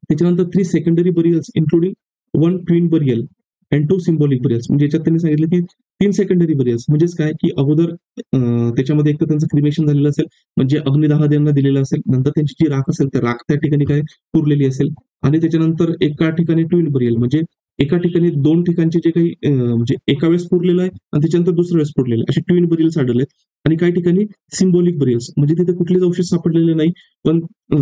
त्याच्यानंतर 3 secondary burials including 1 twin burial and 2 symbolic burials, म्हणजे याच्यात त्यांनी सांगितलं की 3 सेकंडरी बरियल्स म्हणजेच काय की अगोदर त्याच्यामध्ये एक तर त्यांचं क्रिमेशन झालेलं असेल म्हणजे अग्निदाह त्यांना दिलेला असेल, नंतर त्यांची जी राख असेल तर राख त्या ठिकाणी काय पुरलेली असेल. आणि त्याच्यानंतर एका ठिकाणी ट्विन बरियल म्हणजे एका ठिकाणी दोन ठिकाणचे जे काही म्हणजे एका वेळेस पुरलेलं आहे आणि त्याच्यानंतर दुसऱ्या वेळेस पुरलेलं आहे असे ट्विन बरियल्स आढळले. आणि काही ठिकाणी सिम्बॉलिक बरियल्स म्हणजे तिथे कुठलेच अवशेष सापडलेले नाही, पण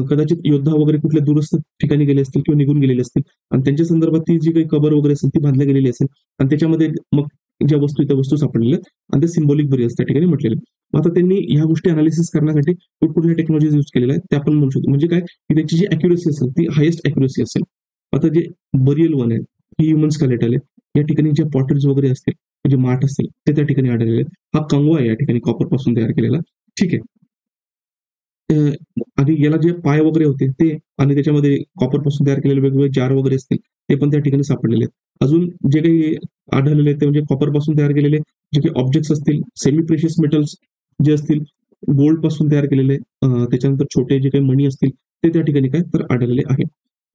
कदाचित योद्धा वगैरे कुठल्या दूरस्थ ठिकाणी गेले असतील किंवा निघून गेलेले असतील आणि त्यांच्या संदर्भात ती जी काही कबर वगैरे असेल ती बांधल्या गेलेली असेल आणि त्याच्यामध्ये मग ज्या वस्तू त्या वस्तू सापडलेल्या आणि ते सिम्बॉलिक बरियल्स त्या ठिकाणी म्हटलेले. मग आता त्यांनी ह्या गोष्टी अनालिसिस करण्यासाठी कुठल्या टेक्नॉलॉजीज यूज केलेल्या आहेत ते आपण म्हणू शकतो. म्हणजे काय की त्याची जी अॅक्युरेसी असेल ती हायेस्ट अॅक्युरेसी असेल. आता जे बरियल वन आहे ही ह्युमन स्केलेटल आहे, या ठिकाणी जे पॉटरीज वगैरे असतील म्हणजे माठ असतील ते त्या ठिकाणी आढळलेले आहेत. हा कंगवा आहे या ठिकाणी कॉपर पासून तयार केलेला. ठीक आहे. आणि याला जे पाय वगैरे होते ते आणि त्याच्यामध्ये कॉपर पासून तयार केलेले वेगवेगळे जार वगैरे असतील ते पण त्या ठिकाणी सापडलेले आहेत. अजून जे काही आढळलेले आहेत ते म्हणजे कॉपर पासून तयार केलेले जे काही ऑब्जेक्ट्स असतील सेमी प्रेशियस मेटल्स जे असतील गोल्ड पासून तयार केलेले त्याच्यानंतर छोटे जे काही मणी असतील ते त्या ठिकाणी काय तर आढळलेले आहे.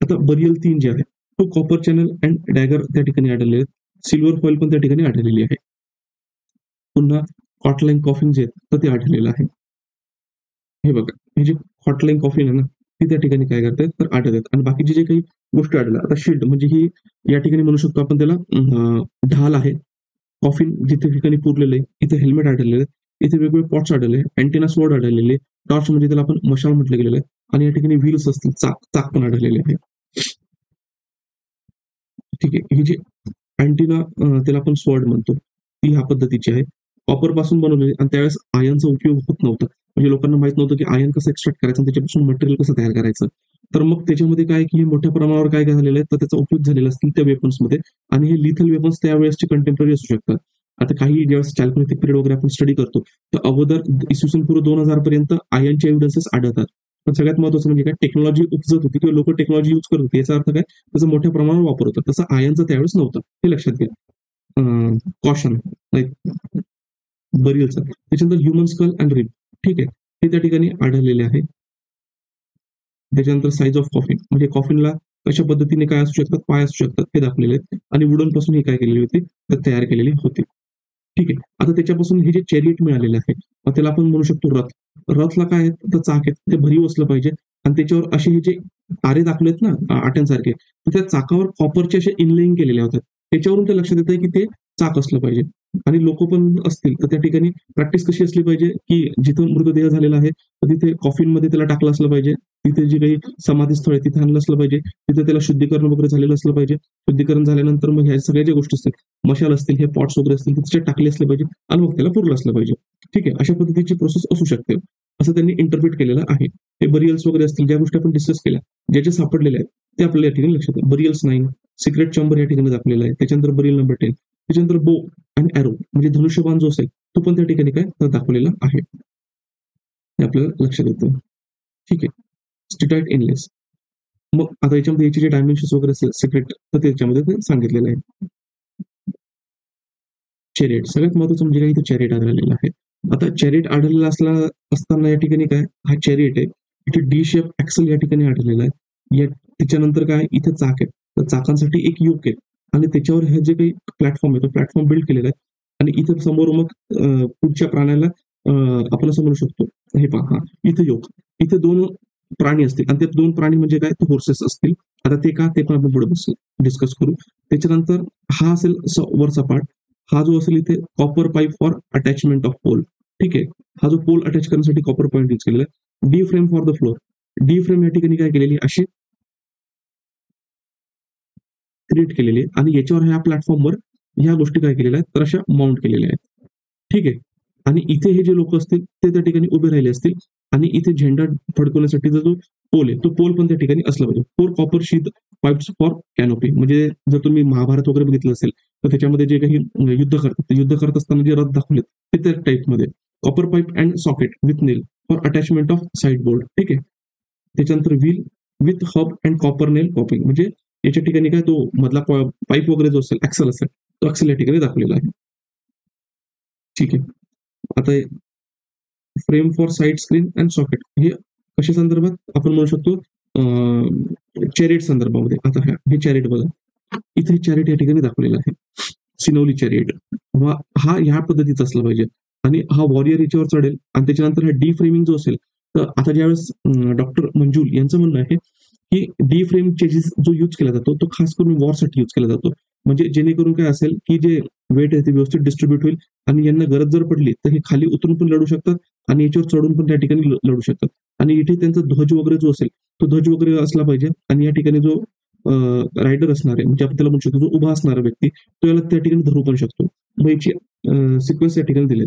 आता बरियल 3 जे आहे तो कॉपर चॅनल अँड डॅगर त्या ठिकाणी आढळलेले आहेत. सिल्वर फॉईल पण त्या ठिकाणी आढळलेली आहे. पुन्हा कॉटलाईन कॉफिन जे आहेत तर ते आढळलेलं आहे. हे बघा, हे जे हॉटलाईन कॉफी आहे ना, ती त्या ठिकाणी काय करतायत तर आढळतात आणि बाकीचे जे काही गोष्टी आढळल्या. आता शिल्ड म्हणजे ही या ठिकाणी म्हणू शकतो आपण त्याला ढाल आहे. कॉफिन जिथे ठिकाणी पुरलेलं आहे, इथे हेल्मेट आढळलेलं आहे. इथे वेगवेगळे पॉट्स आढळले, अँटेना स्वॉर्ड आढळलेले, टॉर्च म्हणजे त्याला आपण मशाल म्हटलं गेलेलं आहे. आणि या ठिकाणी व्हील्स असतील, चाक पण आढळलेले आहे. ठीक आहे. ही जी अँटिना त्याला आपण स्वॉर्ड म्हणतो. ती ह्या पद्धतीची आहे. कॉपर पासून बनवलेली आणि त्यावेळेस आयर्नचा उपयोग होत नव्हता. म्हणजे लोकांना माहीत नव्हतं, की आयर्न कसं एक्स्ट्रॅक्ट करायचं आणि त्याच्यापासून मटेरियल कसं तयार करायचं. तर मग त्याच्यामध्ये काय की हे मोठ्या प्रमाणावर काय झालेलं आहे, तर त्याचा उपयोग झालेला असतील त्या वेपन्समध्ये आणि हे लिथल वेपन्स त्यावेळेसचे कंटेम्पररी असू शकतात. आता काही ज्यावेळेस चाल्कोलिथिक पिरियड वगैरे आपण स्टडी करतो, तर अगोदर इसवी सन पूर्व 2000 पर्यंत आयर्नचे एव्हिडन्सेस आढळतात. पण सगळ्यात महत्त्वाचं म्हणजे काय टेक्नॉलॉजी उपजत होती किंवा लोकं टेक्नॉलॉजी यूज करत होती. याचा अर्थ काय त्याचा मोठ्या प्रमाणावर वापर होता. तसं आयर्नचा त्यावेळेस नव्हता. हे लक्षात घ्या. कॉशन बरियलचा. त्याच्यानंतर ह्युमन स्कल अँड रिब. ठीक आहे. हे त्या ठिकाणी आढळलेले आहे. त्याच्यानंतर साईज ऑफ कॉफिन म्हणजे कॉफिनला कशा पद्धतीने काय असू शकतात, पाय असू शकतात हे दाखवलेले आहेत आणि वुडन पासून हे काय केलेली होती, तर तयार केलेली होती. ठीक आहे. आता त्याच्यापासून हे जे चॅरिट मिळालेले आहे, मग त्याला आपण म्हणू शकतो रथ. रथला काय आहे, तर चाक आहेत. ते भरीव असलं पाहिजे आणि त्याच्यावर असे हे जे तारे दाखवलेत ना आट्यांसारखे, तर त्या चाकावर कॉपरचे असे इनलेइंग केलेले होतात. त्याच्यावरून ते लक्षात येतंय, की ते चाक असलं पाहिजे आणि लोकं पण असतील, तर त्या ठिकाणी प्रॅक्टिस कशी असली पाहिजे, की जिथं मृतदेह झालेला आहे, तर तिथे कॉफिनमध्ये त्याला टाकलं असलं पाहिजे. तिथे जे काही समाधीस्थळ आहे तिथे आणलं असलं पाहिजे. तिथे त्याला शुद्धीकरण वगैरे झालेलं असलं पाहिजे. शुद्धीकरण झाल्यानंतर मग ह्या सगळ्या ज्या गोष्टी असतात, मशाल असतील, हे पॉट्स वगैरे असतील, ते त्याच्यात टाकले असले पाहिजे आणि मग त्याला पुरलं असलं पाहिजे. ठीक आहे. अशा पद्धतीची प्रोसेस असू शकते. असं त्यांनी इंटरप्रिट केलेलं आहे. हे बरियल्स वगैरे असतील, ज्या गोष्टी आपण डिस्कस केल्या, ज्या सापडलेल्या आहेत, ते आपल्याला या ठिकाणी लक्षात येईल. बरियल्स 9, सिक्रेट चेंबर या ठिकाणी दाखवलेला आहे. त्याच्यानंतर बरियल नंबर 10, त्याच्यानंतर बो आणि एरो म्हणजे धनुष्यबाण जो असेल, तो पण त्या ठिकाणी काय दाखवलेला आहे. हे आपल्याला लक्षात येतं. ठीक आहे. स्टिटाईट इनलेस. मग आता याच्यामध्ये याचे जे डायमेन्शन्स वगैरे असेल सिक्रेट, तर त्याच्यामध्ये ते सांगितलेलं आहे. चॅरिट सगळ्यात महत्त्वाचं म्हणजे काय इथे चॅरिट आढळलेलं आहे. आता चॅरिट आढळलेला असताना या ठिकाणी काय हा चॅरिट आहे. इथे डी शेप ॲक्सल या ठिकाणी आढळलेला आहे. त्याच्यानंतर काय इथे चाक आहे. तर चाकांसाठी एक योक आहे आणि त्याच्यावर हे जे काही प्लॅटफॉर्म आहे, तो प्लॅटफॉर्म बिल्ड केलेला आहे आणि इथे समोर मग पुढच्या प्राण्याला आपण असं म्हणू शकतो. हे पहा इथे योक. इथे 2 प्राणी असतील आणि ते 2 प्राणी म्हणजे काय ते हॉर्सेस असतील. आता ते का ते पण आपण पुढे डिस्कस करू. त्याच्यानंतर हा असेल वरचा पार्ट. हा जो असेल इथे copper pipe for attachment of pole. ठीक आहे. हा जो पोल अटॅच करण्यासाठी कॉपर पॉईंट यूज केलेला आहे. D frame for the floor. D frame या ठिकाणी काय केलेली अशी क्रिएट केलेली आहे आणि याच्यावर ह्या प्लॅटफॉर्मवर ह्या गोष्टी काय केलेल्या आहेत तर अशा माउंट केलेल्या आहेत. ठीक आहे. आणि इथे हे जे लोक असतील ते त्या ठिकाणी उभे राहिले असतील आणि इथे झेंडा फडकवण्यासाठीचा जो पोल आहे तो पोल पण त्या ठिकाणी असला पाहिजे. 4 copper sheath pipes for canopy म्हणजे जर तुम्ही महाभारत वगैरे बघितलं असेल तर त्याच्यामध्ये जे काही युद्ध करतात युद्ध करत असताना जे रथ दाखवलेत ते त्या टाईपमध्ये copper pipe and socket with nail for attachment of side board. ठीक आहे. त्याच्यानंतर wheel with hub and copper नेल कॉपिंग म्हणजे याच्या ठिकाणी काय तो मधला पाईप वगैरे जो असेल ऍक्सल असेल तो ऍक्सल या ठिकाणी दाखवलेला आहे. ठीक आहे. आता frame for side screen and socket हे कशा संदर्भात आपण म्हणू शकतो चॅरिट संदर्भामध्ये. आता हे चॅरिट बघा इथे चॅरिट या ठिकाणी दाखवलेला आहे. सिनोली चॅरिट हा ह्या पद्धतीचा असला पाहिजे आणि हा वॉरियर याच्यावर चढेल आणि त्याच्यानंतर हा डी फ्रेमिंग जो असेल तर आता ज्यावेळेस डॉक्टर मंजुल यांचं म्हणणं आहे की डी फ्रेम चेजिस जो यूज केला जातो तो खास करून वॉरसाठी यूज केला जातो. म्हणजे जेणेकरून काय असेल की जे वेट आहे ते व्यवस्थित डिस्ट्रीब्युट होईल आणि यांना गरज जर पडली तर हे खाली उतरून पण लढू शकतात आणि याच्यावर चढून पण त्या ठिकाणी लढू शकतात. आणि इथे त्यांचा ध्वज वगैरे जो असेल तो ध्वज वगैरे असला पाहिजे आणि या ठिकाणी जो रायडर असणार आहे म्हणजे आपण त्याला म्हणू शकतो जो उभा असणारा व्यक्ती तो याला त्या ठिकाणी धरू पण शकतो. मग याची सिक्वेन्स या ठिकाणी दिले.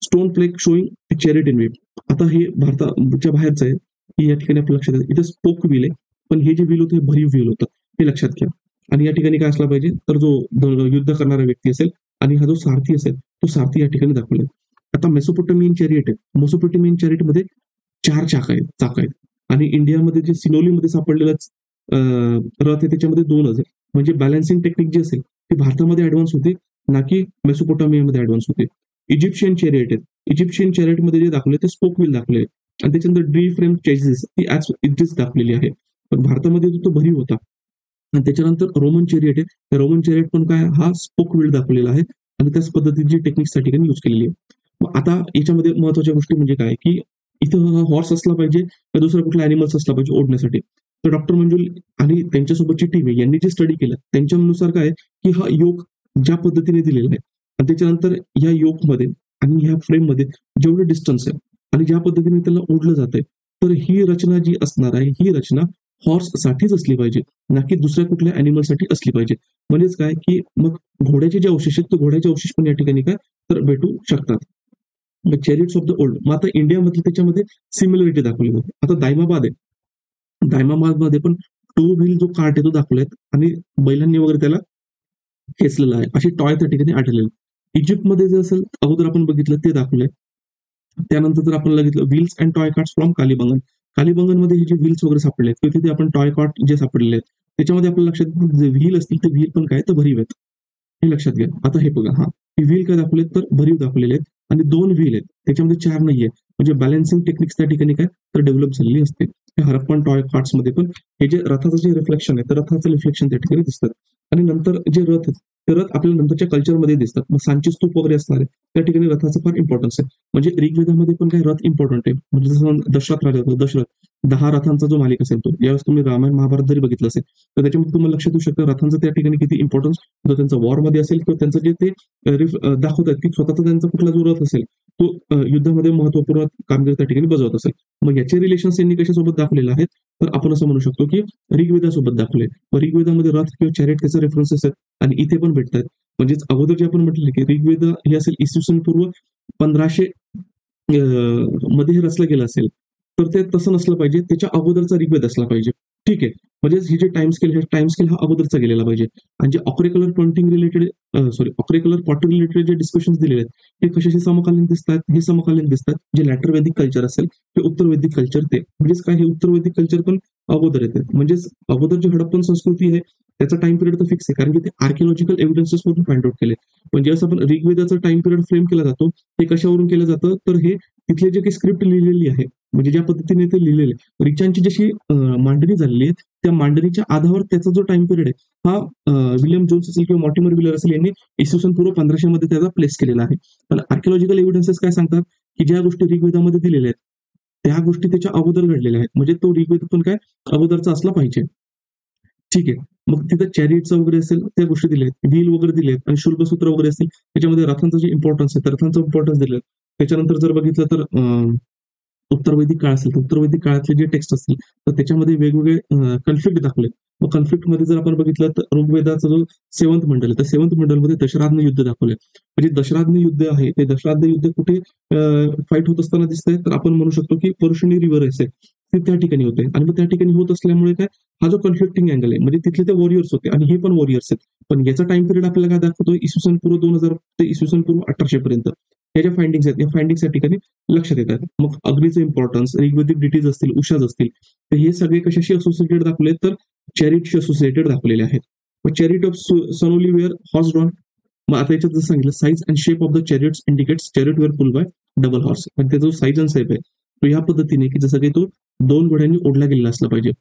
Stone plaque showing chariot in wave. आता हे भारताच्या बाहेरचं आहे की या ठिकाणी आपल्या लक्षात येतं इथे स्पोक व्हील आहे पण हे जे व्हील होतं हे भरीव व्हील होतं हे लक्षात घ्या. आणि या ठिकाणी काय असला पाहिजे तर जो युद्ध करणारा व्यक्ती असेल आणि हा जो सारथी असेल तो सारथी या ठिकाणी दाखवला. आता मेसोपोटेमियन चॅरिट आहे. मेसोपोटेमियन चॅरिटमध्ये 4 चाक आहेत आणि इंडियामध्ये जे सिनोलीमध्ये सापडलेलं रथ आहे त्याच्यामध्ये 2च आहे. म्हणजे बॅलन्सिंग टेक्निक जी असेल ती भारतामध्ये ऍडव्हान्स होती ना की मेसोपोटामियामध्ये ऍडव्हान्स होते. इजिप्शियन चॅरिट आहेत. इजिप्शियन चॅरिटमध्ये जे दाखवले ते स्पोक व्हील दाखवले आणि त्याच्यानंतर डी फ्रेम चेसिस ती ऍज इट दाखवलेली आहे. पण भारतामध्ये तो भरीव होता. आणि त्याच्यानंतर रोमन चॅरिट आहे. त्या रोमन चॅरिट पण काय हा स्पोक व्हील दाखवलेला आहे आणि त्याच पद्धतीची टेक्निक्स त्या ठिकाणी यूज केलेली आहे. मग आता याच्यामध्ये महत्वाच्या गोष्टी म्हणजे काय की इथं हॉर्स असला पाहिजे का दुसरा कुठला अॅनिमल्स असला पाहिजे ओढण्यासाठी. तर डॉक्टर मंजुल आणि त्यांच्यासोबतची टीम आहे यांनी जे स्टडी केलं त्यांच्यानुसार काय की हा योग ज्या पद्धतीने दिलेला आहे आणि त्याच्यानंतर या योगमध्ये आणि ह्या फ्रेममध्ये जेवढे डिस्टन्स आहे आणि ज्या पद्धतीने त्याला ओढलं जातंय तर ही रचना जी असणार आहे, ही रचना हॉर्स साठीच असली पाहिजे, ना की दुसऱ्या कुठल्या अॅनिमलसाठी असली पाहिजे. म्हणजेच काय, की मग घोड्याचे जे अवशेष आहेत, तर घोड्याचे अवशेष पण या ठिकाणी काय तर भेटू शकतात. मग चॅरिट्स ऑफ द ओल्ड. मग आता इंडियामध्ये त्याच्यामध्ये सिमिलरिटी दाखवली जाते. आता दायमाबाद आहे. दायमाबादमध्ये पण टू व्हील जो कार्ट आहे तो दाखवलाय आणि बैलांनी वगैरे त्याला खेचलेला आहे. अशी टॉय त्या ठिकाणी आढळलेली. इजिप्तमध्ये जे असेल अगोदर आपण बघितलं ते दाखवलंय. त्यानंतर जर आपण बघितलं wheels and toy carts from Kalibangan. कालीबंगनमध्ये हे जे व्हील्स वगैरे सापडले आहेत किंवा तिथे आपण टॉय कार्ट जे सापडलेले आहेत, त्याच्यामध्ये आपल्या लक्षात येतं जे व्हील असतील ते व्हील पण काय तर भरीव आहेत. हे लक्षात घ्या. आता हे बघा हां, हे व्हील काय दाखवलेत तर भरीव दाखवलेले आहेत आणि 2 व्हील आहेत. त्याच्यामध्ये 4 नाहीये. म्हणजे बॅलन्सिंग टेक्निक्स त्या ठिकाणी काय तर डेव्हलप झालेली असते. हे हरप्पन टॉय कार्ट्समध्ये पण हे जे रथाचं जे रिफ्लेक्शन आहे, तर रथाचं रिफ्लेक्शन त्या ठिकाणी दिसतं. आणि नंतर जे रथ आहेत, ते रथ आपल्याला नंतरच्या कल्चरमध्ये दिसतात. मग सांची स्तूप वगैरे असणार आहे, त्या ठिकाणी रथाचं फार इम्पॉर्टन्स आहे. म्हणजे ऋग्वेदामध्ये पण काही रथ इम्पॉर्टंट आहे. म्हणजे जसं दशरथ राजा होता, दशरथ 10 रथांचा जो मालिक असेल तो. ज्यावेळेस तुम्ही रामायण, महाभारत जरी बघितलं असेल, तर त्याच्यामध्ये तुम्हाला लक्षात येऊ शकतं रथांचं त्या ठिकाणी किती इम्पॉर्टन्स जर त्यांचं वॉरमध्ये असेल किंवा त्यांचं जे ते दाखवतात की स्वतःचा त्यांचा कुठला जो रथ असेल, तो युद्धामध्ये महत्त्वपूर्ण कामगिरी त्या ठिकाणी बजावत असेल. मग याचे रिलेशन्स यांनी कशासोबत दाखवलेले आहेत, तर आपण असं म्हणू शकतो की ऋग्वेदासोबत दाखवले. मग ऋग्वेदामध्ये रथ किंवा चॅरिट त्याचे रेफरन्सेस आहेत आणि इथे पण भेटतात. म्हणजेच अगोदर जे आपण म्हटलं की ऋग्वेद हे असेल इसवी सन पूर्व 1500 मध्ये हे रचलं गेलं असेल, तर ते तसं नसलं पाहिजे. त्याच्या अगोदरचा ऋग्वेद असला पाहिजे. ठीक आहे. म्हणजेच ही जे टाइम स्केल हे टाइम स्केल हा अगोदरचा गेलेला पाहिजे. आणि जे ऑक्रेकलर पॉइंटिंग रिलेटेड ऑक्रेकलर पॉटर रिलेटेड जे डिस्कशन्स दिलेले आहेत, हे कशाशी समकालीन दिसतात? हे समकालीन दिसतात. जे लॅटर वैदिक कल्चर असेल, हे उत्तर वैदिक कल्चर ते. म्हणजेच काय हे उत्तर वैदिक कल्चर पण अगोदर येते. म्हणजेच अगोदर जी हडप्पन संस्कृती आहे, त्याचा टाइम पिरियड तर फिक्स आहे. कारण की ते आर्किओलॉजिकल एव्हिडन्सेस मधून फाइंड आउट केले. पण ज्यावेळेस आपण ऋग्वेदाचा टाइम पिरियड फ्रेम केला जातो, ते कशावरून केलं जातं? तर हे तिथले जे काही स्क्रिप्ट लिहिलेली आहे, म्हणजे ज्या पद्धतीने ते लिहिलेले आहे, ऋचांची जशी मांडणी झालेली आहे, त्या मांडणीच्या आधारावर त्याचा जो टाइम पिरियड आहे, हा विलियम जोन्स असेल किंवा मॉर्टिमर विलर असेल यांनी इसवी सन पूर्व 1500 मध्ये त्याचा प्लेस केलेला आहे. पण आर्किओलॉजिकल एव्हिडन्सेस काय सांगतात, की ज्या गोष्टी ऋग्वेदामध्ये दिलेल्या आहेत, त्या गोष्टी त्याच्या अगोदर घडलेल्या आहेत. म्हणजे तो ऋग्वेद पण काय अगोदरचा असला पाहिजे. ठीक आहे. मग तिथं चॅरिटचं वगैरे असेल, त्या गोष्टी दिल्या आहेत. व्हील वगैरे दिले आहेत आणि शुल्बसूत्र वगैरे असेल, त्याच्यामध्ये रथांचं जे इम्पॉर्टन्स आहे, तर रथांचं इम्पॉर्टन्स दिलं. त्याच्यानंतर जर बघितलं तर उत्तर वैदिक काळ असेल, तर उत्तर वैदिक काळातले जे टेक्स्ट असतील, तर त्याच्यामध्ये वेगवेगळे कन्फ्लिक्ट दाखवले. मग कन्फ्लिक्टमध्ये जर आपण बघितलं तर ऋग्वेदाचा जो 7th मंडल आहे, त्या 7th मंडलमध्ये दशराध्न युद्ध दाखवलंय. म्हणजे दशराध्न युद्ध आहे, ते दशराध्न युद्ध कुठे फाईट होत असताना दिसतंय, तर आपण म्हणू शकतो की पर्शियनी रिव्हर असेल, ते त्या ठिकाणी होते. आणि मग त्या ठिकाणी होत असल्यामुळे काय, हा जो कन्फ्लिक्टिंग अँगल आहे, म्हणजे तिथले ते वॉरियर्स होते आणि हे पण वॉरियर्स आहेत. पण याचा टाइम पिरियड आपल्याला काय दाखवतो, इसवी सन पूर्व 2000 ते इसवी सन पूर्व 1800 पर्यंत. या ज्या फाइंडिंग्स आहेत, या फाइंडिंग्स या ठिकाणी लक्षात येतात. मग अग्नीचं इम्पॉर्टन्स, ऋग्वेदिक डिटीज असतील, उषाज असतील, तर हे सगळे कशाशी असोसिएटेड दाखवले तर चॅरिटशी असोसिएटेड दाखवलेले आहेत. मग chariot of Sanauli were horse drawn. मग आता याच्यात जसं सांगितलं size and shape of the chariots indicates chariot were pull by double horse. पण त्याचा जो साईज अँड शेप आहे तो या पद्धतीने की जसं काही तो 2 घोड्यांनी ओढला गेलेला असला पाहिजे.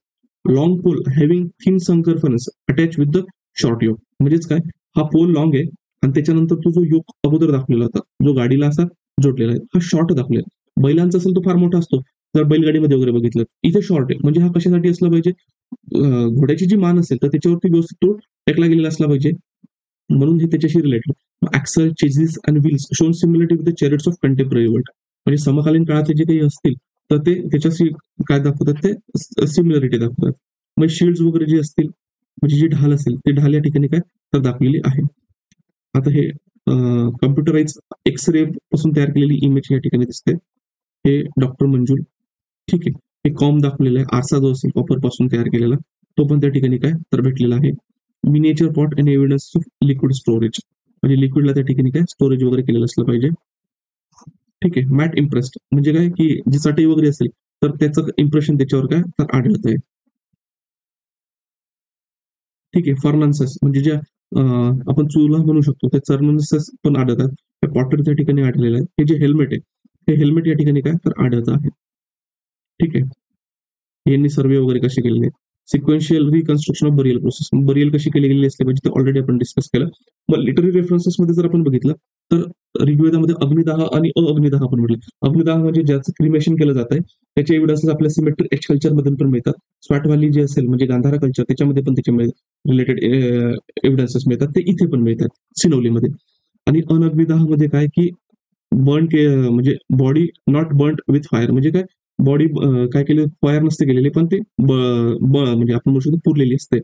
Long pole having thin circumference attach with the short yoke. म्हणजेच काय, हा पोल लॉंग आहे आणि त्याच्यानंतर तो जो योक अगोदर दाखवलेला होता, जो गाडीला असा जोडलेला आहे, हा शॉर्ट दाखवलेला. बैलांचा असेल तो फार मोठा असतो. जर बैलगाडीमध्ये वगैरे बघितलं, इथे शॉर्ट आहे. म्हणजे हा कशासाठी असला पाहिजे, घोड्याची जी मान असेल तर त्याच्यावरती व्यवस्थित तो टेकला गेलेला असला पाहिजे. म्हणून हे त्याच्याशी रिलेटेड. ऍक्सल, चेसिस आणि wheels shown similarity with the chariots of contemporary world. म्हणजे समकालीन काळातले जे काही असतील, तर ते त्याच्याशी काय दाखवतात, ते सिमिलरिटी दाखवतात. मग शिल्ड्स वगैरे जे असतील, म्हणजे जी ढाल असेल, ती ढाल या ठिकाणी काय तर दाखवलेली आहे. आता हे कम्प्युटराइज एक्स-रे पासून तयार केलेली इमेज या ठिकाणी दिसते. हे डॉक्टर मंजूर. ठीक आहे. हे कॉम दाखवलेलं आहे. आरसा जो असेल कॉपर पासून तयार केलेला, तो पण त्या ठिकाणी काय तर भेटलेला आहे. Miniature pot and evidence of liquid storage. म्हणजे लिक्विडला त्या ठिकाणी काय स्टोरेज वगैरे केलेलं असलं पाहिजे. ठीक आहे. मॅट इम्प्रेस्ड म्हणजे काय, की जी चटई वगैरे असेल, तर त्याचं इम्प्रेशन त्याच्यावर काय तर आढळतंय. ठीक आहे. फर्नान्सेस म्हणजे ज्या आपण चुला म्हणू शकतो, त्या फर्नान्सेस पण आढळतात. त्या पॉटर त्या ठिकाणी आढळलेलं आहे. हे जे हेल्मेट आहे, हे हेल्मेट या ठिकाणी काय तर आढळतं आहे. ठीक आहे. यांनी सर्व्हे वगैरे कसे केलेले. Sequential reconstruction of burial process. Burial कशी केली गेलेली असते म्हणजे ते ऑलरेडी आपण डिस्कस केलं. मग लिटररी रेफरन्सेस मध्ये जर आपण बघितलं, तर ऋग्वेदामध्ये अग्निदाह आणि अग्निदाह पण म्हटलं. अग्निदाह म्हणजे ज्याचं क्रिमेशन केलं जात आहे, त्याचे एव्हिडन्सेस आपल्या सिमेट्रिक एच कल्चर मधून पण मिळतात. स्वॅट व्हॅली जे असेल म्हणजे गांधारा कल्चर, त्याच्यामध्ये पण त्याचे रिलेटेड एव्हिडन्सेस मिळतात. ते इथे पण मिळतात सिनोलीमध्ये. आणि अनग्निदाह मध्ये काय, की बर्न के म्हणजे body not burnt with fire. म्हणजे काय, बॉडी काय केले, फायर नसते केलेली, पण ते म्हणजे आपण म्हणू शकतो पुरलेली असते.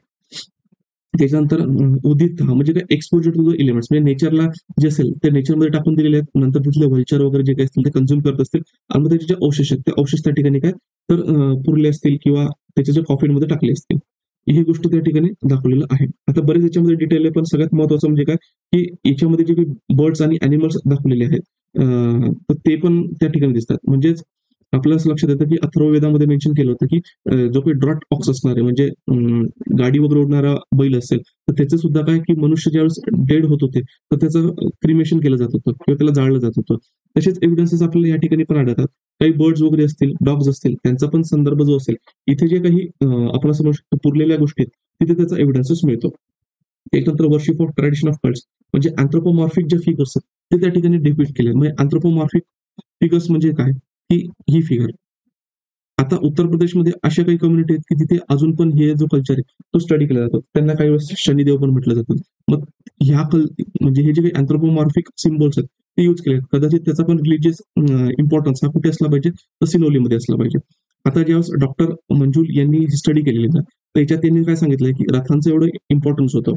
त्याच्यानंतर उदित म्हणजे काय एक्सपोजर टू द एलिमेंट्स, म्हणजे नेचरला जे असेल ते नेचरमध्ये टाकून दिलेले आहेत. नंतर तिथले व्हल्चर वगैरे जे काही असतील ते कन्झ्युम करत असतील आणि मग त्याचे जे अवशेष आहेत ते अवशेष त्या ठिकाणी काय तर पुरले असतील किंवा त्याच्या जे कॉफीनमध्ये टाकले असतील. ही गोष्ट त्या ठिकाणी दाखवलेलं आहे. आता बरेच याच्यामध्ये डिटेल आहे, पण सगळ्यात महत्वाचं म्हणजे काय की याच्यामध्ये जे काही बर्ड्स आणि अॅनिमल्स दाखवलेले आहेत तर ते पण त्या ठिकाणी दिसतात. म्हणजेच आपल्या असं लक्षात येतं की अथर्ववेदामध्ये मेन्शन केलं होतं की जो काही ड्रॉट ऑक्स असणार आहे, म्हणजे गाडी वगैरे ओढणारा बैल असेल तर त्याचं सुद्धा काय की मनुष्य ज्यावेळेस डेड होत होते तर त्याचं क्रिमेशन केलं जात होतं किंवा त्याला जाळलं जात होतं. तसेच एव्हिडन्सेस आपल्याला या ठिकाणी पण आढळतात. काही बर्ड्स वगैरे असतील, डॉग्स असतील, त्यांचा पण संदर्भ जो असेल, इथे जे काही आपण समजू शकतो पुरलेल्या गोष्टी तिथे त्याचा एव्हिडन्सेस मिळतो. त्याच्यानंतर worship of tradition of cults, म्हणजे अँथ्रोपोमॉर्फिक जे फिगर्स आहेत ते त्या ठिकाणी डिपिक्ट केले. म्हणजे अँथ्रोपोमॉर्फिक फिगर्स म्हणजे काय की ही फिगर. आता उत्तर प्रदेशमध्ये अशा काही कम्युनिटी आहेत की तिथे अजून पण हे जो कल्चर आहे तो स्टडी केला जातो. त्यांना काही वेळेस शनिदेव पण म्हटलं जातं. मग ह्या म्हणजे हे जे काही अँथ्रोपोमॉर्फिक सिम्बॉल्स आहेत ते यूज केले. कदाचित त्याचा पण रिलिजियस इम्पॉर्टन्स हा कुठे असला पाहिजे, तर सिनोलीमध्ये असला पाहिजे. आता ज्यावेळेस डॉक्टर मंजुल यांनी ही स्टडी केलेली ना, तर याच्यात त्यांनी काय सांगितलंय की रथांचं एवढं इम्पॉर्टन्स होतं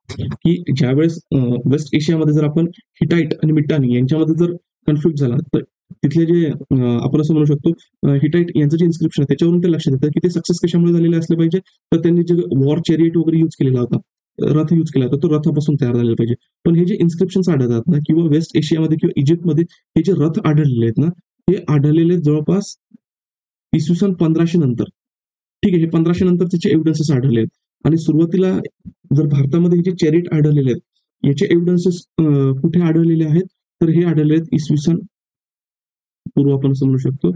की ज्यावेळेस वेस्ट एशियामध्ये जर आपण हिटाईट आणि मिटानी यांच्यामध्ये जर कन्फ्युज झाला, तर तिथले जे आपण असं म्हणू शकतो हिटाईट यांचं जे इन्स्क्रिप्शन आहे त्याच्यावरून ते लक्षात येतं की ते सक्सेस कशामुळे झालेले असले पाहिजे, तर त्यांनी जे वॉर चॅरिट वगैरे यूज केलेला होता, रथ यूज केला होता, तो रथापासून तयार झालेला पाहिजे. पण हे जे इन्स्क्रिप्शन आढळतात ना किंवा वेस्ट एशियामध्ये किंवा इजिप्तमध्ये हे जे रथ आढळलेले आहेत ना, हे आढळलेले जवळपास इसवी सन 1500 नंतर. ठीक आहे, हे 1500 नंतर त्याचे एव्हिडन्सेस आढळले आहेत. आणि सुरुवातीला जर भारतामध्ये हे जे चॅरिट आढळलेले आहेत याचे एव्हिडन्सेस कुठे आढळलेले आहेत, तर हे आढळले आहेत इसवी सन पूर्व आपण असं म्हणू शकतो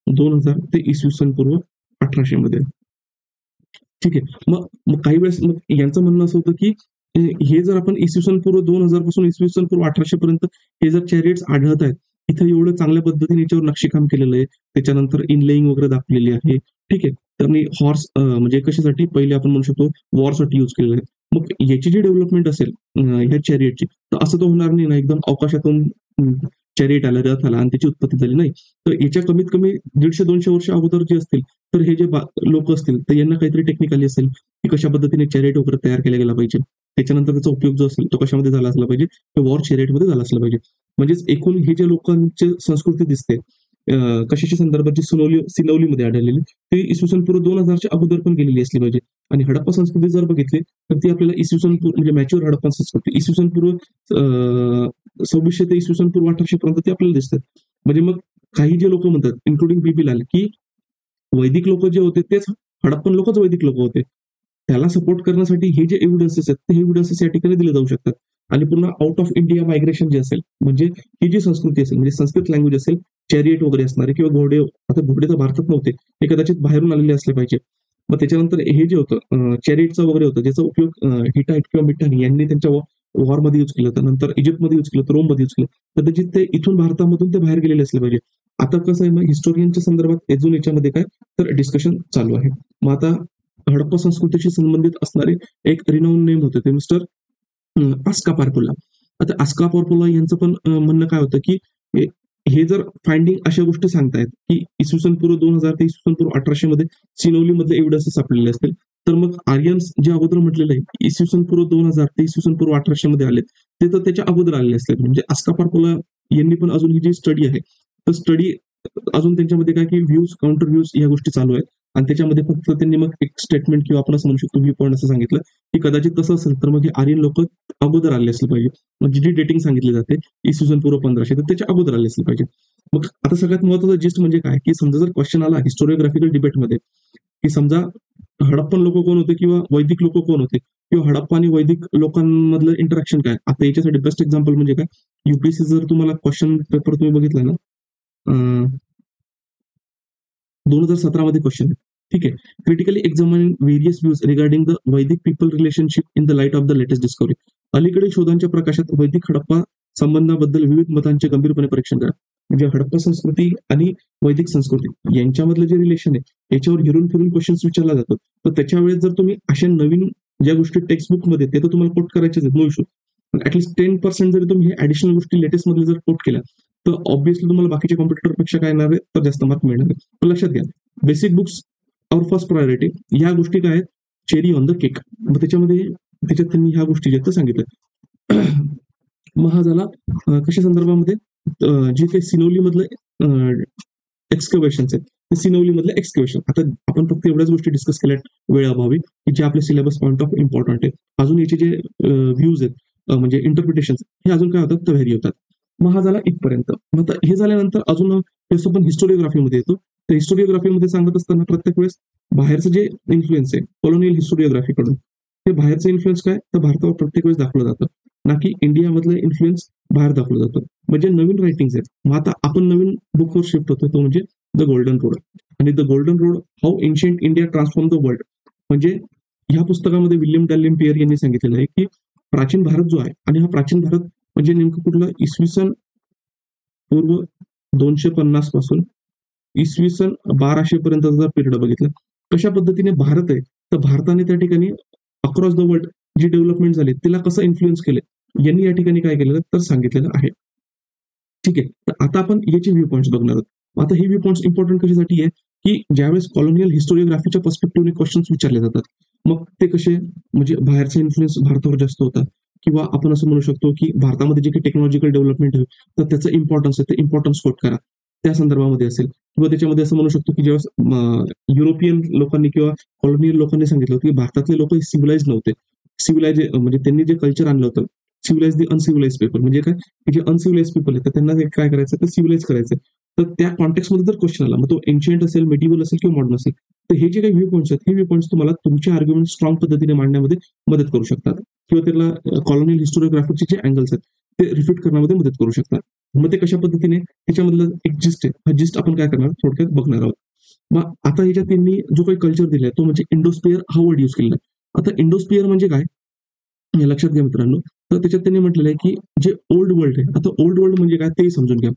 2000 ते इसवी सन पूर्व 1800 मध्ये. ठीक आहे. मग मग काही वेळेस मग यांचं म्हणणं असं होतं की हे जर आपण इसवी सन पूर्व 2000 पासून इसवी सन पूर्व 1800 पर्यंत हे जर चॅरिट्स आढळत आहेत, इथं एवढं चांगल्या पद्धतीने याच्यावर नक्षीकाम केलेलं आहे. त्याच्यानंतर इनलेइंग वगैरे दाखवलेली आहे. ठीक आहे. त्यांनी हॉर्स म्हणजे कशासाठी पहिले आपण म्हणू शकतो वॉरसाठी यूज केलेलं आहे. मग याची जी डेव्हलपमेंट असेल ह्या चॅरिटची, तर असं तर होणार नाही ना एकदम अवकाशातून चॅरिट आलं, रथ आला आणि त्याची उत्पत्ती झाली नाही. तर याच्या कमीत कमी 150-200 वर्ष अगोदर जे असतील, तर हे जे लोक असतील तर यांना काहीतरी टेक्निक आली असेल की कशा पद्धतीने चॅरिट वगैरे तयार केला गेला पाहिजे. त्याच्यानंतर त्याचा उपयोग जो असेल तो कशामध्ये झाला असला पाहिजे, तो वॉर चॅरिटमध्ये झाला असला पाहिजे. म्हणजेच एकूण हे जे लोकांची संस्कृती दिसते कशाच्या संदर्भात जी सिनवलीमध्ये आढळलेली, ती इसवी सन पूर्व 2000च्या अगोदर पण गेलेली असली पाहिजे. आणि हडप्पा संस्कृती जर बघितली तर ती आपल्याला इसवी सन पूर्व म्हणजे मॅच्युअर हडप्पा संस्कृती इसवी सन पूर्व 2600 ते इसवी सन पूर्व 1800 पर्यंत ते आपल्याला दिसतात. म्हणजे मग काही जे लोक म्हणतात इन्क्लुडिंग बीबी लाल की वैदिक लोक जे होते तेच हडप्पन लोकच वैदिक लोक होते. त्याला सपोर्ट करण्यासाठी हे जे एव्हिडन्सेस आहेत, ते एव्हिडन्सेस या ठिकाणी दिले जाऊ शकतात. आणि पुन्हा आउट ऑफ इंडिया मायग्रेशन जे असेल, म्हणजे ही जी संस्कृती असेल, म्हणजे संस्कृत लँग्वेज असेल, चॅरिएट वगैरे असणारे किंवा घोडे, आता घोडे तर भारतात नव्हते, हे कदाचित बाहेरून आलेले असले पाहिजे. मग त्याच्यानंतर हे जे होतं चॅरिएटचं वगैरे होतं, ज्याचा उपयोग हिटाईट किंवा मिठानी यांनी त्यांच्या वॉरमध्ये यूज केलं होतं, नंतर इजिप्तमध्ये यूज केलं होतं, रोममध्ये यूज केलं. कदाचित ते इथून भारतामधून ते बाहेर गेलेले असले पाहिजे. आता कसं आहे, मग हिस्टोरियनच्या संदर्भात अजून याच्यामध्ये काय तर डिस्कशन चालू आहे. मग आता हडप्पा संस्कृतीशी संबंधित असणारे एक रिनाऊन नेम होते ते मिस्टर आस्का पारपुला. आता आस्का पारपुला यांचं पण म्हणणं काय होतं की हे जर फाइंडिंग अशा गोष्टी सांगतायत की इसवी सन पूर्व 2000 ते इसवी सन पूर्व 1800 मध्ये सिनोली मधले एव्हिडन्सेस सापडलेले असतील, तर मग आर्यन्स जे अगोदर म्हटलेलं आहे इसवी सन पूर्व 2000 ते इसवी सन पूर्व 1800 मध्ये आले, ते तर त्याच्या अगोदर आलेले असले. म्हणजे आस्का पारपुला यांनी पण अजून ही जी स्टडी आहे तर स्टडी अजून त्यांच्यामध्ये काय की व्ह्यूज काउंटर व्ह्यूज या गोष्टी चालू आहेत. आणि त्याच्यामध्ये फक्त त्यांनी मग एक स्टेटमेंट किंवा आपण असं म्हणू शकतो व्ह्यू पॉईंट असं सांगितलं की कदाचित तसं असेल तर मग हे आर्यन लोक अगोदर आले असले पाहिजे. म्हणजे जी डेटिंग सांगितली जाते इसवी सन पूर्व 1500 तर त्याच्या अगोदर आले असले पाहिजे. मग आता सगळ्यात महत्वाचं जिस्ट म्हणजे काय की समजा जर क्वेश्चन आला हिस्टोरिओग्राफिकल डिबेटमध्ये की समजा हडप्पन लोक कोण होते किंवा वैदिक लोक कोण होते किंवा हडप्पा आणि वैदिक लोकांमधलं इंटरॅक्शन काय, आता याच्यासाठी बेस्ट एक्झाम्पल म्हणजे काय, युपीएससी जर तुम्हाला क्वेश्चन पेपर तुम्ही बघितला ना 2017 मध्ये क्वेश्चन आहे. ठीक आहे. Critically examine various views regarding the Vedic people relationship in the light of the latest discovery. अलीकडील शोधांच्या प्रकाशात वैदिक हडप्पा संबंधाबद्दल विविध मतांचे गंभीरपणे परीक्षण करा. म्हणजे हडप्पा संस्कृती आणि वैदिक संस्कृती यांच्यामधलं जे रिलेशन आहे याच्यावर हिरून फिरून क्वेश्चन्स विचारला जातो. तर त्याच्या वेळेस जर तुम्ही अशा नवीन ज्या गोष्टी टेक्स्ट बुक मध्ये ते तर तुम्हाला कोट करायचे आहेत, नो इशू. पण ऍटलीस्ट 10% जरी तुम्ही हे ऍडिशनल गोष्टी लेटेस्ट मध्ये जर कोट केल्या तर ऑब्व्हियसली तुम्हाला बाकीच्या कॉम्प्युटरपेक्षा काय येणार आहे, तर जास्त मार्क मिळणार आहे. पण लक्षात घ्या, बेसिक बुक्स और फर्स्ट प्रायोरिटी या गोष्टी काय आहेत, चेरी ऑन द केक. मग त्याच्यात त्यांनी ह्या गोष्टी ज्या सांगितल्या. मग हा झाला कशा संदर्भामध्ये, जे काही सिनोली मधलं एक्सकव्हेशन्स आहेत, ते सिनोली मधलं एक्सकव्हेशन. आता आपण फक्त एवढ्याच गोष्टी डिस्कस केल्या वेळाभावी, की जे आपल्या सिलेबस पॉईंट ऑफ इम्पॉर्टंट आहे. अजून याचे जे व्ह्यूज आहेत, म्हणजे इंटरप्रिटेशन, हे अजून काय होतात, तर व्हेरी होतात. मग हा झाला इथपर्यंत. मग आता हे झाल्यानंतर अजून पण हिस्टोरिओग्राफीमध्ये येतो. तर हिस्टोरिओग्राफीमध्ये सांगत असताना प्रत्येक वेळेस बाहेरचं जे इन्फ्लुएन्स आहे कॉलोनियल हिस्टोरिओग्राफीकडून, ते बाहेरचं इन्फ्लुएन्स काय, तर भारतावर प्रत्येक वेळेस दाखवलं जातं, ना की इंडियामधलं इन्फ्लुएन्स बाहेर दाखवलं जातं. म्हणजे नवीन रायटिंग्स आहेत. मग आता आपण नवीन बुकवर शिफ्ट होतो, तो म्हणजे द गोल्डन रोड. आणि the golden road, how ancient India transform the world. म्हणजे ह्या पुस्तकामध्ये विल्यम डॅलेन पियर यांनी सांगितलेलं आहे, की प्राचीन भारत जो आहे, आणि हा प्राचीन भारत म्हणजे नेमकं कुठलं, इसवी सन पूर्व 250 पासून इसवी सन 1200 पर्यंतचा पिरियड बघितला. कशा पद्धतीने भारत आहे, तर भारताने त्या ठिकाणी अक्रॉस द वर्ल्ड जी डेव्हलपमेंट झाली तिला कसं इन्फ्लुएन्स केले, यांनी या ठिकाणी काय केलेलं तर सांगितलेलं आहे. ठीक आहे. तर आता आपण याचे व्ह्यू पॉईंट्स बघणार आहोत. आता हे व्ह्यू पॉईंट्स इम्पॉर्टंट कशासाठी आहे, की ज्यावेळेस कॉलोनियल हिस्टोरिओग्राफीच्या पर्स्पेक्टिव्हने क्वेश्चन्स विचारले जातात, मग ते कसे, म्हणजे बाहेरचा इन्फ्लुएन्स भारतावर जास्त होता, किंवा आपण असं म्हणू शकतो की भारतामध्ये जे काही टेक्नॉलॉजिकल डेव्हलपमेंट आहे, तर त्याचं इम्पॉर्टन्स आहे, ते इम्पॉर्टन्स कोट करा, त्या संदर्भामध्ये असेल. किंवा त्याच्यामध्ये असं म्हणू शकतो की जेव्हा युरोपियन लोकांनी किंवा कॉलोनियल लोकांनी सांगितलं होतं की भारतातले लोक सिव्हिलाइज नव्हते. सिव्हिलाइज म्हणजे त्यांनी जे कल्चर आणलं होतं, सिव्हिलाइज दी अनसिव्हिलाइज पीपल, म्हणजे काय, की जे अनसिव्हिलाइज पीपल आहेत, तर त्यांना काय करायचं, तर सिव्हिलाइज करायचं. तर त्या कॉन्टेक्स्टमध्ये जर क्वेश्चन आला, मग तो एन्शियंट असेल, मेडिवल असेल किंवा मॉडर्न असेल, तर हे जे काही व्ह्यू पॉईंट्स आहेत, हे व्ह्यू पॉईंट्स तुम्हाला तुमचे आर्ग्युमेंट स्ट्रॉंग पद्धतीने मांडण्यामध्ये मदत करू शकतात, किंवा त्याला कॉलोनियल हिस्टोरिओग्राफीचे जे अँगल्स आहेत ते रिफिट करण्यामध्ये मदत करू शकतात. मग ते कशा पद्धतीने, त्याच्यामधलं एक जिस्ट आहे, हा जिस्ट आपण काय करणार, थोडक्यात बघणार आहोत. मग आता ह्याच्यात त्यांनी जो काही कल्चर दिलाय, तो म्हणजे इंडोस्पियर हा वर्ड युज केलेला आहे. आता इंडोस्पियर म्हणजे काय, हे लक्षात घ्या मित्रांनो. तर त्याच्यात त्यांनी म्हटलेलं आहे, की जे ओल्ड वर्ल्ड आहे, आता ओल्ड वर्ल्ड म्हणजे काय ते समजून घ्या.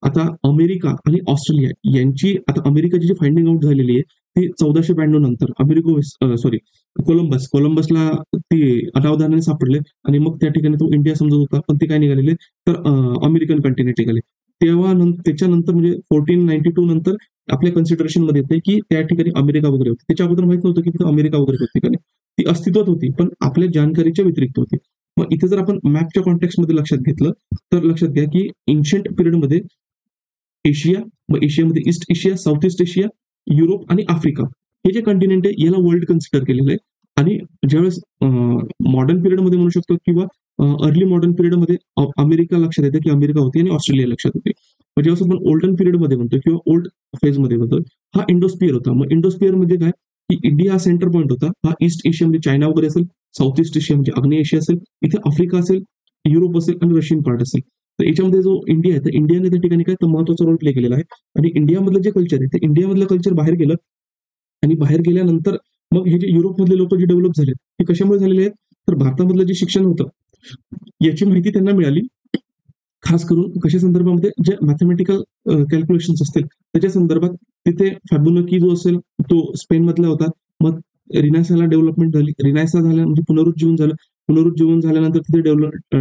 आता अमेरिका आणि ऑस्ट्रेलिया यांची, आता अमेरिकाची जी फाइंडिंग आउट झालेली आहे, ती 1492 नंतर सॉरी, कोलंबसला ती अनावधानाने सापडले, आणि मग त्या ठिकाणी तो इंडिया समजत होता, पण ते काय निघालेले, तर अमेरिकन कंटिनेंट निघाले. त्याच्यानंतर म्हणजे 1492 नंतर आपल्या कन्सिडरेशन मध्ये येते, की त्या ठिकाणी अमेरिका वगैरे होती. त्याच्या अगोदर माहित नव्हतं की तिथं अमेरिका वगैरे होती का नाही. ती अस्तित्वात होती, पण आपल्या जानकारीच्या व्यतिरिक्त होती. मग इथे जर आपण मॅपच्या कॉन्टेक्स्ट मध्ये लक्षात घेतलं, तर लक्षात घ्या की एन्शियंट पिरियडमध्ये एशिया, मग एशियामध्ये East Asia, South East Asia, Europe आणि आफ्रिका, हे जे कंटिनेंट आहे याला वर्ल्ड कन्सिडर केलेलं आहे. आणि ज्यावेळेस मॉडर्न पिरियडमध्ये म्हणू शकतो, किंवा अर्ली मॉडर्न पिरियडमध्ये अमेरिका लक्षात येते, की अमेरिका होती, आणि ऑस्ट्रेलिया लक्षात येते. मग ज्यावेळेस आपण ओल्डन पिरियडमध्ये म्हणतो, किंवा ओल्ड फेजमध्ये म्हणतो, हा इंडोस्पियर होता. मग इंडोस्पियर म्हणजे काय, की इंडिया हा सेंटर पॉईंट होता. हा ईस्ट एशिया म्हणजे चायना वगैरे असेल, साऊथ ईस्ट एशिया म्हणजे आग्नेय एशिया असेल, इथे आफ्रिका असेल, युरोप असेल, आणि रशियन पार्ट असेल. तर याच्यामध्ये जो इंडिया आहे, तर इंडियाने त्या ठिकाणी काय तर महत्वाचा रोल प्ले केलेला आहे. आणि इंडियामधलं जे कल्चर आहे, ते इंडियामधलं कल्चर बाहेर गेलं, आणि बाहेर गेल्यानंतर मग हे जे युरोपमधले लोक जे डेव्हलप झाले, ते कशामुळे झालेले आहेत, तर भारतामधलं जे शिक्षण होतं, याची माहिती त्यांना मिळाली. खास करून कशा संदर्भामध्ये, जे मॅथमॅटिकल कॅल्क्युलेशन्स असतील त्याच्या संदर्भात. तिथे फॅब्युलकी जो असेल, तो स्पेन मधला होता. मग रिनायसाला डेव्हलपमेंट झाली, रिनायसा झाल्या म्हणजे पुनरुज्जीवन झालं. पुनरुज्जीवन झाल्यानंतर तिथे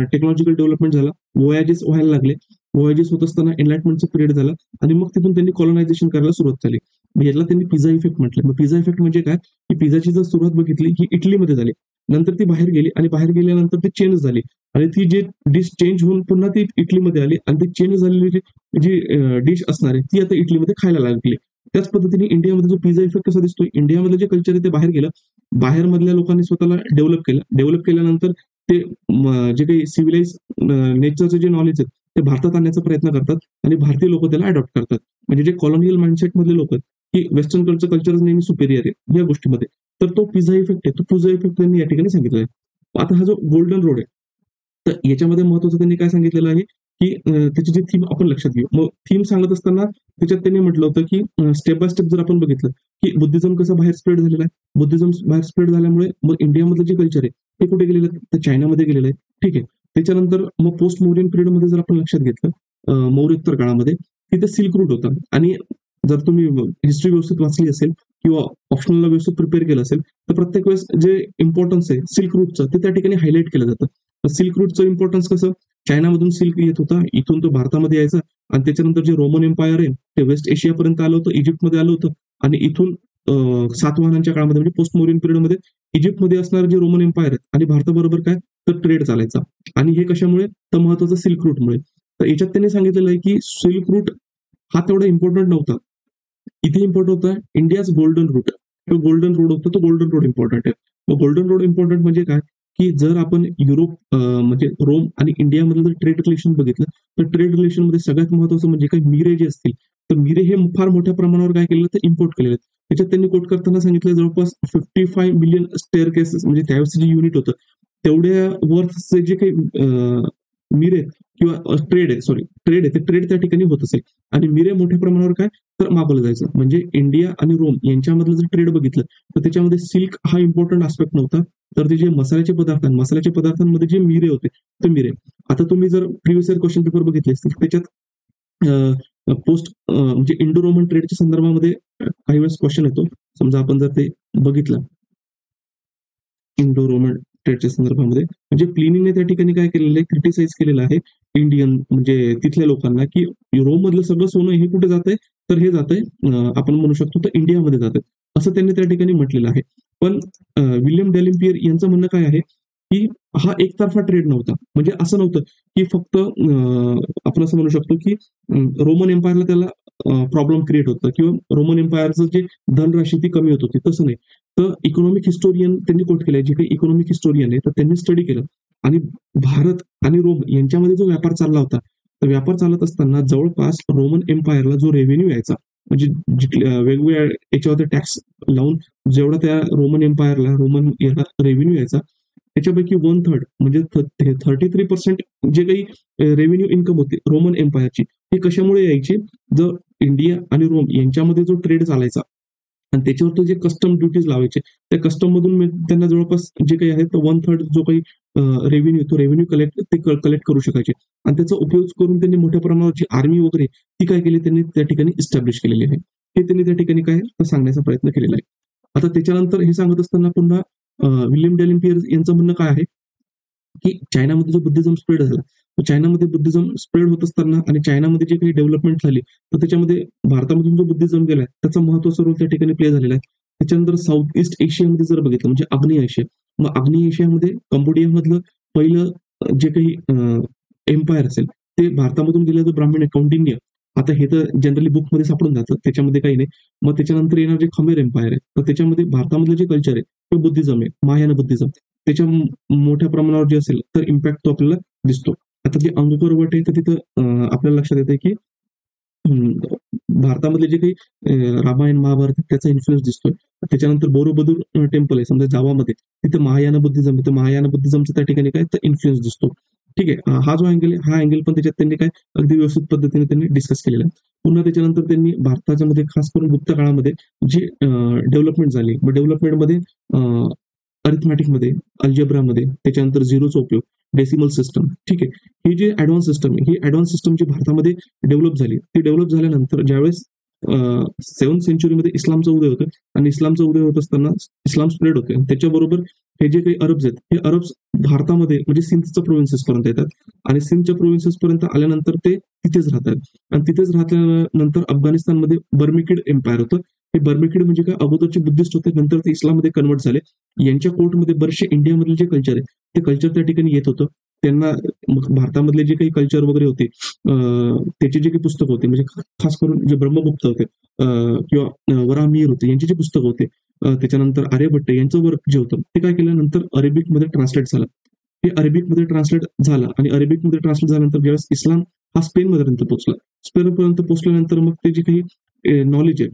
टेक्नॉलॉजिकल डेव्हलपमेंट झाला, वोयाजेस व्हायला लागले. वोयाजेस होत असताना एनलाइटमेंटचा पिरियड झाला, आणि मग तिथून त्यांनी कॉलोनायझेशन करायला सुरुवात झाली. मग याला त्यांनी पिझ्झा इफेक्ट म्हटलं. मग पिझ्झा इफेक्ट म्हणजे काय, की पिझ्झाची जर सुरुवात बघितली ही इटलीमध्ये झाली, नंतर ती बाहेर गेली, आणि बाहेर गेल्यानंतर ती चेंज झाली, आणि ती जी डिश चेंज होऊन पुन्हा ती इटलीमध्ये आली, आणि ती चेंज झालेली जी डिश असणार आहे, ती आता इटलीमध्ये खायला लागली. त्याच पद्धतीने इंडियामध्ये जो पिझ्झा इफेक्ट कसा दिसतोय, इंडियामधलं जे कल्चर आहे ते बाहेर गेलं, बाहेर मधल्या लोकांनी स्वतःला डेव्हलप केल्यानंतर ते जे काही सिव्हिलाइज नेचरचं जे नॉलेज आहे ते भारतात आणण्याचा प्रयत्न करतात, आणि भारतीय लोक त्याला अडॉप्ट करतात. म्हणजे जे कॉलोनियल माइंडसेट मधले लोक आहेत, की वेस्टर्न कल्चर नेहमी सुपेरियर आहे या गोष्टीमध्ये. तर तो पिझ्झा इफेक्ट आहे, तो पिझ्झा इफेक्ट त्यांनी या ठिकाणी सांगितलं आहे. आता हा जो गोल्डन रोड आहे, तर याच्यामध्ये महत्वाचं त्यांनी काय सांगितलेलं आहे, की त्याची जी थीम आपण लक्षात घेऊ. मग थीम सांगत असताना त्याच्यात त्यांनी म्हटलं होतं, की स्टेप बाय स्टेप जर आपण बघितलं, की बुद्धिझम कसं बाहेर स्प्रेड झालेला आहे. बुद्धिझम बाहेर स्प्रेड झाल्यामुळे मग इंडियामधलं जे कल्चर आहे ते कुठे गेलेलं आहे, तर चायनामध्ये गेलेलं आहे. ठीक आहे. त्याच्यानंतर मग पोस्ट मौर्यन पिरियडमध्ये जर आपण लक्षात घेतलं, मौर्योत्तर काळामध्ये तिथे सिल्क रूट होता. आणि जर तुम्ही हिस्ट्री व्यवस्थित वाचली असेल, किंवा ऑप्शनलला व्यवस्थित प्रिपेअर केलं असेल, तर प्रत्येक वेळेस जे इम्पॉर्टन्स आहे सिल्क रूटचं, ते त्या ठिकाणी हायलाइट केलं जातं. सिल्क रूटचं इम्पॉर्टन्स कसं, चायनामधून सिल्क येत होता, इथून तो भारतामध्ये यायचा आणि त्याच्यानंतर जे रोमन एम्पायर आहे ते वेस्ट एशियापर्यंत आलं होतं, इजिप्तमध्ये आलं होतं आणि इथून सातवाहनांच्या काळामध्ये म्हणजे पोस्ट मोरियन पिरियडमध्ये इजिप्तमध्ये असणारे जे रोमन एम्पायर आहेत आणि भारताबरोबर काय तर ट्रेड चालायचा. आणि हे कशामुळे तर महत्वाचं सिल्क रूटमुळे. तर याच्यात त्यांनी सांगितलेलं आहे की सिल्क रूट हा तेवढा इम्पॉर्टंट नव्हता. इथे इम्पॉर्टंट होता इंडियाज गोल्डन रूट. तो गोल्डन रोड होता, तो गोल्डन रोड इम्पॉर्टंट आहे. मग गोल्डन रोड इम्पॉर्टंट म्हणजे काय की जर आपण युरोप म्हणजे रोम आणि इंडियामधलं जर ट्रेड रिलेशन बघितलं तर ट्रेड रिलेशन मध्ये सगळ्यात महत्वाचं म्हणजे काय मिरे जे असतील तर मिरे हे फार मोठ्या प्रमाणावर काय केलेलं तर इम्पोर्ट केलेले आहेत. त्याच्यात त्यांनी कोट करताना सांगितलं जवळपास 55 मिलियन स्टेअर केसेस म्हणजे त्यावेळेस जे युनिट होतं तेवढ्या वर्थचे जे काही मिरे किंवा ट्रेड आहे सॉरी ट्रेड आहे ते ट्रेड त्या ठिकाणी होत असेल आणि मिरे मोठ्या प्रमाणावर काय तर मागवलं जायचं. म्हणजे इंडिया आणि रोम यांच्यामधलं जर ट्रेड बघितलं तर त्याच्यामध्ये सिल्क हा इम्पॉर्टंट आस्पेक्ट नव्हता. तर ते जे मसाल्याच्या पदार्थांमध्ये जे मिरे होते ते मिरे. आता तुम्ही जर प्रिव्हियस इयर क्वेश्चन पेपर बघितले असतील त्याच्यात पोस्ट म्हणजे इंडो रोमन ट्रेडच्या संदर्भामध्ये काही वेळेस क्वेश्चन येतो. समजा आपण जर ते बघितलं इंडो रोमन ट्रेडच्या संदर्भामध्ये म्हणजे प्लिनीने त्या ठिकाणी काय केलेलं आहे क्रिटिसाइज केलेलं आहे इंडियन म्हणजे तिथल्या लोकांना की रोम मधलं सगळं सोनं हे कुठे जातंय तर हे जातंय आपण म्हणू शकतो तर इंडियामध्ये जातंय असं त्यांनी त्या ठिकाणी म्हटलेलं आहे. पण विल्यम डॅलिम्पियर यांचं म्हणणं काय आहे की हा एकतर्फा ट्रेड नव्हता. म्हणजे असं नव्हतं की फक्त आपण असं म्हणू शकतो की रोमन एम्पायरला त्याला प्रॉब्लेम क्रिएट होतं किंवा रोमन एम्पायरचं जे धनराशी ती कमी होत होती तसं नाही. तर इकॉनॉमिक हिस्टोरियन त्यांनी कोट केलंय जे काही इकॉनॉमिक हिस्टोरियन आहे तर त्यांनी स्टडी केलं आणि भारत आणि रोम यांच्यामध्ये जो व्यापार चालला होता तर व्यापार चालत असताना जवळपास रोमन एम्पायरला जो रेव्हेन्यू यायचा म्हणजे वेगवेगळ्या याच्यावर टॅक्स लावून जेवढा त्या रोमन एम्पायरला रोमन याला रेव्हेन्यू यायचा त्याच्यापैकी 1/3 म्हणजे 33% जे काही रेव्हेन्यू इन्कम होते रोमन एम्पायरची हे कशामुळे यायची जर इंडिया आणि रोम यांच्यामध्ये जो ट्रेड चालायचा आणि त्याच्यावर तो जे कस्टम ड्युटीज लावायचे त्या कस्टम मधून त्यांना जवळपास जे काही आहे तो 1/3 जो काही रेव्हेन्यू तो रेव्हेन्यू कलेक्ट करू शकायचे आणि त्याचा उपयोग करून त्यांनी मोठ्या प्रमाणावर जी आर्मी वगैरे ती काय केली त्यांनी त्या ठिकाणी इस्टॅब्लिश केलेली आहे. हे त्यांनी त्या ठिकाणी काय सांगण्याचा प्रयत्न केलेला आहे. आता त्याच्यानंतर हे सांगत असताना पुन्हा विल्यम डॅलिम्पियर यांचं म्हणणं काय आहे की चायनामध्ये जो बुद्धिझम स्प्रेड झाला तर चायनामध्ये बुद्धिझम स्प्रेड होत असताना आणि चायनामध्ये जे काही डेव्हलपमेंट झाली तर त्याच्यामध्ये भारतामधून जो बुद्धिझम गेलाय त्याचा महत्वाचा रोल त्या ठिकाणी प्ले झालेला आहे. त्याच्यानंतर साऊथ ईस्ट एशियामध्ये जर बघितलं म्हणजे आग्नेय एशिया मग आग्नेय एशियामध्ये कंबोडिया मधलं पहिलं जे काही एम्पायर असेल ते भारतामधून गेलं तर ब्राह्मण आहे कौंडिन्य. आता हे तर जनरली बुकमध्ये सापडून जातं त्याच्यामध्ये काही नाही. मग त्याच्यानंतर येणार जे खमेर एम्पायर आहे तर त्याच्यामध्ये भारतामधलं जे कल्चर आहे ते बुद्धिझम आहे महायान बुद्धिझम त्याच्या मोठ्या प्रमाणावर जे असेल तर इम्पॅक्ट तो आपल्याला दिसतो. आता जे अंगकोर वट आहे तर तिथं आपल्याला लक्षात येते की भारतामधले जे काही रामायण महाभारत त्याचा इन्फ्लुएन्स दिसतोय. त्याच्यानंतर बोरोबदूर टेम्पल आहे समजा जावामध्ये तिथे महायान बुद्धिझम आहे तर महायान बुद्धिझमचा त्या ठिकाणी काय तर इन्फ्लुएन्स दिसतो. ठीक आहे हा जो अँगल आहे हा अँगल पण त्याच्यात त्यांनी काय अगदी व्यवस्थित पद्धतीने त्यांनी डिस्कस केलेला आहे. पुन्हा त्याच्यानंतर त्यांनी भारताच्या मध्ये खास करून गुप्त काळामध्ये जी डेव्हलपमेंट झाली मग डेव्हलपमेंटमध्ये अरिथमॅटिकमध्ये अल्जेब्रामध्ये त्याच्यानंतर झिरोचा उपयोग डेसिमल सिस्टम ठीक आहे. ही जी ऍडव्हान्स सिस्टम आहे ही ऍडव्हान्स सिस्टम जी भारतामध्ये डेव्हलप झाली ती डेव्हलप झाल्यानंतर ज्यावेळेस 7th सेंचुरीमध्ये इस्लामचा उदय होतो आणि इस्लामचा उदय होत असताना इस्लाम स्प्रेड होते त्याच्याबरोबर हे जे काही अरब्स आहेत हे अरब्स भारतामध्ये म्हणजे सिंधच्या प्रोव्हिन्सेस पर्यंत येतात आणि सिंधच्या प्रोव्हिन्सेस पर्यंत आल्यानंतर ते तिथेच राहतात आणि तिथेच राहल्यानंतर अफगाणिस्तानमध्ये बर्मिकिड एम्पायर होतं. हे बर्मिकिड म्हणजे काय अगोदरचे बुद्धिस्ट होते नंतर ते इस्लाममध्ये कन्वर्ट झाले. यांच्या कोर्टमध्ये बरेचसे इंडियामधले जे कल्चर आहे ते कल्चर त्या ठिकाणी येत होतं. त्यांना भारतामधले जे काही कल्चर वगैरे होते त्याचे जे काही पुस्तक होते म्हणजे खास करून जे ब्रह्मगुप्त होते किंवा वराहमिहीर होते यांची जे पुस्तक होते त्याच्यानंतर आर्यभट्ट यांचं वर्क जे होतं ते काय केलं नंतर अरेबिकमध्ये ट्रान्सलेट झालं. हे अरेबिकमध्ये ट्रान्सलेट झालं आणि अरेबिकमध्ये ट्रान्सलेट झाल्यानंतर ज्यावेळेस इस्लाम हा स्पेनपर्यंत पोहोचला स्पेनपर्यंत पोहोचल्यानंतर मग ते जे काही नॉलेज आहे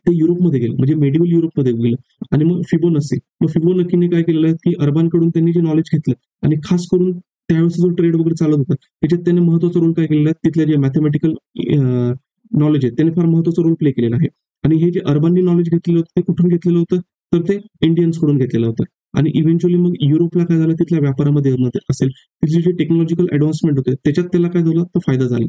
ते युरोपमध्ये गेलं म्हणजे मेडिवल युरोपमध्ये गेलं आणि मग फिबोनसी मग फिबोनकीने काय केलेलं आहे की अरबांकडून त्यांनी जे नॉलेज घेतलं आणि खास करून त्यावेळेस जो ट्रेड वगैरे चालत होता त्याच्यात त्यांनी महत्वाचा रोल काय केलेला आहे तिथल्या जे मॅथमॅटिकल नॉलेज आहे त्याने फार महत्वाचा रोल प्ले केलेला आहे. आणि हे जे अरबांनी नॉलेज घेतलेलं होतं ते कुठून घेतलेलं होतं तर ते इंडियन्स कडून घेतलेलं होतं आणि इव्हेंच्युअली मग युरोपला काय झालं तिथल्या व्यापारामध्ये असेल तिथले जे टेक्नॉलॉजिकल ऍडव्हान्समेंट होते त्याच्यात त्याला काय झालं तर फायदा झाला.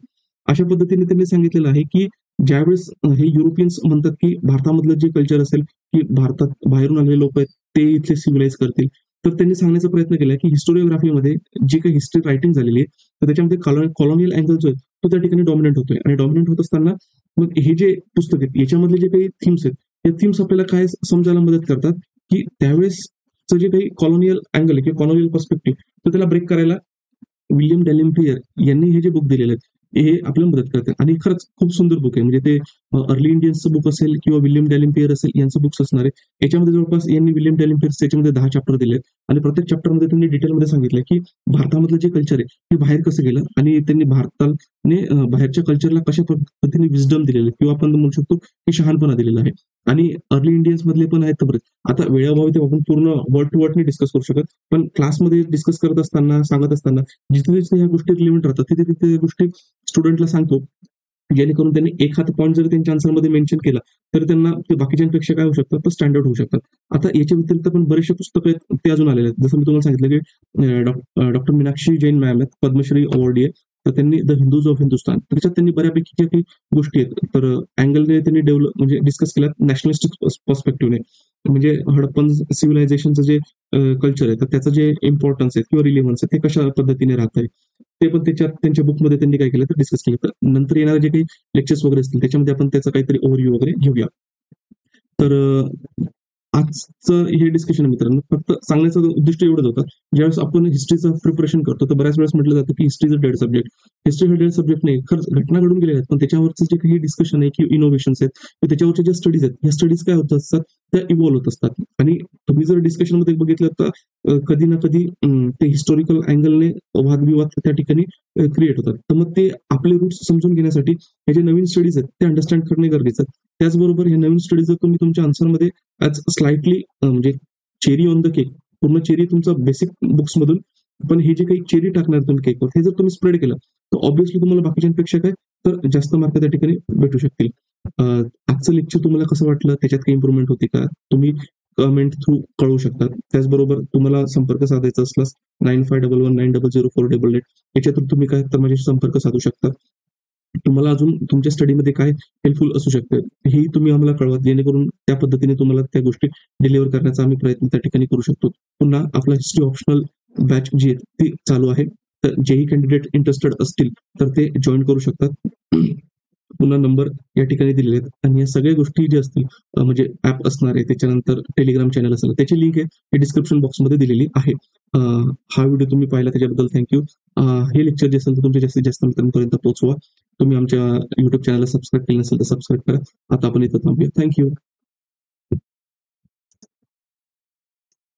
अशा पद्धतीने त्यांनी सांगितलेलं आहे की ज्यावेळेस हे युरोपियन्स म्हणतात की भारतामधलं जे कल्चर असेल की भारतात बाहेरून आलेले लोक आहेत ते इथले सिव्हिलाइज करतील तर त्यांनी सांगण्याचा प्रयत्न केला की हिस्टोरिओग्राफीमध्ये जी काही हिस्ट्री रायटिंग झालेली आहे तर त्याच्यामध्ये कॉलोनियल अँगल जो आहे तो त्या ठिकाणी डॉमिनंट होतोय आणि डॉमिनंट होत असताना मग हे जे पुस्तक आहेत याच्यामधले जे काही थीम्स आहेत या थीम्स आपल्याला काय समजायला मदत करतात की त्यावेळेस जे काही कॉलोनियल अँगल आहे किंवा कॉलोनियल पर्स्पेक्टिव्ह तर त्याला ब्रेक करायला विल्यम डॅलिम्पियर यांनी हे जे बुक दिलेले आहेत हे आपल्याला मदत करते आणि खरंच खूप सुंदर बुक आहे म्हणजे ते अर्ली इंडियन्सचं बुक असेल किंवा विल्यम डॅलिम्पियर असेल यांचं बुक्स असणार आहे याच्यामध्ये जवळपास यांनी विल्यम डॅलिम्पियर त्याच्यामध्ये 10 चॅप्टर दिले आणि प्रत्येक चॅप्टरमध्ये त्यांनी डिटेलमध्ये सांगितलं की भारतामधलं जे कल्चर आहे हे बाहेर कसं गेलं आणि त्यांनी भारताने बाहेरच्या कल्चरला कशा पद्धतीने विजडम दिलेलं आहे किंवा आपण म्हणू शकतो की शहाणपणा दिलेला आहे आणि अर्ली इंडियन्स मधले पण आहेत बरेच आता वेळाभावी ते आपण पूर्ण वर्ड टू वर्ड नाही डिस्कस करू शकत पण क्लासमध्ये डिस्कस करत असताना सांगत असताना जिथे जिथे ह्या गोष्टी रिलेव्हंट राहतात तिथे तिथे गोष्टी स्टुडंटला सांगतो जेणेकरून त्यांनी एखादा पॉईंट जर त्यांच्या आन्सरमध्ये मेन्शन केला तर त्यांना ते बाकीच्यांपेक्षा काय होऊ शकतात तर स्टँडर्ड होऊ शकतात आता याच्या व्यतिरिक्त पण बरेचसे पुस्तकं आहेत ते अजून आलेले आहेत जसं मी तुम्हाला सांगितलं की डॉक्टर मीनाक्षी जैन मॅम आहेत पद्मश्री अवॉर्डी आहे तर त्यांनी द हिंदूज ऑफ हिंदुस्तान त्याच्यात त्यांनी बऱ्यापैकी ज्या काही गोष्टी आहेत तर अँगलने त्यांनी डेव्हलप म्हणजे डिस्कस केल्या नॅशनलिस्टिक पर्स्पेक्टिव्हने म्हणजे हडप्पन सिव्हिलायझेशनचं जे कल्चर आहे तर त्याचं जे इम्पॉर्टन्स आहे किंवा रिलेव्हन्स आहे ते कशा पद्धतीने राहत आहे ते पण त्याच्यात त्यांच्या बुकमध्ये त्यांनी काय केलं तर डिस्कस केलं तर नंतर येणारे जे काही लेक्चर्स वगैरे असतील त्याच्यामध्ये आपण त्याचा काहीतरी ओव्हरव्ह्यू वगैरे घेऊया तर आजचं हे डिस्कशन मित्रांनो फक्त सांगण्याचं उद्दिष्ट एवढंच होतं ज्यावेळेस आपण हिस्ट्रीचं प्रिपरेशन करतो तर बऱ्याच वेळेस म्हटलं जातं की history is a dead subject history हा डेड सब्जेक्ट नाही खरंच घटना घडून गेलेल्या आहेत पण त्याच्यावरचं जे काही डिस्कशन आहे किंवा इनोव्हेशन्स आहेत त्याच्यावरच्या ज्या स्टडीज आहेत ह्या स्टडीज काय होत असतात त्या इव्हॉल्व्ह होत असतात आणि तुम्ही जर डिस्कशन मध्ये बघितलं तर कधी ना कधी ते हिस्टॉरिकल अँगलने वादविवाद त्या ठिकाणी क्रिएट होतात तर मग ते आपले रूट्स समजून घेण्यासाठी हे जे नवीन स्टडीज आहेत ते अंडरस्टँड करणे गरजेचं आहे त्याचबरोबर हे नवीन स्टडीज जर तुम्ही तुमच्या आन्सरमध्ये ऍज स्लाइटली म्हणजे चेरी ऑन द केक पूर्ण चेरी तुमचा बेसिक बुक्स मधून पण हे जे काही चेरी टाकणार तुम्ही केकवर हे जर तुम्ही स्प्रेड केलं तर ऑब्व्हियसली तुम्हाला बाकीच्यांपेक्षा काय तर जास्त मार्क त्या ठिकाणी भेटू शकतील आजचं लेक्चर तुम्हाला कसं वाटलं त्याच्यात काही इम्प्रुव्हमेंट होती का तुम्ही कमेंट थ्रू कळवू शकतात त्याचबरोबर तुम्हाला संपर्क साधायचा असल्यास 9511900488 याच्यातून तुम्ही काय तर माझ्याशी संपर्क साधू शकता तुम्हाला अजून तुमच्या स्टडीमध्ये काय हेल्पफुल असू शकते हेही तुम्ही आम्हाला कळवा जेणेकरून त्या पद्धतीने तुम्हाला त्या गोष्टी डिलिव्हर करण्याचा आम्ही प्रयत्न त्या ठिकाणी करू शकतो पुन्हा आपला हिस्ट्री ऑप्शनल बॅच जी आहे ती चालू आहे तर जेही कॅन्डिडेट इंटरेस्टेड असतील तर ते जॉईन करू शकतात पुन्हा नंबर या ठिकाणी दिलेले आहेत आणि या सगळ्या गोष्टी ज्या असतील म्हणजे ऍप असणार आहे त्याच्यानंतर टेलिग्राम चॅनल असेल त्याची लिंक आहे हे डिस्क्रिप्शन बॉक्समध्ये दिलेली आहे हा व्हिडिओ तुम्ही पाहिला त्याच्याबद्दल थँक्यू हे लेक्चर जे असेल तर तुमच्या जास्तीत जास्त मित्रांपर्यंत पोहोचवा तुम्ही आमच्या युट्यूब चॅनलला सबस्क्राईब केलं नसेल तर सबस्क्राईब करा आता आपण इथं थांबूया थँक्यू